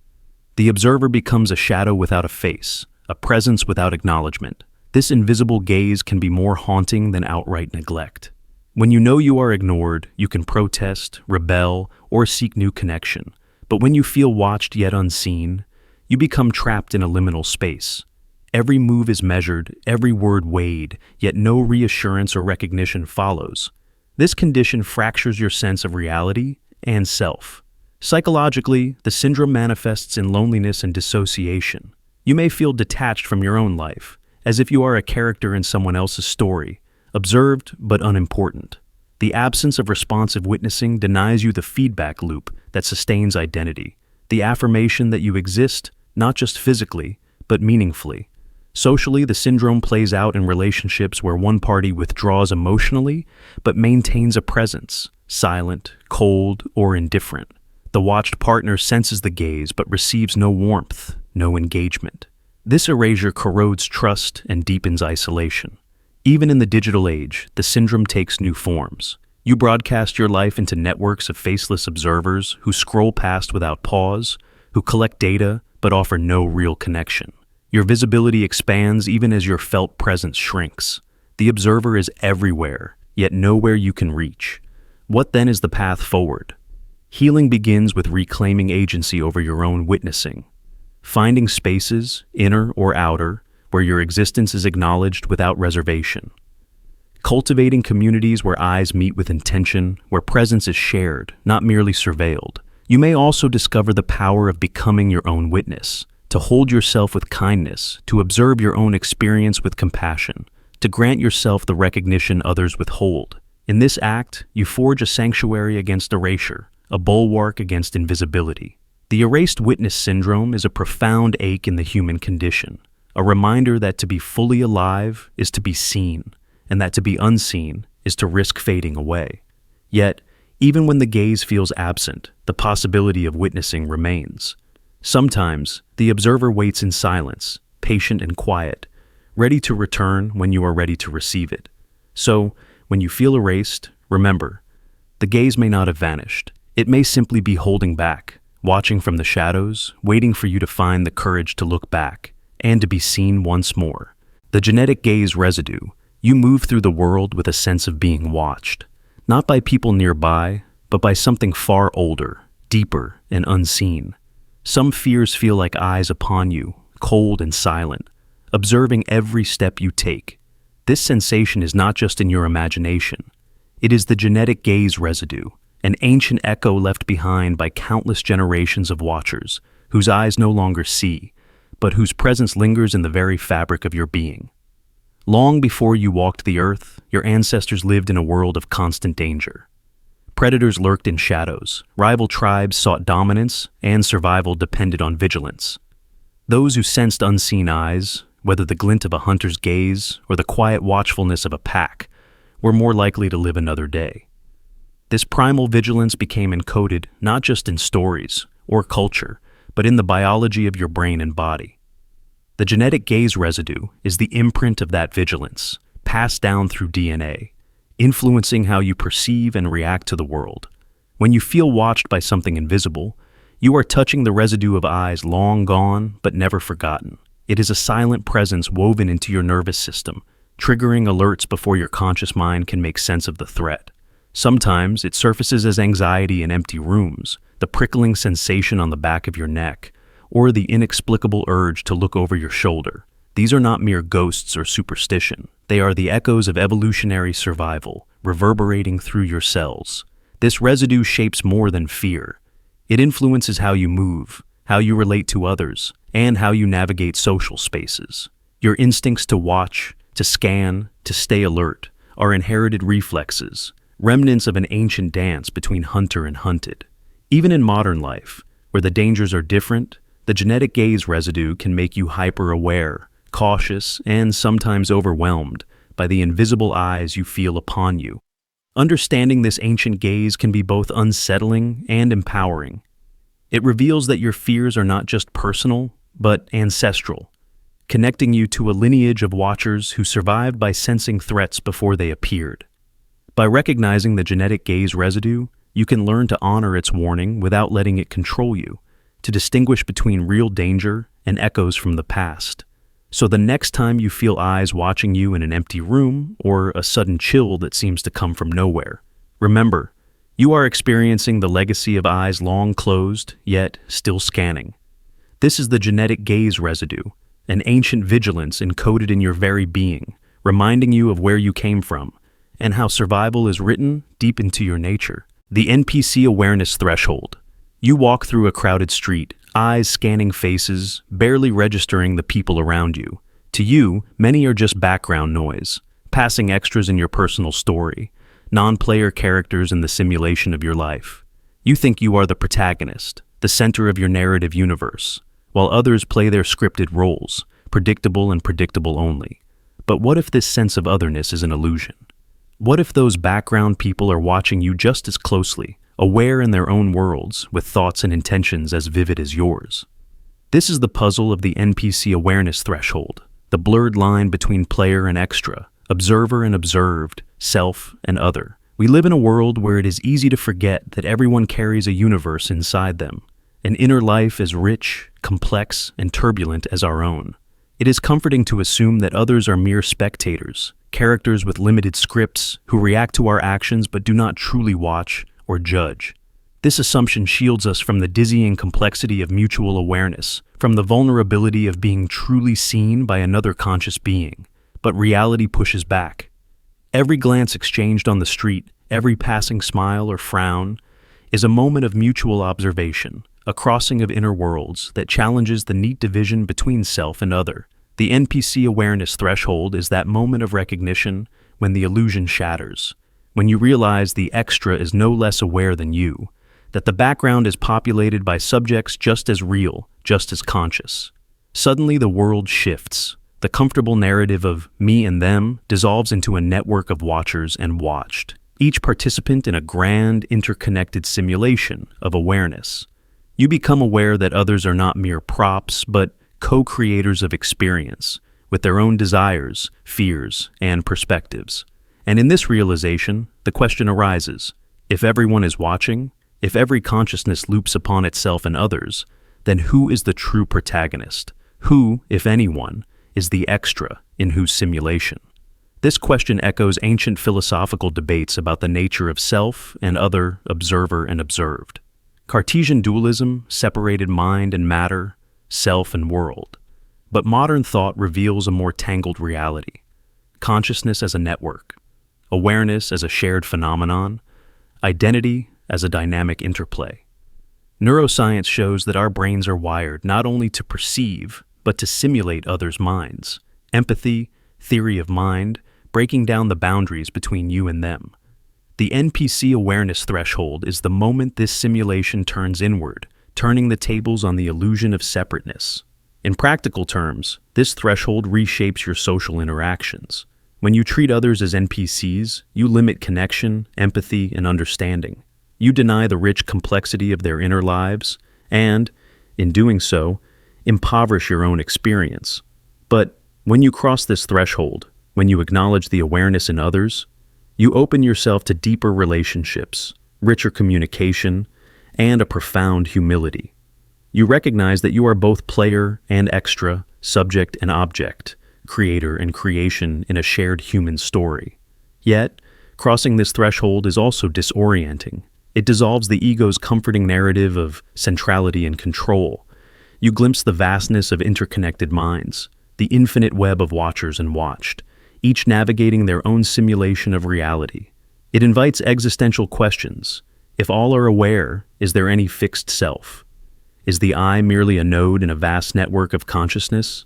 The observer becomes a shadow without a face, a presence without acknowledgement. This invisible gaze can be more haunting than outright neglect. When you know you are ignored, you can protest, rebel, or seek new connection. But when you feel watched yet unseen, you become trapped in a liminal space. Every move is measured, every word weighed, yet no reassurance or recognition follows. This condition fractures your sense of reality and self. Psychologically, the syndrome manifests in loneliness and dissociation. You may feel detached from your own life, as if you are a character in someone else's story, observed but unimportant. The absence of responsive witnessing denies you the feedback loop that sustains identity, the affirmation that you exist, not just physically, but meaningfully. Socially, the syndrome plays out in relationships where one party withdraws emotionally, but maintains a presence, silent, cold, or indifferent. The watched partner senses the gaze but receives no warmth, no engagement. This erasure corrodes trust and deepens isolation. Even in the digital age, the syndrome takes new forms. You broadcast your life into networks of faceless observers who scroll past without pause, who collect data but offer no real connection. Your visibility expands even as your felt presence shrinks. The observer is everywhere, yet nowhere you can reach. What then is the path forward? Healing begins with reclaiming agency over your own witnessing. Finding spaces, inner or outer, where your existence is acknowledged without reservation. Cultivating communities where eyes meet with intention, where presence is shared, not merely surveilled. You may also discover the power of becoming your own witness, to hold yourself with kindness, to observe your own experience with compassion, to grant yourself the recognition others withhold. In this act, you forge a sanctuary against erasure, a bulwark against invisibility. The erased witness syndrome is a profound ache in the human condition, a reminder that to be fully alive is to be seen, and that to be unseen is to risk fading away. Yet, even when the gaze feels absent, the possibility of witnessing remains. Sometimes, the observer waits in silence, patient and quiet, ready to return when you are ready to receive it. So, when you feel erased, remember, the gaze may not have vanished. It may simply be holding back, watching from the shadows, waiting for you to find the courage to look back, and to be seen once more. The genetic gaze residue. You move through the world with a sense of being watched, not by people nearby, but by something far older, deeper, and unseen. Some fears feel like eyes upon you, cold and silent, observing every step you take. This sensation is not just in your imagination. It is the genetic gaze residue, an ancient echo left behind by countless generations of watchers, whose eyes no longer see, but whose presence lingers in the very fabric of your being. Long before you walked the earth, your ancestors lived in a world of constant danger. Predators lurked in shadows, rival tribes sought dominance, and survival depended on vigilance. Those who sensed unseen eyes, whether the glint of a hunter's gaze or the quiet watchfulness of a pack, were more likely to live another day. This primal vigilance became encoded not just in stories or culture, but in the biology of your brain and body. The genetic gaze residue is the imprint of that vigilance, passed down through DNA, influencing how you perceive and react to the world. When you feel watched by something invisible, you are touching the residue of eyes long gone but never forgotten. It is a silent presence woven into your nervous system, triggering alerts before your conscious mind can make sense of the threat. Sometimes it surfaces as anxiety in empty rooms, the prickling sensation on the back of your neck, or the inexplicable urge to look over your shoulder. These are not mere ghosts or superstition. They are the echoes of evolutionary survival, reverberating through your cells. This residue shapes more than fear. It influences how you move, how you relate to others, and how you navigate social spaces. Your instincts to watch, to scan, to stay alert are inherited reflexes, remnants of an ancient dance between hunter and hunted. Even in modern life, where the dangers are different, the genetic gaze residue can make you hyper-aware, cautious, and sometimes overwhelmed by the invisible eyes you feel upon you. Understanding this ancient gaze can be both unsettling and empowering. It reveals that your fears are not just personal, but ancestral, connecting you to a lineage of watchers who survived by sensing threats before they appeared. By recognizing the genetic gaze residue, you can learn to honor its warning without letting it control you, to distinguish between real danger and echoes from the past. So the next time you feel eyes watching you in an empty room or a sudden chill that seems to come from nowhere, remember, you are experiencing the legacy of eyes long closed, yet still scanning. This is the genetic gaze residue, an ancient vigilance encoded in your very being, reminding you of where you came from and how survival is written deep into your nature. The NPC Awareness Threshold. You walk through a crowded street, eyes scanning faces, barely registering the people around you. To you, many are just background noise, passing extras in your personal story, non-player characters in the simulation of your life. You think you are the protagonist, the center of your narrative universe, while others play their scripted roles, predictable and predictable only. But what if this sense of otherness is an illusion? What if those background people are watching you just as closely, aware in their own worlds, with thoughts and intentions as vivid as yours? This is the puzzle of the NPC Awareness Threshold, the blurred line between player and extra, observer and observed, self and other. We live in a world where it is easy to forget that everyone carries a universe inside them, an inner life as rich, complex, and turbulent as our own. It is comforting to assume that others are mere spectators, characters with limited scripts who react to our actions but do not truly watch or judge. This assumption shields us from the dizzying complexity of mutual awareness, from the vulnerability of being truly seen by another conscious being. But reality pushes back. Every glance exchanged on the street, every passing smile or frown, is a moment of mutual observation, a crossing of inner worlds that challenges the neat division between self and other. The NPC Awareness Threshold is that moment of recognition when the illusion shatters, when you realize the extra is no less aware than you, that the background is populated by subjects just as real, just as conscious. Suddenly the world shifts. The comfortable narrative of me and them dissolves into a network of watchers and watched, each participant in a grand, interconnected simulation of awareness. You become aware that others are not mere props, but co-creators of experience, with their own desires, fears, and perspectives. And in this realization, the question arises, if everyone is watching, if every consciousness loops upon itself and others, then who is the true protagonist? Who, if anyone, is the extra in whose simulation? This question echoes ancient philosophical debates about the nature of self and other, observer and observed. Cartesian dualism separated mind and matter, self and world. But modern thought reveals a more tangled reality. Consciousness as a network, awareness as a shared phenomenon, identity as a dynamic interplay. Neuroscience shows that our brains are wired not only to perceive, but to simulate others' minds. Empathy, theory of mind, breaking down the boundaries between you and them. The NPC Awareness Threshold is the moment this simulation turns inward, turning the tables on the illusion of separateness. In practical terms, this threshold reshapes your social interactions. When you treat others as NPCs, you limit connection, empathy, and understanding. You deny the rich complexity of their inner lives, and, in doing so, impoverish your own experience. But when you cross this threshold, when you acknowledge the awareness in others, you open yourself to deeper relationships, richer communication, and a profound humility. You recognize that you are both player and extra, subject and object, creator and creation in a shared human story. Yet, crossing this threshold is also disorienting. It dissolves the ego's comforting narrative of centrality and control. You glimpse the vastness of interconnected minds, the infinite web of watchers and watched, each navigating their own simulation of reality. It invites existential questions. If all are aware, is there any fixed self? Is the I merely a node in a vast network of consciousness?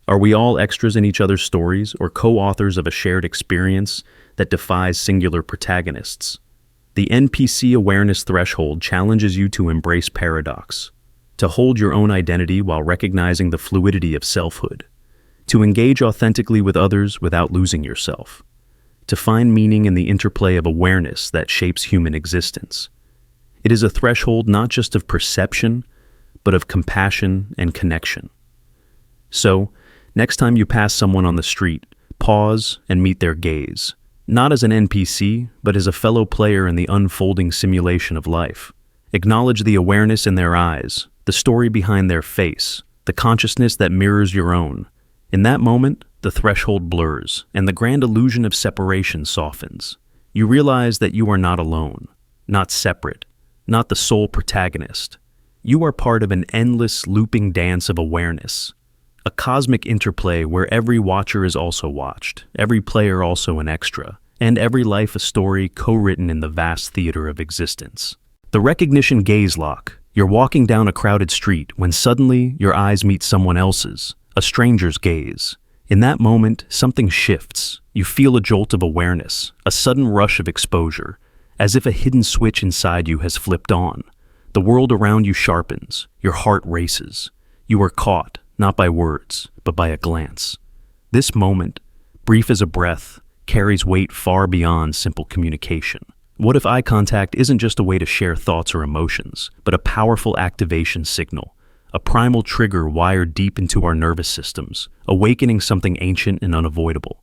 Are we all extras in each other's stories or co-authors of a shared experience that defies singular protagonists? The NPC Awareness Threshold challenges you to embrace paradox, to hold your own identity while recognizing the fluidity of selfhood, to engage authentically with others without losing yourself, to find meaning in the interplay of awareness that shapes human existence. It is a threshold not just of perception, but of compassion and connection. So, next time you pass someone on the street, pause and meet their gaze, not as an NPC, but as a fellow player in the unfolding simulation of life. Acknowledge the awareness in their eyes, the story behind their face, the consciousness that mirrors your own. In that moment, the threshold blurs, and the grand illusion of separation softens. You realize that you are not alone, not separate, not the sole protagonist. You are part of an endless, looping dance of awareness, a cosmic interplay where every watcher is also watched, every player also an extra, and every life a story co-written in the vast theater of existence. The recognition gaze lock. You're walking down a crowded street when suddenly your eyes meet someone else's, a stranger's gaze. In that moment, something shifts. You feel a jolt of awareness, a sudden rush of exposure, as if a hidden switch inside you has flipped on. The world around you sharpens, your heart races. You are caught, not by words, but by a glance. This moment, brief as a breath, carries weight far beyond simple communication. What if eye contact isn't just a way to share thoughts or emotions, but a powerful activation signal, a primal trigger wired deep into our nervous systems, awakening something ancient and unavoidable?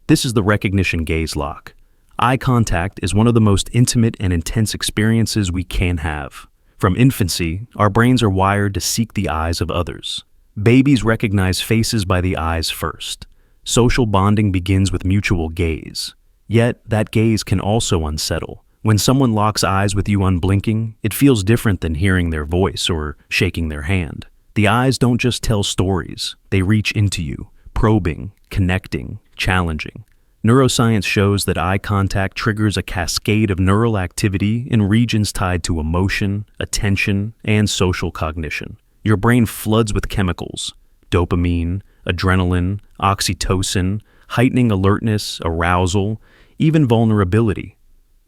This is the recognition gaze lock. Eye contact is one of the most intimate and intense experiences we can have. From infancy, our brains are wired to seek the eyes of others. Babies recognize faces by the eyes first. Social bonding begins with mutual gaze. Yet, that gaze can also unsettle. When someone locks eyes with you unblinking, it feels different than hearing their voice or shaking their hand. The eyes don't just tell stories, they reach into you, probing, connecting, challenging. Neuroscience shows that eye contact triggers a cascade of neural activity in regions tied to emotion, attention, and social cognition. Your brain floods with chemicals, dopamine, adrenaline, oxytocin, heightening alertness, arousal, even vulnerability.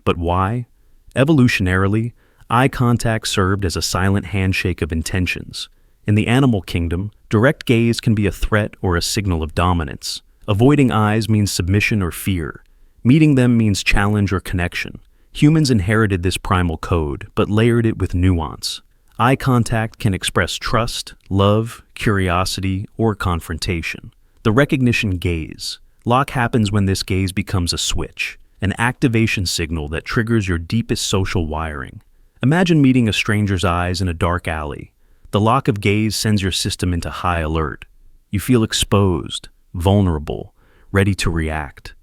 But why? Evolutionarily, eye contact served as a silent handshake of intentions. In the animal kingdom, direct gaze can be a threat or a signal of dominance. Avoiding eyes means submission or fear. Meeting them means challenge or connection. Humans inherited this primal code, but layered it with nuance. Eye contact can express trust, love, curiosity, or confrontation. The recognition gaze. Lock happens when this gaze becomes a switch, an activation signal that triggers your deepest social wiring. Imagine meeting a stranger's eyes in a dark alley. The lock of gaze sends your system into high alert. You feel exposed, vulnerable, ready to react.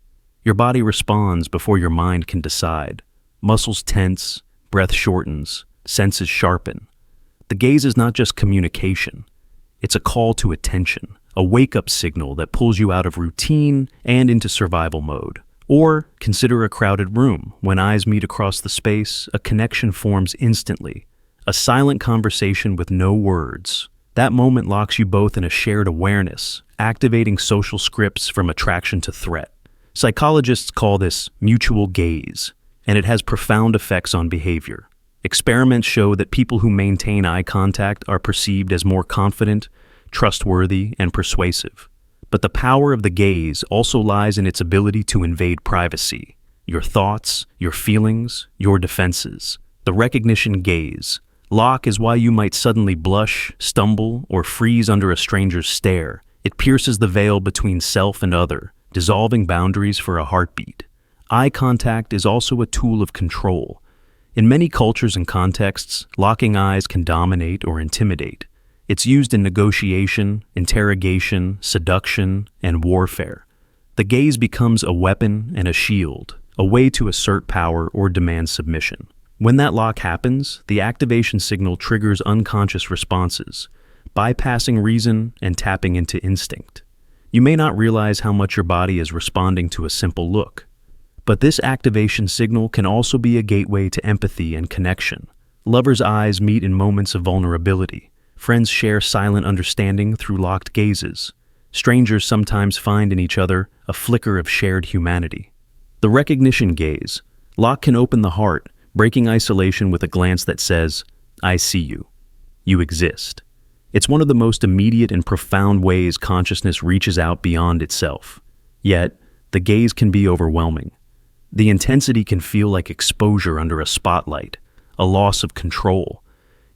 Your body responds before your mind can decide. Muscles tense, breath shortens, senses sharpen. The gaze is not just communication. It's a call to attention, a wake-up signal that pulls you out of routine and into survival mode. Or consider a crowded room. When eyes meet across the space, a connection forms instantly. A silent conversation with no words. That moment locks you both in a shared awareness, activating social scripts from attraction to threat. Psychologists call this mutual gaze, and it has profound effects on behavior. Experiments show that people who maintain eye contact are perceived as more confident, trustworthy, and persuasive. But the power of the gaze also lies in its ability to invade privacy. Your thoughts, your feelings, your defenses. The recognition gaze. Lock is why you might suddenly blush, stumble, or freeze under a stranger's stare. It pierces the veil between self and other, dissolving boundaries for a heartbeat. Eye contact is also a tool of control. In many cultures and contexts, locking eyes can dominate or intimidate. It's used in negotiation, interrogation, seduction, and warfare. The gaze becomes a weapon and a shield, a way to assert power or demand submission. When that lock happens, the activation signal triggers unconscious responses, bypassing reason and tapping into instinct. You may not realize how much your body is responding to a simple look. But this activation signal can also be a gateway to empathy and connection. Lovers' eyes meet in moments of vulnerability. Friends share silent understanding through locked gazes. Strangers sometimes find in each other a flicker of shared humanity. The recognition gaze. Lock can open the heart, breaking isolation with a glance that says, "I see you. You exist." It's one of the most immediate and profound ways consciousness reaches out beyond itself. Yet, the gaze can be overwhelming. The intensity can feel like exposure under a spotlight, a loss of control.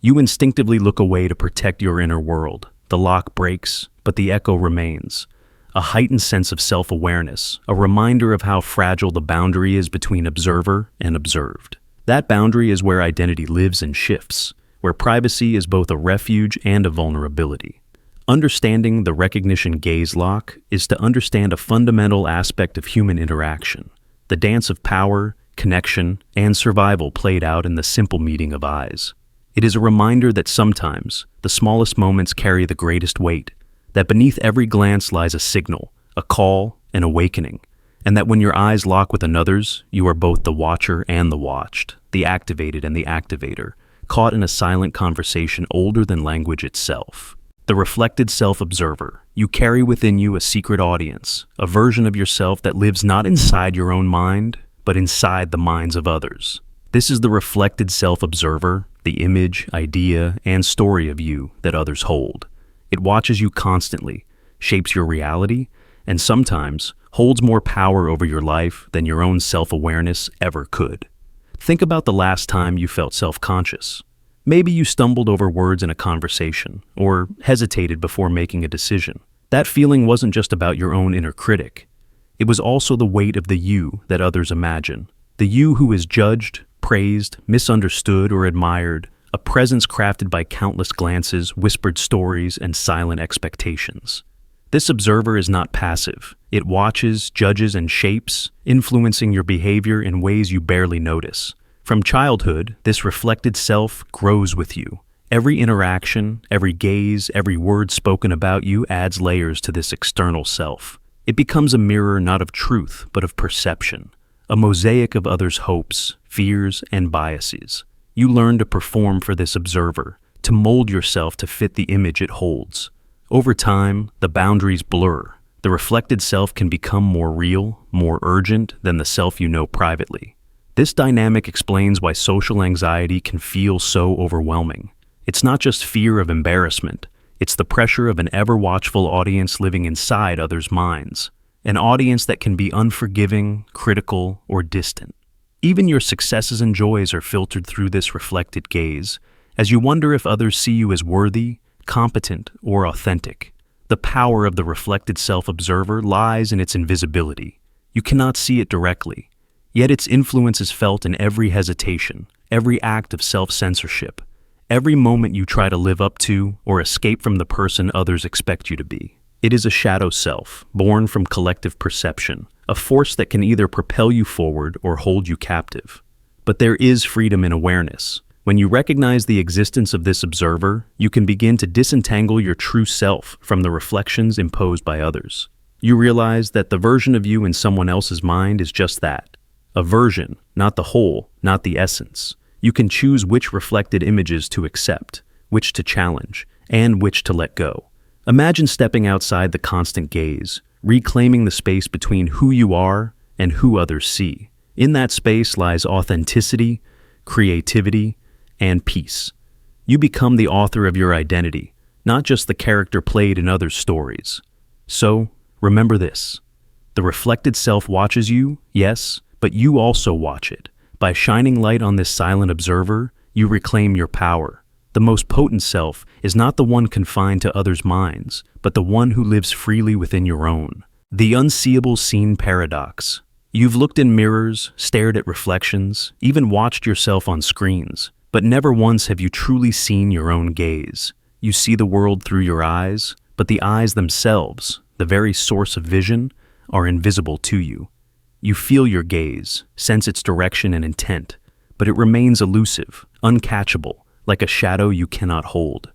You instinctively look away to protect your inner world. The lock breaks, but the echo remains. A heightened sense of self-awareness, a reminder of how fragile the boundary is between observer and observed. That boundary is where identity lives and shifts, where privacy is both a refuge and a vulnerability. Understanding the recognition gaze lock is to understand a fundamental aspect of human interaction. The dance of power, connection, and survival played out in the simple meeting of eyes. It is a reminder that sometimes the smallest moments carry the greatest weight, that beneath every glance lies a signal, a call, an awakening, and that when your eyes lock with another's, you are both the watcher and the watched, the activated and the activator, caught in a silent conversation older than language itself. The reflected self-observer. You carry within you a secret audience, a version of yourself that lives not inside your own mind, but inside the minds of others. This is the reflected self-observer, the image, idea, and story of you that others hold. It watches you constantly, shapes your reality, and sometimes holds more power over your life than your own self-awareness ever could. Think about the last time you felt self-conscious. Maybe you stumbled over words in a conversation, or hesitated before making a decision. That feeling wasn't just about your own inner critic. It was also the weight of the you that others imagine. The you who is judged, praised, misunderstood, or admired, a presence crafted by countless glances, whispered stories, and silent expectations. This observer is not passive. It watches, judges, and shapes, influencing your behavior in ways you barely notice. From childhood, this reflected self grows with you. Every interaction, every gaze, every word spoken about you adds layers to this external self. It becomes a mirror not of truth, but of perception, a mosaic of others' hopes, fears, and biases. You learn to perform for this observer, to mold yourself to fit the image it holds. Over time, the boundaries blur. The reflected self can become more real, more urgent than the self you know privately. This dynamic explains why social anxiety can feel so overwhelming. It's not just fear of embarrassment. It's the pressure of an ever-watchful audience living inside others' minds. An audience that can be unforgiving, critical, or distant. Even your successes and joys are filtered through this reflected gaze, as you wonder if others see you as worthy, competent, or authentic. The power of the reflected self-observer lies in its invisibility. You cannot see it directly, yet its influence is felt in every hesitation, every act of self-censorship, every moment you try to live up to or escape from the person others expect you to be. It is a shadow self, born from collective perception, a force that can either propel you forward or hold you captive. But there is freedom in awareness. When you recognize the existence of this observer, you can begin to disentangle your true self from the reflections imposed by others. You realize that the version of you in someone else's mind is just that, a version, not the whole, not the essence. You can choose which reflected images to accept, which to challenge, and which to let go. Imagine stepping outside the constant gaze, reclaiming the space between who you are and who others see. In that space lies authenticity, creativity, and peace. You become the author of your identity, not just the character played in others' stories. So, remember this. The reflected self watches you, yes, but you also watch it. By shining light on this silent observer, you reclaim your power. The most potent self is not the one confined to others' minds, but the one who lives freely within your own. The unseeable scene paradox. You've looked in mirrors, stared at reflections, even watched yourself on screens, but never once have you truly seen your own gaze. You see the world through your eyes, but the eyes themselves, the very source of vision, are invisible to you. You feel your gaze, sense its direction and intent, but it remains elusive, uncatchable, like a shadow you cannot hold.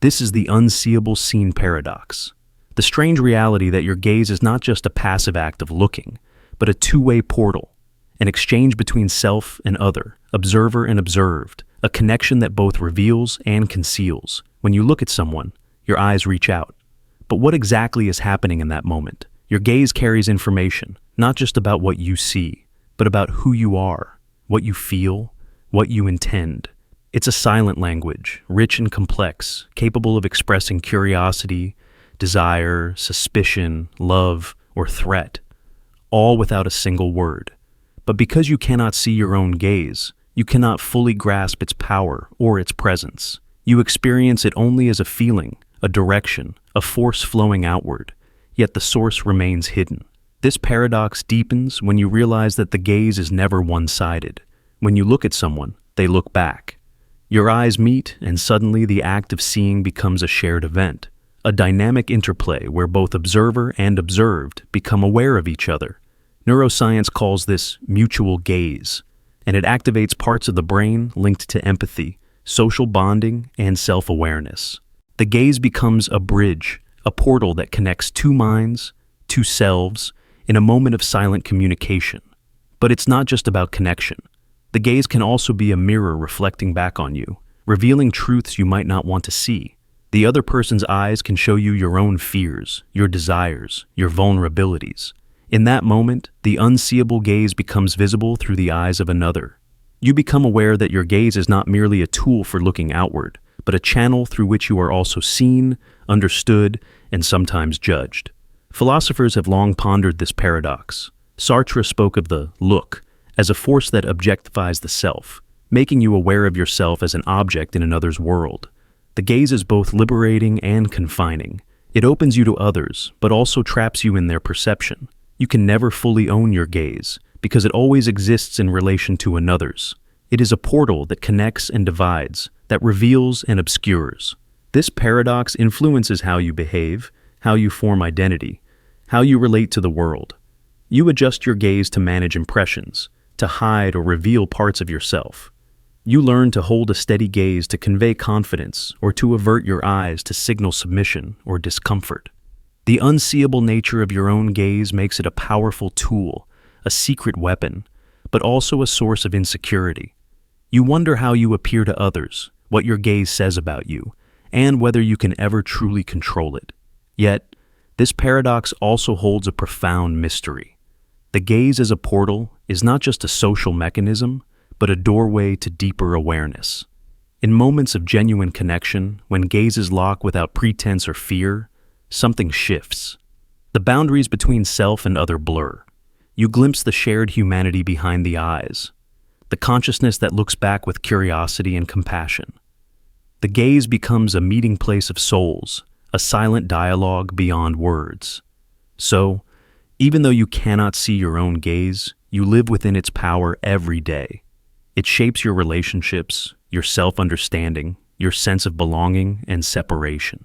This is the unseeable scene paradox. The strange reality that your gaze is not just a passive act of looking, but a two-way portal, an exchange between self and other, observer and observed, a connection that both reveals and conceals. When you look at someone, your eyes reach out. But what exactly is happening in that moment? Your gaze carries information, not just about what you see, but about who you are, what you feel, what you intend. It's a silent language, rich and complex, capable of expressing curiosity, desire, suspicion, love, or threat, all without a single word. But because you cannot see your own gaze, you cannot fully grasp its power or its presence. You experience it only as a feeling, a direction, a force flowing outward, yet the source remains hidden. This paradox deepens when you realize that the gaze is never one-sided. When you look at someone, they look back. Your eyes meet, and suddenly the act of seeing becomes a shared event, a dynamic interplay where both observer and observed become aware of each other. Neuroscience calls this mutual gaze, and it activates parts of the brain linked to empathy, social bonding, and self-awareness. The gaze becomes a bridge, a portal that connects two minds, two selves, in a moment of silent communication. But it's not just about connection. The gaze can also be a mirror reflecting back on you, revealing truths you might not want to see. The other person's eyes can show you your own fears, your desires, your vulnerabilities. In that moment, the unseeable gaze becomes visible through the eyes of another. You become aware that your gaze is not merely a tool for looking outward, but a channel through which you are also seen, understood, and sometimes judged. Philosophers have long pondered this paradox. Sartre spoke of the look as a force that objectifies the self, making you aware of yourself as an object in another's world. The gaze is both liberating and confining. It opens you to others, but also traps you in their perception. You can never fully own your gaze, because it always exists in relation to another's. It is a portal that connects and divides, that reveals and obscures. This paradox influences how you behave, how you form identity, how you relate to the world. You adjust your gaze to manage impressions, to hide or reveal parts of yourself. You learn to hold a steady gaze to convey confidence or to avert your eyes to signal submission or discomfort. The unseeable nature of your own gaze makes it a powerful tool, a secret weapon, but also a source of insecurity. You wonder how you appear to others, what your gaze says about you, and whether you can ever truly control it. Yet, this paradox also holds a profound mystery. The gaze as a portal is not just a social mechanism, but a doorway to deeper awareness. In moments of genuine connection, when gazes lock without pretense or fear, something shifts. The boundaries between self and other blur. You glimpse the shared humanity behind the eyes, the consciousness that looks back with curiosity and compassion. The gaze becomes a meeting place of souls, a silent dialogue beyond words. So, even though you cannot see your own gaze, you live within its power every day. It shapes your relationships, your self-understanding, your sense of belonging and separation.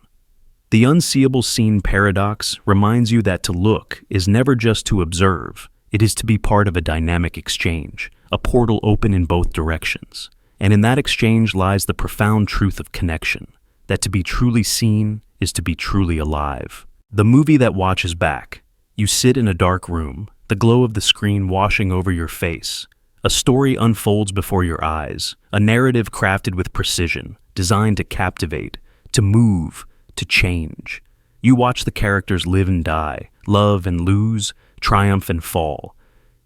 The unseeable scene paradox reminds you that to look is never just to observe, it is to be part of a dynamic exchange, a portal open in both directions. And in that exchange lies the profound truth of connection, that to be truly seen is to be truly alive. The movie that watches back. You sit in a dark room, the glow of the screen washing over your face. A story unfolds before your eyes, a narrative crafted with precision, designed to captivate, to move, to change. You watch the characters live and die, love and lose, triumph and fall.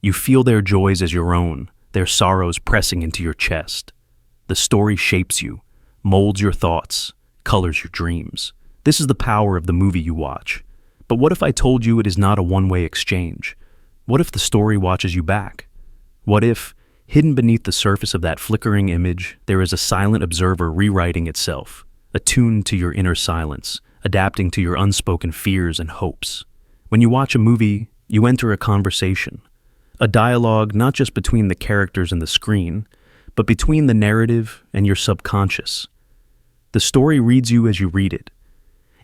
You feel their joys as your own, their sorrows pressing into your chest. The story shapes you, molds your thoughts, colors your dreams. This is the power of the movie you watch. But what if I told you it is not a one-way exchange? What if the story watches you back? What if, hidden beneath the surface of that flickering image, there is a silent observer rewriting itself, attuned to your inner silence, adapting to your unspoken fears and hopes? When you watch a movie, you enter a conversation, a dialogue not just between the characters and the screen, but between the narrative and your subconscious. The story reads you as you read it.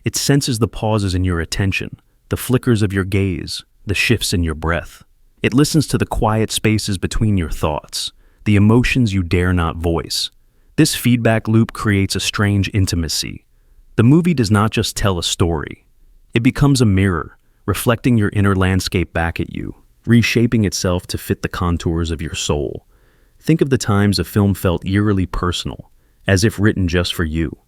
It senses the pauses in your attention, the flickers of your gaze, the shifts in your breath. It listens to the quiet spaces between your thoughts, the emotions you dare not voice. This feedback loop creates a strange intimacy. The movie does not just tell a story. It becomes a mirror, reflecting your inner landscape back at you, reshaping itself to fit the contours of your soul. Think of the times a film felt eerily personal, as if written just for you.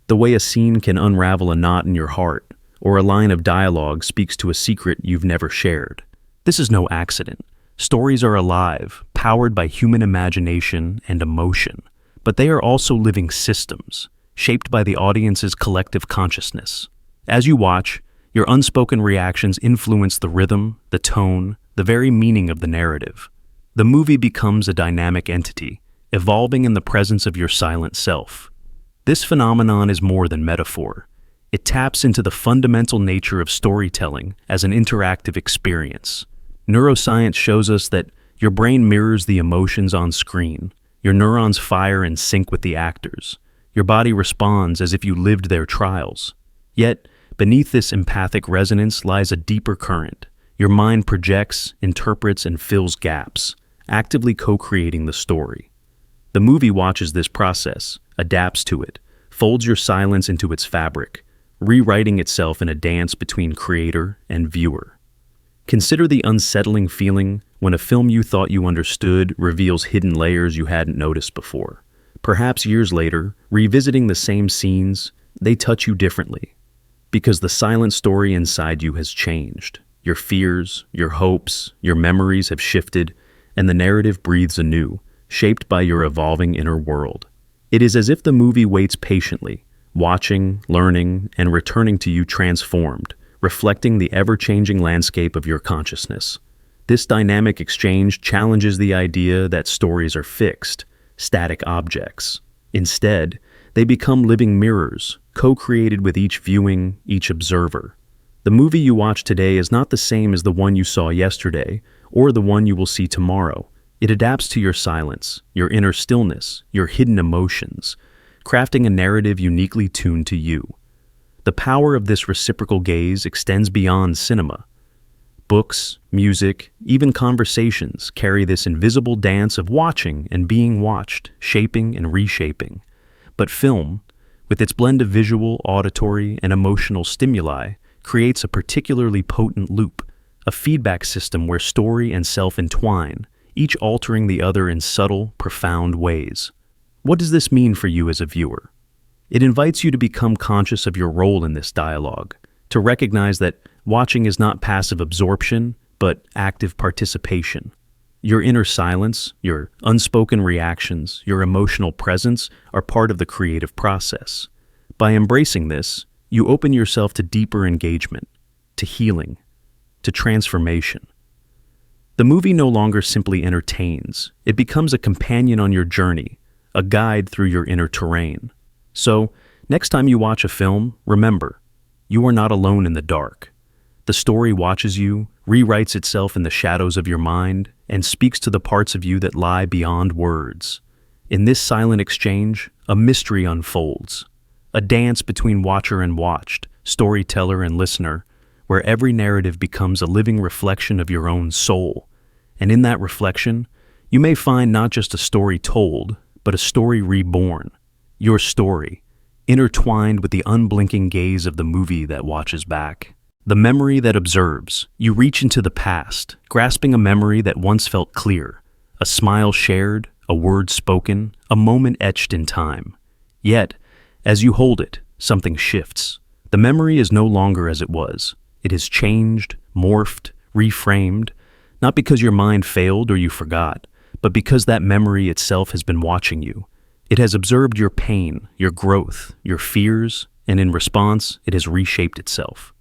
The way a scene can unravel a knot in your heart, or a line of dialogue speaks to a secret you've never shared. This is no accident. Stories are alive, powered by human imagination and emotion, but they are also living systems, shaped by the audience's collective consciousness. As you watch, your unspoken reactions influence the rhythm, the tone, the very meaning of the narrative. The movie becomes a dynamic entity, evolving in the presence of your silent self. This phenomenon is more than metaphor. It taps into the fundamental nature of storytelling as an interactive experience. Neuroscience shows us that your brain mirrors the emotions on screen. Your neurons fire in sync with the actors. Your body responds as if you lived their trials. Yet, beneath this empathic resonance lies a deeper current. Your mind projects, interprets, and fills gaps, actively co-creating the story. The movie watches this process, adapts to it, folds your silence into its fabric, rewriting itself in a dance between creator and viewer. Consider the unsettling feeling when a film you thought you understood reveals hidden layers you hadn't noticed before. Perhaps years later, revisiting the same scenes, they touch you differently, because the silent story inside you has changed. Your fears, your hopes, your memories have shifted, and the narrative breathes anew, shaped by your evolving inner world. It is as if the movie waits patiently, watching, learning, and returning to you transformed, reflecting the ever-changing landscape of your consciousness. This dynamic exchange challenges the idea that stories are fixed, static objects. Instead, they become living mirrors, co-created with each viewing, each observer. The movie you watch today is not the same as the one you saw yesterday, or the one you will see tomorrow. It adapts to your silence, your inner stillness, your hidden emotions, crafting a narrative uniquely tuned to you. The power of this reciprocal gaze extends beyond cinema. Books, music, even conversations carry this invisible dance of watching and being watched, shaping and reshaping. But film, with its blend of visual, auditory, and emotional stimuli, creates a particularly potent loop, a feedback system where story and self entwine, each altering the other in subtle, profound ways. What does this mean for you as a viewer? It invites you to become conscious of your role in this dialogue, to recognize that watching is not passive absorption, but active participation. Your inner silence, your unspoken reactions, your emotional presence are part of the creative process. By embracing this, you open yourself to deeper engagement, to healing, to transformation. The movie no longer simply entertains. It becomes a companion on your journey, a guide through your inner terrain. So, next time you watch a film, remember, you are not alone in the dark. The story watches you, rewrites itself in the shadows of your mind, and speaks to the parts of you that lie beyond words. In this silent exchange, a mystery unfolds, a dance between watcher and watched, storyteller and listener, where every narrative becomes a living reflection of your own soul. And in that reflection, you may find not just a story told, but a story reborn. Your story, intertwined with the unblinking gaze of the movie that watches back. The memory that observes. You reach into the past, grasping a memory that once felt clear, a smile shared, a word spoken, a moment etched in time. Yet, as you hold it, something shifts. The memory is no longer as it was. It has changed, morphed, reframed, not because your mind failed or you forgot, but because that memory itself has been watching you. It has observed your pain, your growth, your fears, and in response, it has reshaped itself.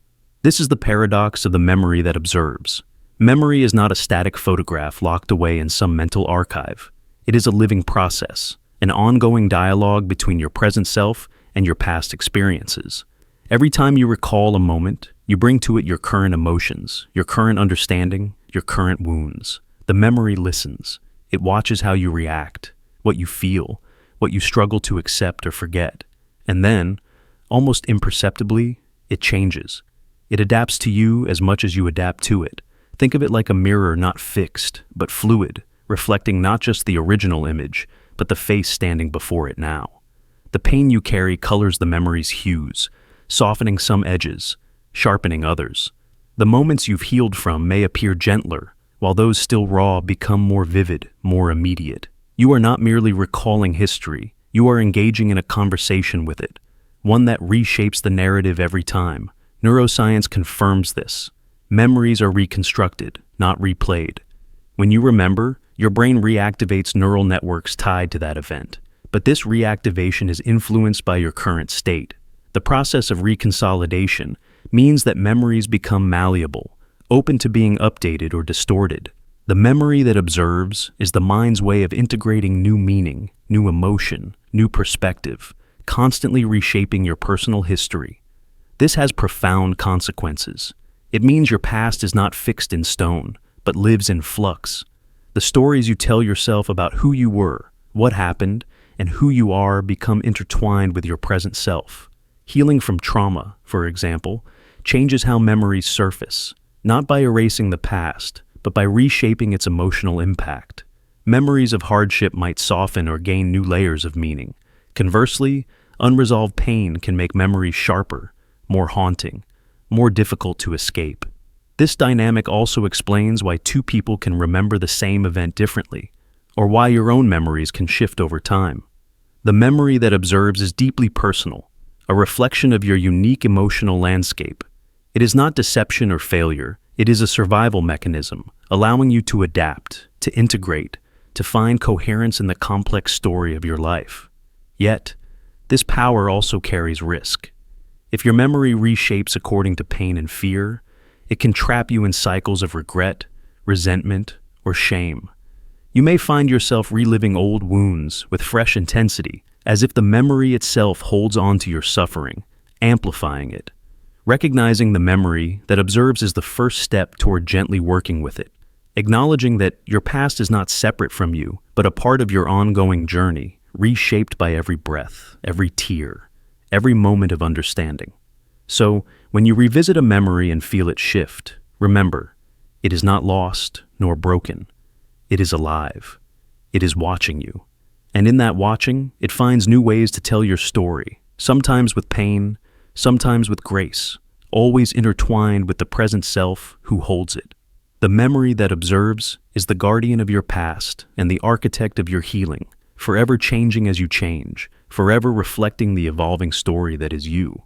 This is the paradox of the memory that observes. Memory is not a static photograph locked away in some mental archive. It is a living process, an ongoing dialogue between your present self and your past experiences. Every time you recall a moment, you bring to it your current emotions, your current understanding, your current wounds. The memory listens. It watches how you react, what you feel, what you struggle to accept or forget. And then, almost imperceptibly, it changes. It adapts to you as much as you adapt to it. Think of it like a mirror not fixed, but fluid, reflecting not just the original image, but the face standing before it now. The pain you carry colors the memory's hues, softening some edges, sharpening others. The moments you've healed from may appear gentler, while those still raw become more vivid, more immediate. You are not merely recalling history, you are engaging in a conversation with it, one that reshapes the narrative every time. Neuroscience confirms this. Memories are reconstructed, not replayed. When you remember, your brain reactivates neural networks tied to that event. But this reactivation is influenced by your current state. The process of reconsolidation means that memories become malleable, open to being updated or distorted. The memory that observes is the mind's way of integrating new meaning, new emotion, new perspective, constantly reshaping your personal history. This has profound consequences. It means your past is not fixed in stone, but lives in flux. The stories you tell yourself about who you were, what happened, and who you are become intertwined with your present self. Healing from trauma, for example, changes how memories surface, not by erasing the past, but by reshaping its emotional impact. Memories of hardship might soften or gain new layers of meaning. Conversely, unresolved pain can make memories sharper, more haunting, more difficult to escape. This dynamic also explains why two people can remember the same event differently, or why your own memories can shift over time. The memory that observes is deeply personal, a reflection of your unique emotional landscape. It is not deception or failure, it is a survival mechanism, allowing you to adapt, to integrate, to find coherence in the complex story of your life. Yet, this power also carries risk. If your memory reshapes according to pain and fear, it can trap you in cycles of regret, resentment, or shame. You may find yourself reliving old wounds with fresh intensity, as if the memory itself holds on to your suffering, amplifying it. Recognizing the memory that observes is the first step toward gently working with it, acknowledging that your past is not separate from you, but a part of your ongoing journey, reshaped by every breath, every tear, every moment of understanding. So, when you revisit a memory and feel it shift, remember, it is not lost nor broken. It is alive. It is watching you. And in that watching, it finds new ways to tell your story, sometimes with pain, sometimes with grace, always intertwined with the present self who holds it. The memory that observes is the guardian of your past and the architect of your healing, forever changing as you change, forever reflecting the evolving story that is you.